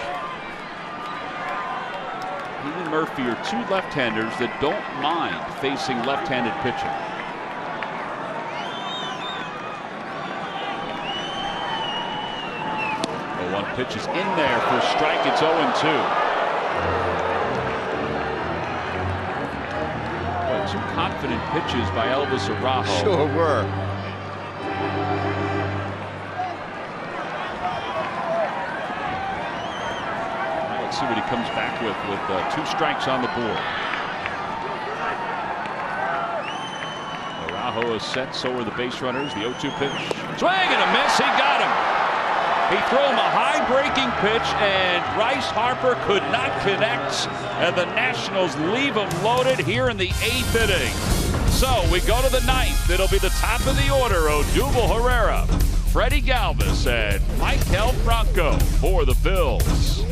He and Murphy are 2 left-handers that don't mind facing left-handed pitching. One pitch is in there for a strike. It's 0-2. Boy, 2 confident pitches by Elvis Araujo.
Sure were.
Now let's see what he comes back with 2 strikes on the board. Araujo is set. So are the base runners. The 0-2 pitch. Swing and a miss. He got him. He threw him a high breaking pitch, and Bryce Harper could not connect, and the Nationals leave him loaded here in the 8th inning. So we go to the 9th. It'll be the top of the order. Odubel Herrera, Freddie Galvis, and Maikel Franco for the Phils.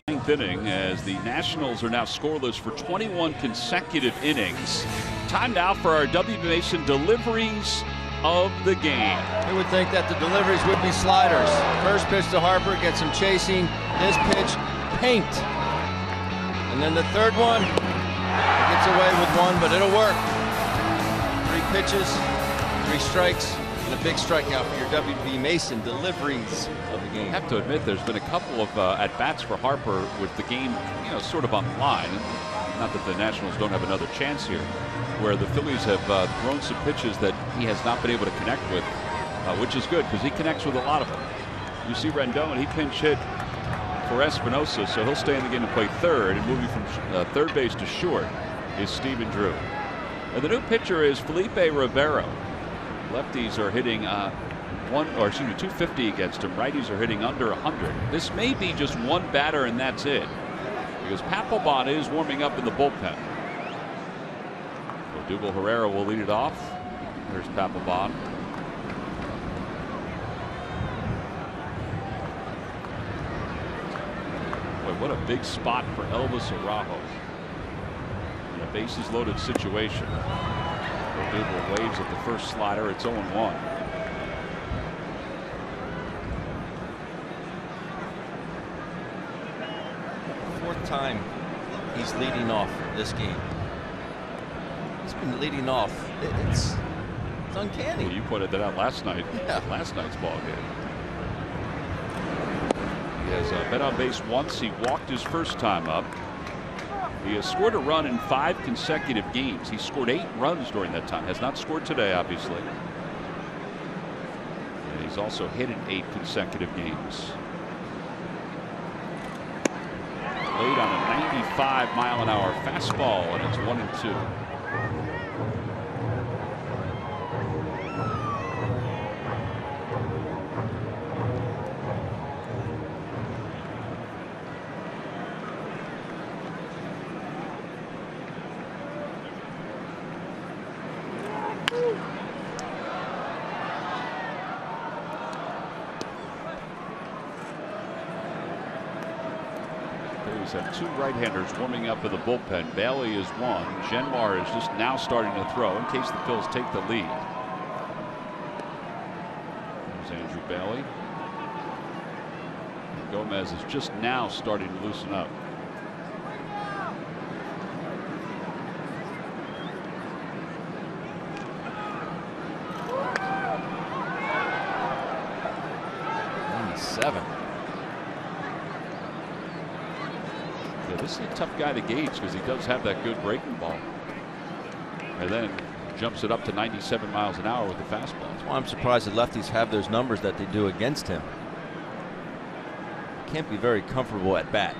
Ninth inning as the Nationals are now scoreless for 21 consecutive innings. Time now for our W. Mason deliveries of the game.
You would think that the deliveries would be sliders. First pitch to Harper, gets him chasing. This pitch, paint. And then the third one, gets away with one, but it'll work. 3 pitches, 3 strikes, And a big strikeout for your W.B. Mason deliveries of the game.
I have to admit, there's been a couple of at-bats for Harper with the game, sort of on the line. Not that the Nationals don't have another chance here, where the Phillies have thrown some pitches that he has not been able to connect with, which is good because he connects with a lot of them. You see Rendon, he pinch hit for Espinosa, so he'll stay in the game to play third, and moving from third base to short is Stephen Drew. And the new pitcher is Felipe Rivero. Lefties are hitting 250 against him. Righties are hitting under 100. This may be just one batter and that's it, because Papelbon is warming up in the bullpen. Odubel Herrera will lead it off. There's Papelbon. Boy, what a big spot for Elvis Araujo. In a bases loaded situation. Odubel waves at the first slider. It's 0-1.
Fourth time he's leading off this game. He's been leading off. It's uncanny.
Well, you pointed that out last night.
Yeah.
Last night's ball game. He has been on base once. He walked his first time up. He has scored a run in 5 consecutive games. He scored 8 runs during that time. Has not scored today, obviously. And he's also hit in 8 consecutive games. Laid on a 95-mile-an-hour fastball, and it's 1-2. Have 2 right-handers warming up in the bullpen. Bailey is one. Genmar is just now starting to throw in case the Phils take the lead. There's Andrew Bailey. And Gomez is just now starting to loosen up. This is a tough guy to gauge because he does have that good breaking ball, and then jumps it up to 97 miles an hour with the fastball.
That's why I'm surprised the lefties have those numbers that they do against him. Can't be very comfortable at bat.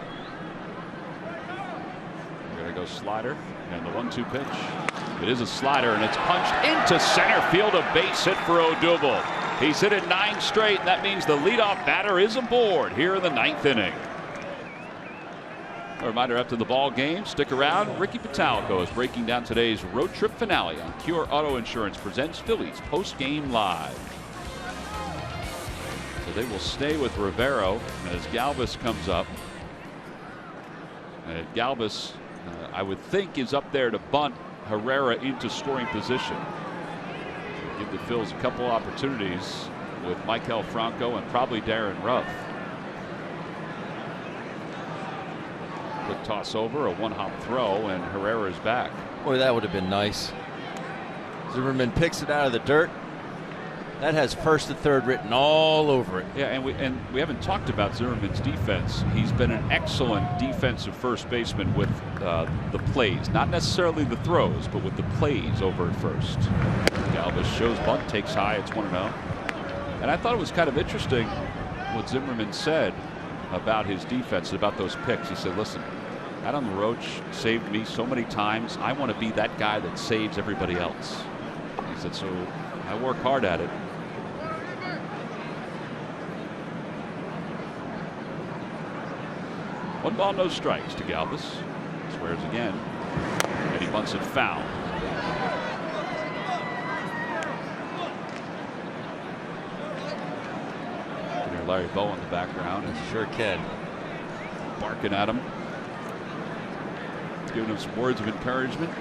We're going to go slider, and the 1-2 pitch. It is a slider, and it's punched into center field. A base hit for Odubel. He's hit it 9 straight, and that means the leadoff batter is aboard here in the 9th inning. A reminder after the ball game, stick around. Ricky Patalco is breaking down today's road trip finale on Pure Auto Insurance presents Phillies post-game live. So they will stay with Rivero as Galvis comes up. Galvis, I would think, is up there to bunt Herrera into scoring position. Give the Phils a couple opportunities with Maikel Franco and probably Darren Ruff. Quick toss over, a 1-hop throw, and Herrera's back.
Boy, that would have been nice. Zimmerman picks it out of the dirt. That has first to third written all over it.
Yeah, and we haven't talked about Zimmerman's defense. He's been an excellent defensive first baseman with the plays, not necessarily the throws, but with the plays over at first. Galvis shows bunt, takes high. It's 1-0. And I thought it was kind of interesting what Zimmerman said about his defense, about those picks. He said, listen, Adam LaRoche saved me so many times. I want to be that guy that saves everybody else. He said, so I work hard at it. One ball, no strikes to Galvis. Swears again, and he bunts it foul. Larry Bow in the background, and
sure can.
Barking at him, giving him some words of encouragement.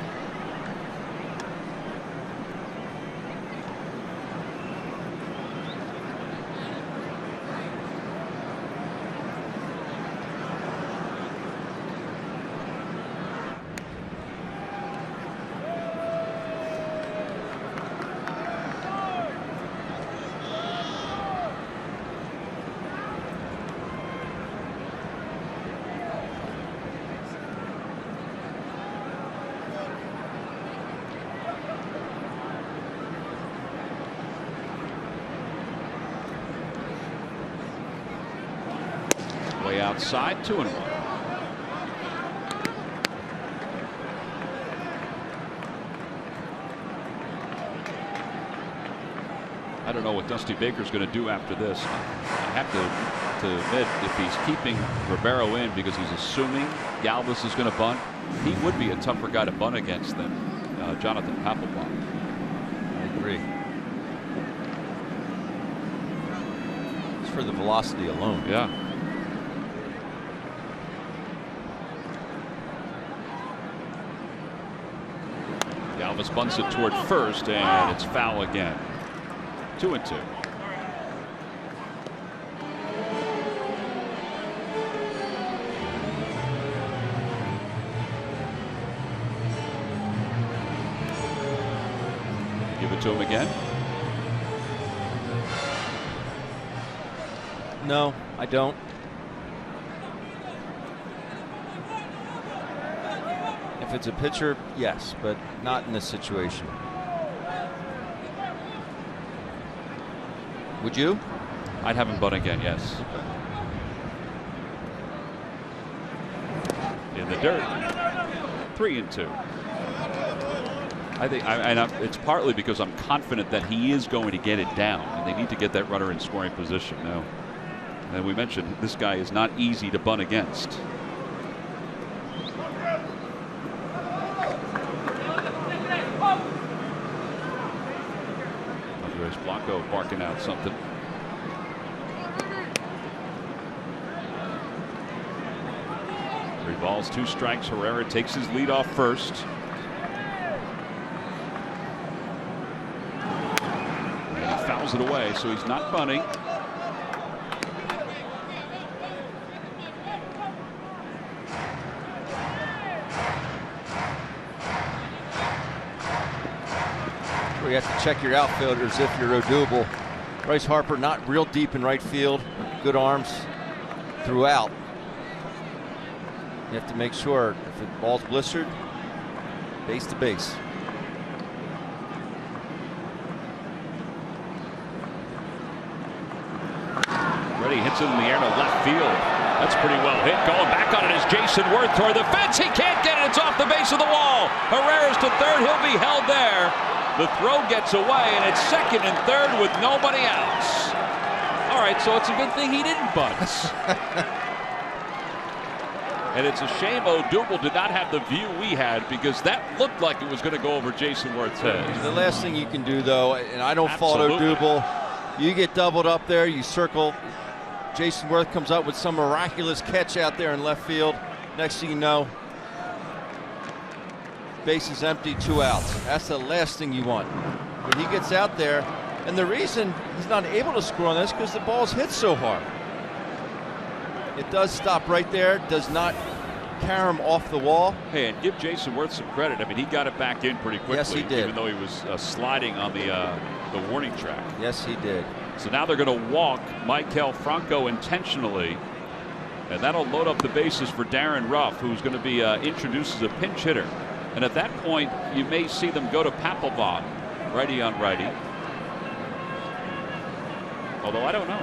Way outside, 2-1. I don't know what Dusty Baker's going to do after this. I have to admit, if he's keeping Rivero in because he's assuming Galvis is going to bunt, he would be a tougher guy to bunt against than Jonathan Papelbon.
I agree. It's for the velocity alone.
Yeah. Galvis bunts it toward first, and it's foul again. 2-2. Give it to him again.
No, I don't. If it's a pitcher, yes, but not in this situation. Would you?
I'd have him bunt again, yes. In the dirt. 3-2. I think it's partly because I'm confident that he is going to get it down, and they need to get that runner in scoring position now. And we mentioned this guy is not easy to bunt against. Andres Blanco barking out something. Three balls, 2 strikes. Herrera takes his lead off first. And he fouls it away, so he's not bunting.
You have to check your outfielders if you're Odubel. Bryce Harper not real deep in right field. Good arms throughout. You have to make sure if the ball's blistered, base to base.
Ready hits it in the air to left field. That's pretty well hit. Going back on it is Jason Worth toward the fence. He can't get it. It's off the base of the wall. Herrera's to third. He'll be held there. The throw gets away, and it's second and third with nobody else. All right, so it's a good thing he didn't bunt. And it's a shame Odubel did not have the view we had, because that looked like it was going to go over Jason Worth's head.
The last thing you can do, though, and I don't fault
Absolutely.
Odubel, you get doubled up there, you circle. Jason Worth comes up with some miraculous catch out there in left field. Next thing you know, base is empty, 2 outs. That's the last thing you want. But he gets out there, and the reason he's not able to score on this is because the ball's hit so hard. It does stop right there, does not carry him off the wall.
Hey, and give Jason Worth some credit. I mean, he got it back in pretty quickly.
Yes, he did.
Even though he was sliding on the warning track.
Yes, he did.
So now they're going to walk Maikel Franco intentionally, and that'll load up the bases for Darren Ruff, who's going to be introduced as a pinch hitter. And at that point, you may see them go to Papelbon, righty on righty. Although I don't know.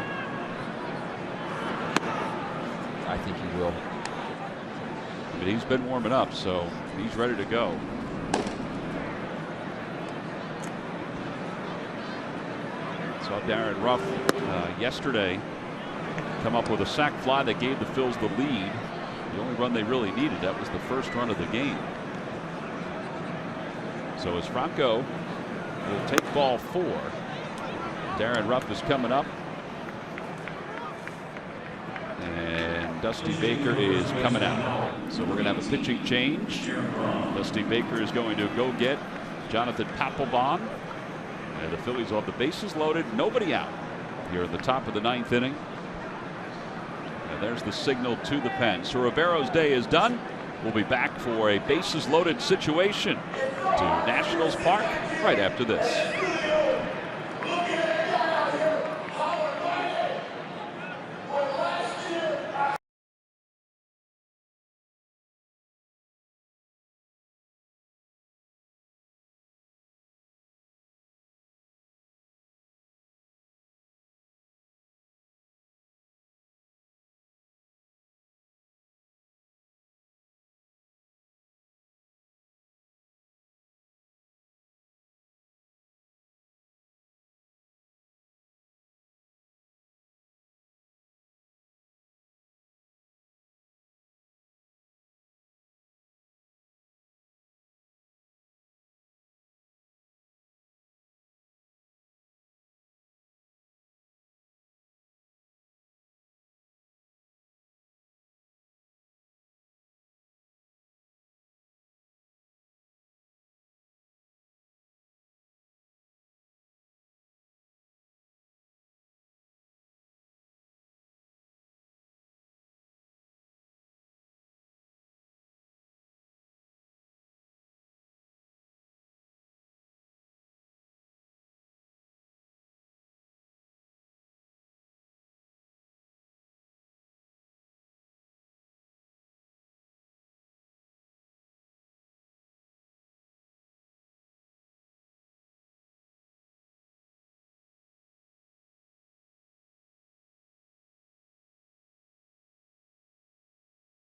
I think he will.
But he's been warming up, so he's ready to go. Saw Darren Ruff yesterday come up with a sac fly that gave the Phils the lead. The only run they really needed, that was the first run of the game. So as Franco will take ball 4, Darren Ruff is coming up. And Dusty Baker is coming out. So we're going to have a pitching change. Dusty Baker is going to go get Jonathan Papelbon. And the Phillies will have the bases loaded, nobody out here in the top of the 9th inning. And there's the signal to the pen. So Rivero's day is done. We'll be back for a bases loaded situation to Nationals Park right after this.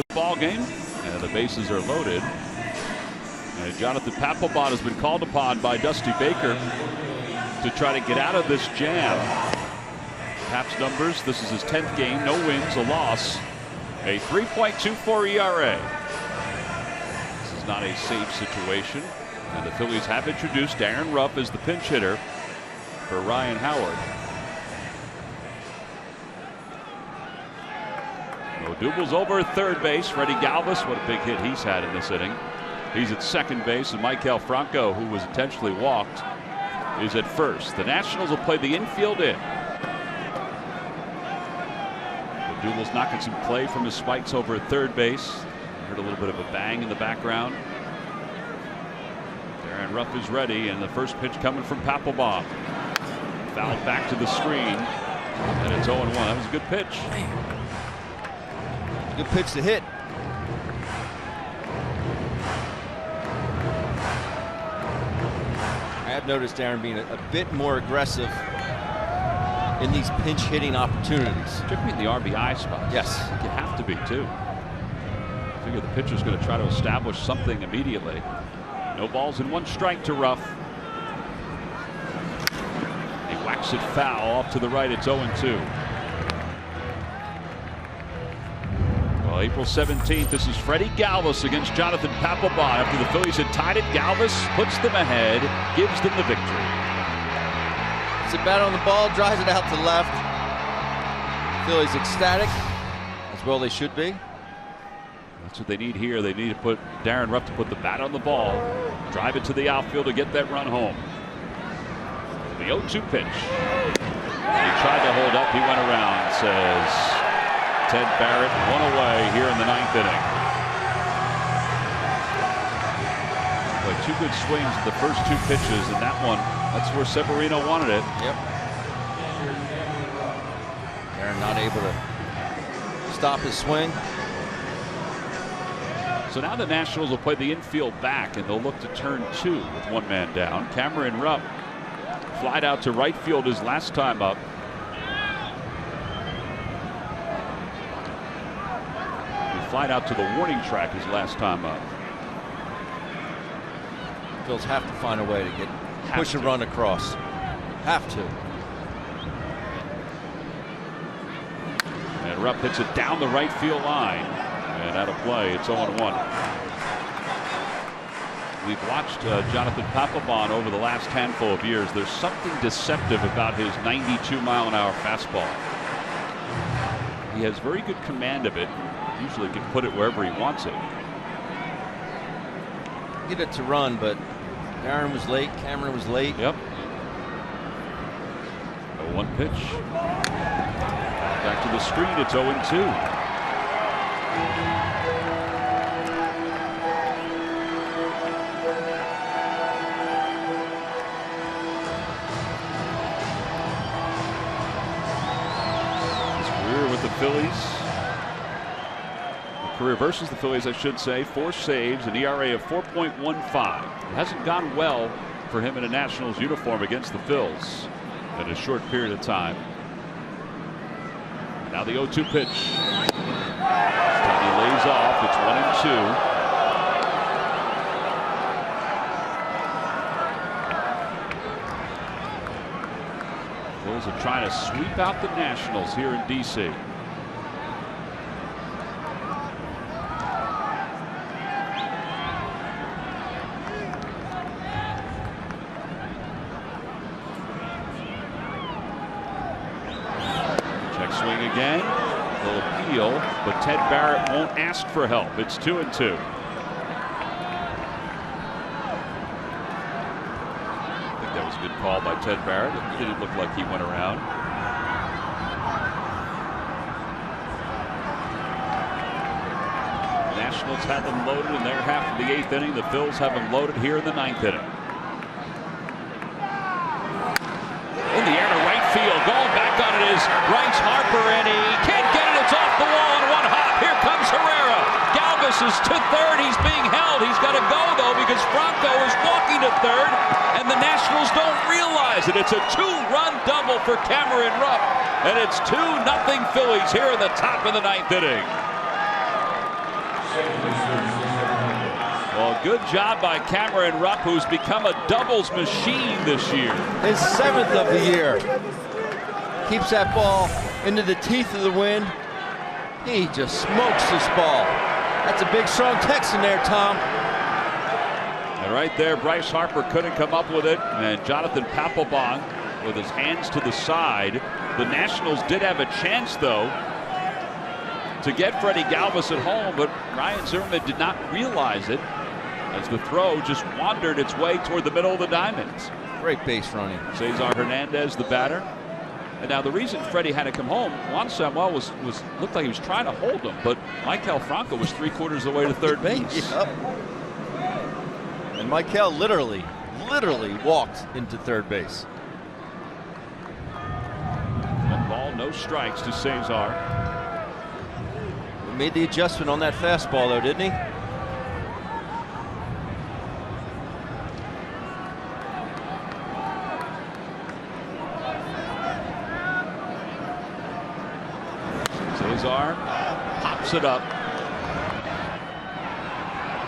ball game, and the bases are loaded. And Jonathan Papelbon has been called upon by Dusty Baker to try to get out of this jam. Pap's numbers, this is his 10th game, no wins, a loss, a 3.24 ERA. This is not a safe situation, and the Phillies have introduced Aaron Rupp as the pinch hitter for Ryan Howard. Odubel's over at third base. Freddie Galvis, what a big hit he's had in this inning. He's at second base, and Maikel Franco, who was intentionally walked, is at first. The Nationals will play the infield in. Odubel's knocking some play from his spikes over at third base. Heard a little bit of a bang in the background. Aaron Rupp is ready, and the first pitch coming from Papelbon. Fouled back to the screen, and it's 0-1. That was a good pitch.
Good pitch to hit. I have noticed Aaron being a bit more aggressive in these pinch hitting opportunities.
Particularly in the RBI spots.
Yes.
I think you have to be, too. I figure the pitcher's going to try to establish something immediately. No balls and one strike to Ruff. He whacks it foul off to the right. It's 0-2. Well, April 17th, this is Freddie Galvis against Jonathan Papelbon. After the Phillies had tied it, Galvis puts them ahead, gives them the victory.
It's a bat on the ball, drives it out to left. Phillies ecstatic, as well they should be.
That's what they need here. They need to put Darren Ruff to put the bat on the ball, drive it to the outfield to get that run home. The 0-2 pitch. He tried to hold up. He went around, says Ted Barrett. One away here in the 9th inning. But 2 good swings in the first 2 pitches, and that one, that's where Severino wanted it.
Yep. Aaron not able to stop his swing.
So now the Nationals will play the infield back, and they'll look to turn 2 with 1 man down. Cameron Rupp flied out to right field his last time up. He flied out to the warning track his last time up.
Phils have to find a way to push a run across. Have to.
And Rupp hits it down the right field line. And out of play, it's 0-1. We've watched Jonathan Papelbon over the last handful of years. There's something deceptive about his 92-mile-an-hour fastball. He has very good command of it. Usually can put it wherever he wants it.
Get it to run, but Aaron was late. Cameron was late.
Yep. 0-1 pitch. Back to the screen. It's 0-2. Phillies. Career versus the Phillies, I should say. 4 saves, an ERA of 4.15. It hasn't gone well for him in a Nationals uniform against the Phils in a short period of time. Now the 0-2 pitch. He lays off. It's 1-2. Phillies are trying to sweep out the Nationals here in D.C. But Ted Barrett won't ask for help. It's 2-2. I think that was a good call by Ted Barrett. It didn't look like he went around. The Nationals had them loaded in their half of the 8th inning. The Phils have them loaded here in the 9th inning. In the air to right field. Going back on it is Bryce Harper, and he can't get it. It's off the wall on one hop. Here comes Herrera. Galvis is to third. He's being held. He's got to go, though, because Franco is walking to third, and the Nationals don't realize it. It's a 2-run double for Cameron Rupp, and it's 2-0 Phillies here in the top of the 9th inning. Well, good job by Cameron Rupp, who's become a doubles machine this year.
His 7th of the year. Keeps that ball into the teeth of the wind. He just smokes this ball. That's a big, strong Texan there, Tom.
And right there, Bryce Harper couldn't come up with it, and Jonathan Papelbon with his hands to the side. The Nationals did have a chance, though, to get Freddie Galvis at home, but Ryan Zimmerman did not realize it as the throw just wandered its way toward the middle of the diamonds.
Great base running.
Cesar Hernandez, the batter. And now the reason Freddie had to come home, Juan Samuel looked like he was trying to hold him, but Maikel Franco was 3/4 of the way to third base.
Yep. And Maikel literally walked into third base.
1 ball, no strikes to Cesar.
He made the adjustment on that fastball, though, didn't he?
Cesar pops it up.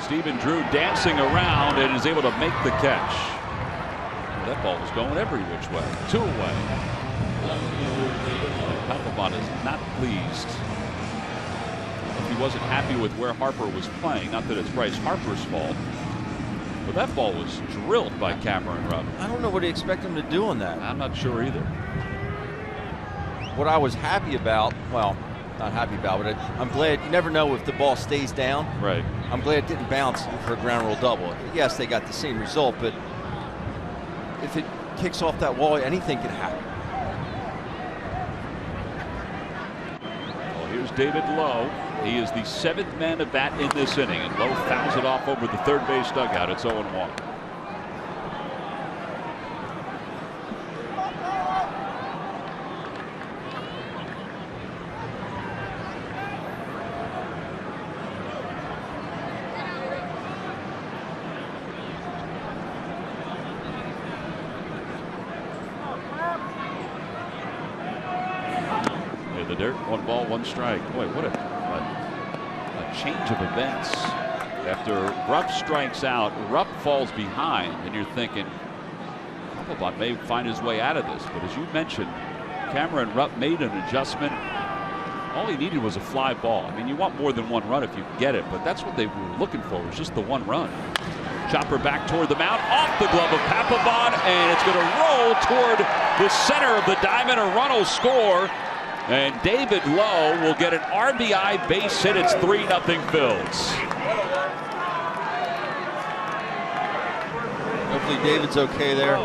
Stephen Drew dancing around and is able to make the catch. That ball was going every which way. 2 away. Papelbon is not pleased. He wasn't happy with where Harper was playing. Not that it's Bryce Harper's fault. But that ball was drilled by Cameron Rupp.
I don't know what he expected him to do on that.
I'm not sure either.
What I was happy about, well, not happy about, but I'm glad. You never know if the ball stays down.
Right.
I'm glad it didn't bounce for a ground rule double. Yes, they got the same result, but if it kicks off that wall, anything can happen.
Well, here's David Lowe. He is the 7th man at bat in this inning, and Lowe fouls it off over the third base dugout. It's 0-1. The dirt, 1 ball, 1 strike. Boy, what a change of events. After Rupp strikes out, Rupp falls behind, and you're thinking Papelbon may find his way out of this. But as you mentioned, Cameron Rupp made an adjustment. All he needed was a fly ball. I mean, you want more than 1 run if you can get it, but that's what they were looking for, was just the 1 run. Chopper back toward the mound, off the glove of Papelbon, and it's going to roll toward the center of the diamond. A run will score. And David Lowe will get an RBI base hit. It's 3-0 Phils.
Hopefully David's okay there.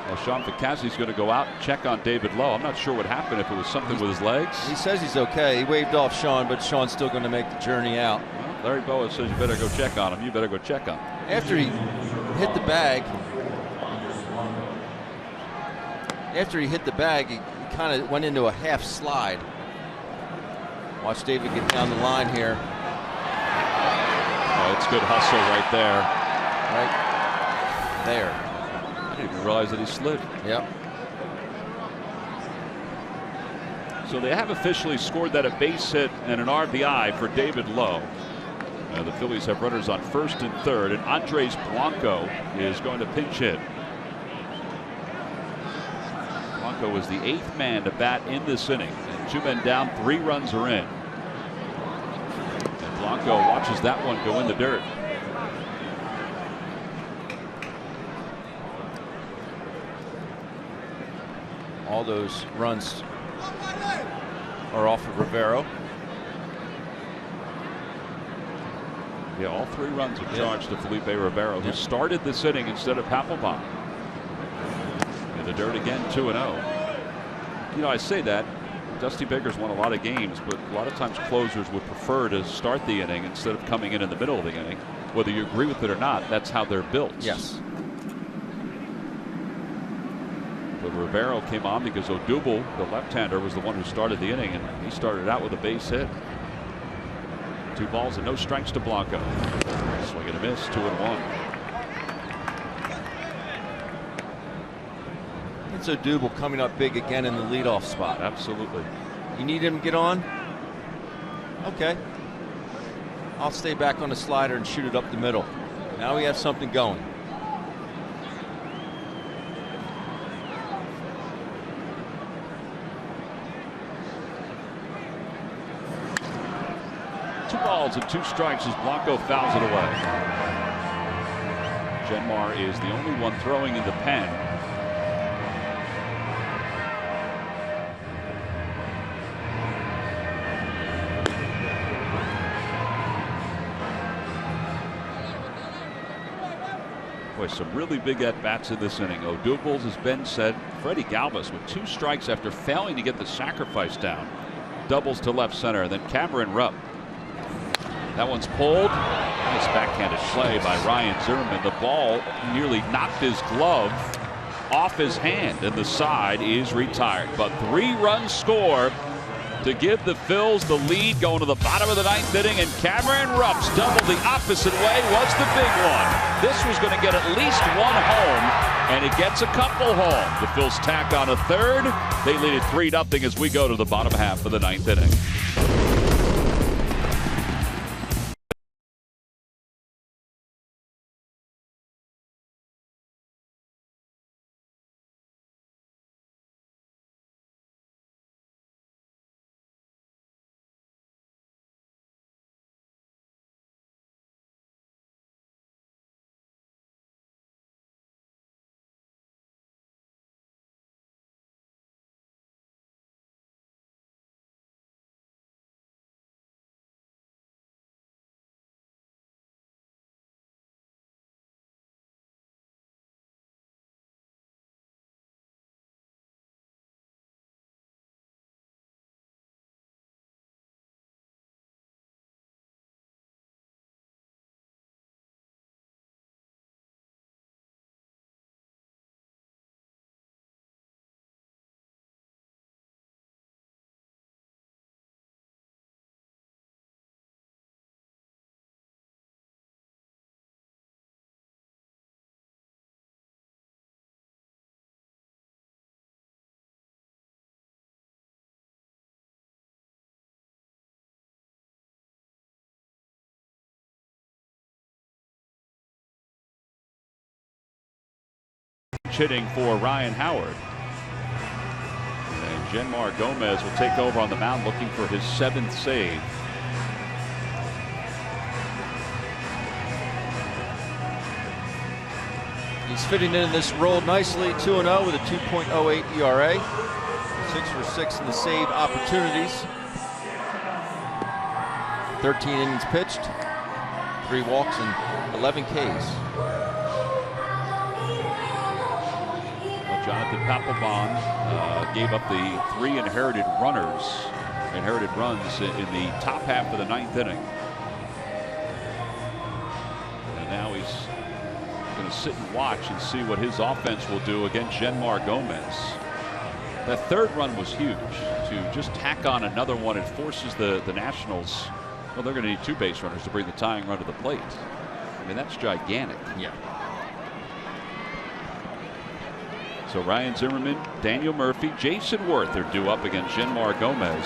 Well, Sean Ficazzi's going to go out and check on David Lowe. I'm not sure what happened, if it was something with his legs.
He says he's okay. He waved off Sean, but Sean's still going to make the journey out.
Well, Larry Boa says you better go check on him. You better go check on him.
After he hit the bag, he kind of went into a half slide. Watch David get down the line here.
Oh, it's good hustle right there.
Right there.
I didn't even realize that he slid.
Yep.
So they have officially scored that a base hit and an RBI for David Lowe. The Phillies have runners on first and third, and Andres Blanco is going to pinch hit. Blanco was the 8th man to bat in this inning. And 2 men down, 3 runs are in. And Blanco watches that one go in the dirt.
All those runs are off of Rivero.
Yeah, all 3 runs are charged to Felipe Rivero, who started this inning instead of Papelbon. In the dirt again, 2-0. You know, I say that Dusty Baker's won a lot of games, but a lot of times closers would prefer to start the inning instead of coming in the middle of the inning. Whether you agree with it or not, that's how they're built.
Yes.
But Rivero came on because Odubel, the left-hander, was the one who started the inning, and he started out with a base hit. 2 balls and no strikes to Blanco. Swing and a miss, 2-1.
It's Odubel coming up big again in the leadoff spot.
Absolutely.
You need him to get on? Okay. I'll stay back on the slider and shoot it up the middle. Now we have something going.
Two balls and 2 strikes as Blanco fouls it away. Genmar is the only one throwing in the pen. Boy, some really big at-bats in this inning. O'Douglas, as Ben said, Freddie Galvis with 2 strikes after failing to get the sacrifice down. Doubles to left center, then Cameron Rupp. That one's pulled. Nice backhanded play by Ryan Zimmerman. The ball nearly knocked his glove off his hand, and the side is retired. But 3 runs score to give the Phils the lead going to the bottom of the 9th inning, and Cameron Rupp's double the opposite way was the big one. This was going to get at least 1 home, and it gets a couple home. The Phils tack on a 3rd. They lead it 3-0 as we go to the bottom half of the 9th inning. Hitting for Ryan Howard. And Genmar Gomez will take over on the mound looking for his 7th save.
He's fitting in this role nicely, 2-0 with a 2.08 ERA. 6 for 6 in the save opportunities. 13 innings pitched, 3 walks and 11 Ks.
Jonathan Papelbon gave up the 3 inherited runs in the top half of the 9th inning. And now he's going to sit and watch and see what his offense will do against Genmar Gomez. That 3rd run was huge. To just tack on another one, it forces the Nationals. Well, they're going to need 2 base runners to bring the tying run to the plate. I mean, that's gigantic.
Yeah.
So Ryan Zimmerman, Daniel Murphy, Jason Worth are due up against Genmar Gomez.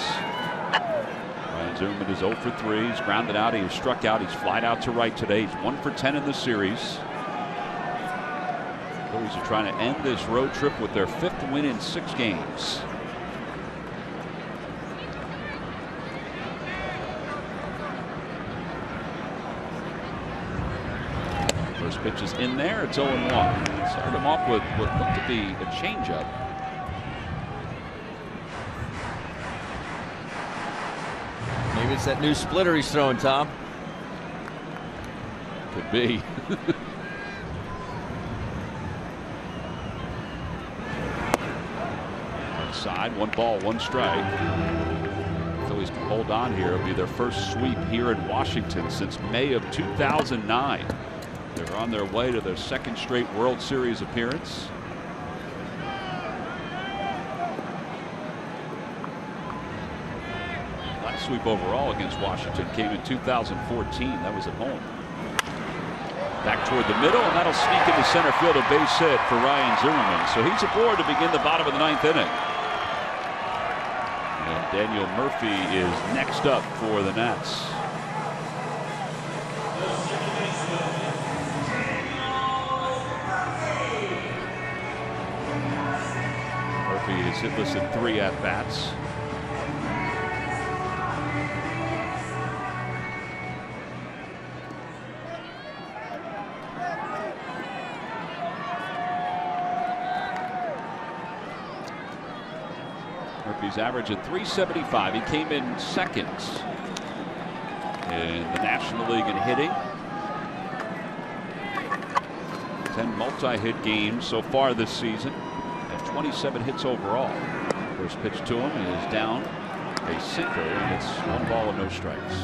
Ryan Zimmerman is 0 for 3. He's grounded out. He has struck out. He's flied out to right today. He's 1 for 10 in the series. Phillies are trying to end this road trip with their 5th win in 6 games. First pitch is in there. It's 0-1. Started him off with what looked to be a changeup.
Maybe it's that new splitter he's throwing, Tom.
Could be. Outside, 1 ball, 1 strike. Phillies can hold on here. It'll be their first sweep here in Washington since May of 2009. They're on their way to their 2nd straight World Series appearance. Last sweep overall against Washington came in 2014. That was at home. Back toward the middle, and that'll sneak into center field, a base hit for Ryan Zimmerman. So he's aboard to begin the bottom of the 9th inning. And Daniel Murphy is next up for the Nats. Murphy is hitless in 3 at-bats. Murphy's average at .375. He came in second in the National League in hitting. 10 multi-hit games so far this season, and 27 hits overall. First pitch to him is down, a sinker, and it's 1 ball and no strikes.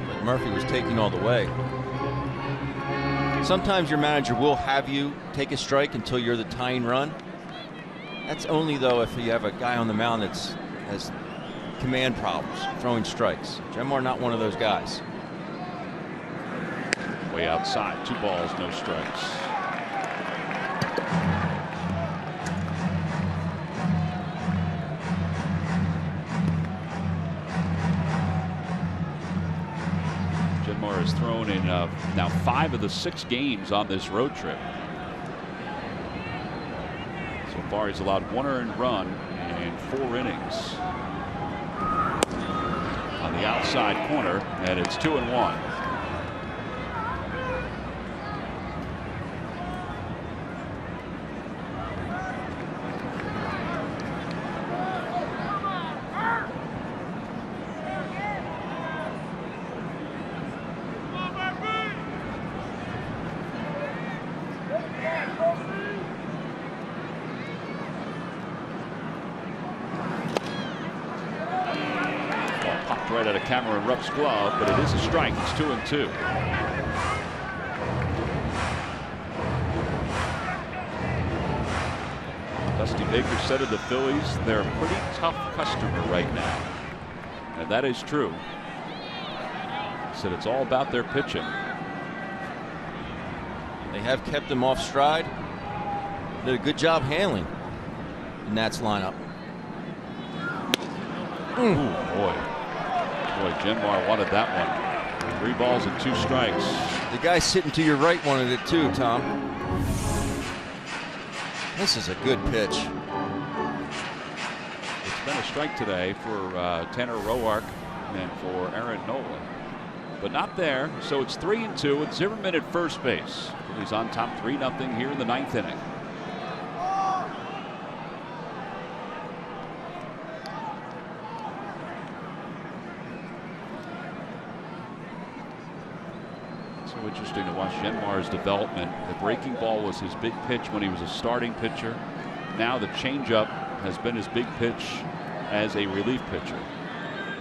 But Murphy was taking all the way. Sometimes your manager will have you take a strike until you're the tying run. That's only, though, if you have a guy on the mound that has command problems, throwing strikes. Genmar not one of those guys.
Way outside, 2 balls, no strikes. Genmar has thrown in now 5 of the 6 games on this road trip. So far, he's allowed 1 earned run in 4 innings. On the outside corner, and it's 2-1. Right out of Cameron Rupp's glove, but it is a strike. It's 2-2. Dusty Baker said of the Phillies, they're a pretty tough customer right now. And that is true. He said it's all about their pitching.
They have kept him off stride. Did a good job handling the Nats lineup.
Ooh, boy. Boy, Genmar wanted that one. 3 balls and 2 strikes.
The guy sitting to your right wanted it too, Tom. This is a good pitch.
It's been a strike today for Tanner Roark and for Aaron Nola. But not there, so it's 3-2 with Zimmerman at first base. He's on top 3-0 here in the 9th inning. Interesting to watch Genmar's development. The breaking ball was his big pitch when he was a starting pitcher. Now the changeup has been his big pitch as a relief pitcher.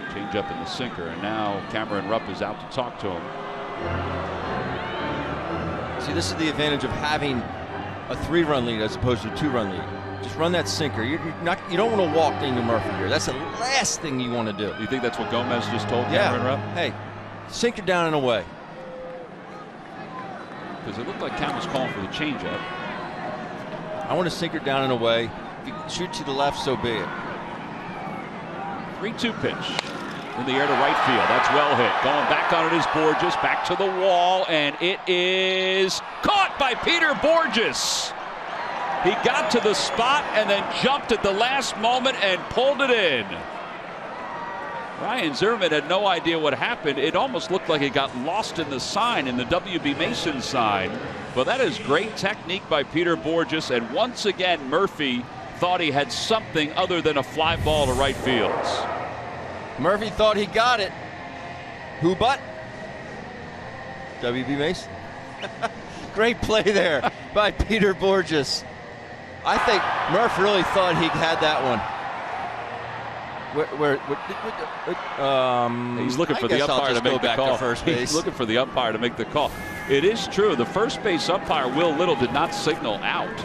Changeup in the sinker, and now Cameron Rupp is out to talk to him.
See, this is the advantage of having a 3-run lead as opposed to a 2-run lead. Just run that sinker. You don't want to walk Daniel Murphy here. That's the last thing you want to do.
You think that's what Gomez just told Cameron Rupp?
Hey, sinker down and away.
Because it looked like Cam was calling for the changeup.
I want to sink her down and away. If you shoot to the left, so be it.
3-2 pitch in the air to right field. That's well hit. Going back on it is Borges. Back to the wall, and it is caught by Peter Borges. He got to the spot and then jumped at the last moment and pulled it in. Ryan Zimmerman had no idea what happened. It almost looked like it got lost in the sign, in the W.B. Mason sign. But that is great technique by Peter Borges. And once again, Murphy thought he had something other than a fly ball to right field.
Murphy thought he got it. Who but? W.B. Mason. Great play there by Peter Borges. I think Murph really thought he had that one.
He's looking for the umpire to make the call. He's looking for the umpire to make the call. It is true. The first base umpire, Will Little, did not signal out.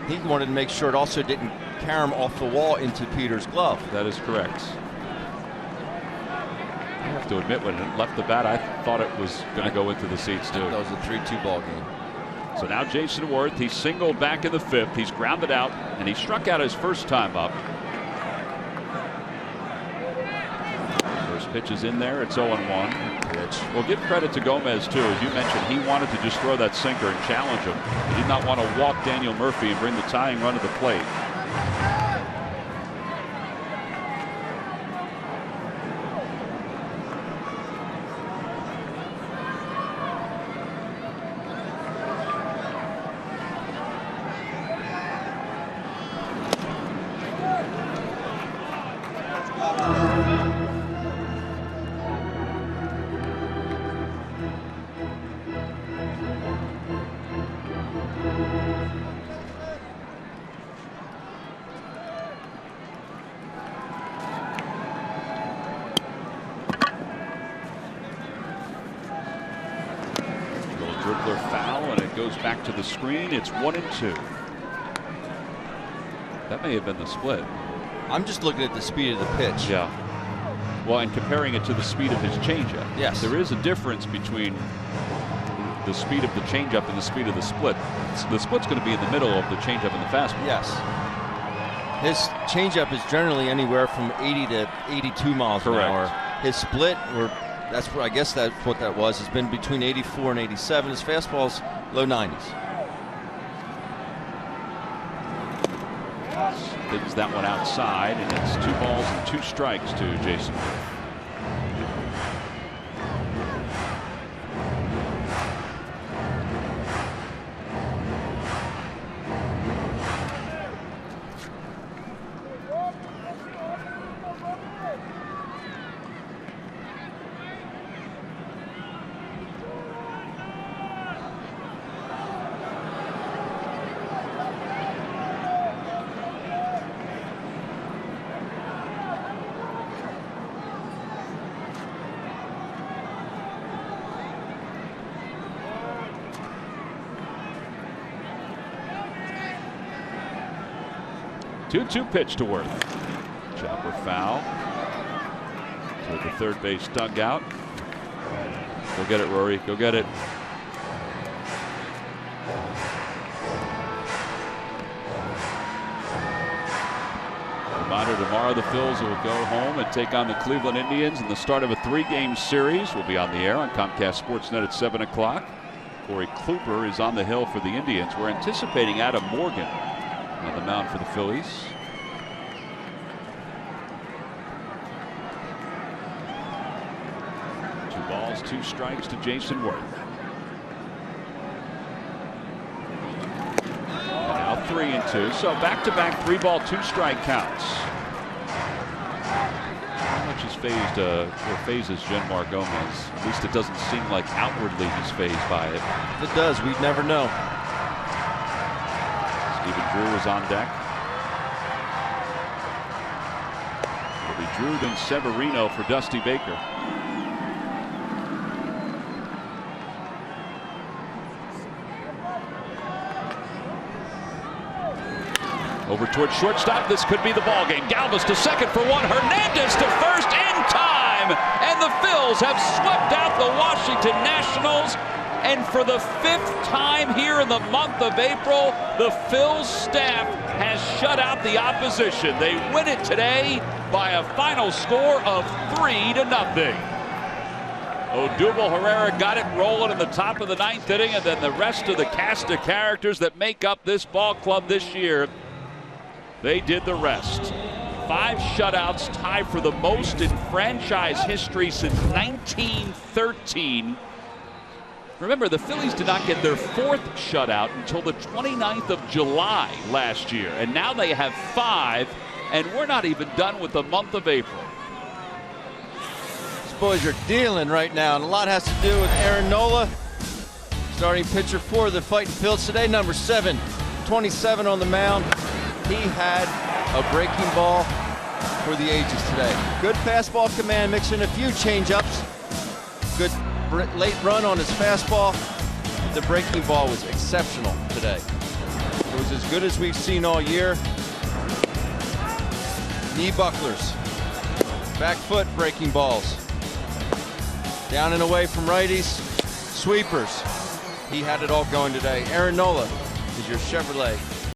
He wanted to make sure it also didn't carry him off the wall into Peter's glove.
That is correct. I have to admit, when it left the bat, I thought it was going to go into the seats too.
That was a 3-2 ball game.
So now Jason Worth, he singled back in the 5th. He's grounded out, and he struck out his first time up. Pitch is in there. It's 0-1.
Pitch.
Well, give credit to Gomez, too. As you mentioned, he wanted to just throw that sinker and challenge him. He did not want to walk Daniel Murphy and bring the tying run to the plate. Dribbler foul, and it goes back to the screen. It's 1-2. That may have been the split.
I'm just looking at the speed of the pitch.
Yeah. Well, and comparing it to the speed of his changeup.
Yes.
There is a difference between the speed of the changeup and the speed of the split. The split's going to be in the middle of the changeup and the fastball.
Yes. His changeup is generally anywhere from 80 to 82 miles an hour. His split, that's what I guess that's what that was, has been between 84 and 87. His fastball's low 90s.
Spins that one outside, and it's 2 balls and 2 strikes to Jason. Two pitch to Worth. Chopper foul to the third base dugout. Go get it, Rory. Go get it. Reminder, tomorrow the Phillies will go home and take on the Cleveland Indians, and the start of a 3-game series will be on the air on Comcast Sportsnet at 7 o'clock. Corey Kluber is on the hill for the Indians. We're anticipating Adam Morgan on the mound for the Phillies. Two balls, 2 strikes to Jason Worth. And now 3-2. So back-to-back 3-ball, 2-strike counts. How much is phased or phases Genmar Gomez? At least it doesn't seem like outwardly he's phased by it.
It does. We'd never know.
Stephen Drew is on deck. It'll be Drew, then Severino for Dusty Baker. Over towards shortstop. This could be the ball game. Galvis to second for 1. Hernandez to first in time. And the Phils have swept out the Washington Nationals. And for the 5th time here in the month of April, the Phils staff has shut out the opposition. They win it today by a final score of 3-0. Odubel Herrera got it rolling in the top of the 9th inning, and then the rest of the cast of characters that make up this ball club this year, they did the rest. 5 shutouts, tied for the most in franchise history since 1913. Remember, the Phillies did not get their 4th shutout until the 29th of July last year. And now they have 5, and we're not even done with the month of April.
These boys are dealing right now, and a lot has to do with Aaron Nola. Starting pitcher for the Fighting Phillies today, number 7, 27 on the mound. He had a breaking ball for the ages today. Good fastball command, mixing a few changeups. Good late run on his fastball. The breaking ball was exceptional today. It was as good as we've seen all year. Knee bucklers, back foot breaking balls, down and away from righties, sweepers. He had it all going today. Aaron Nola is your Chevrolet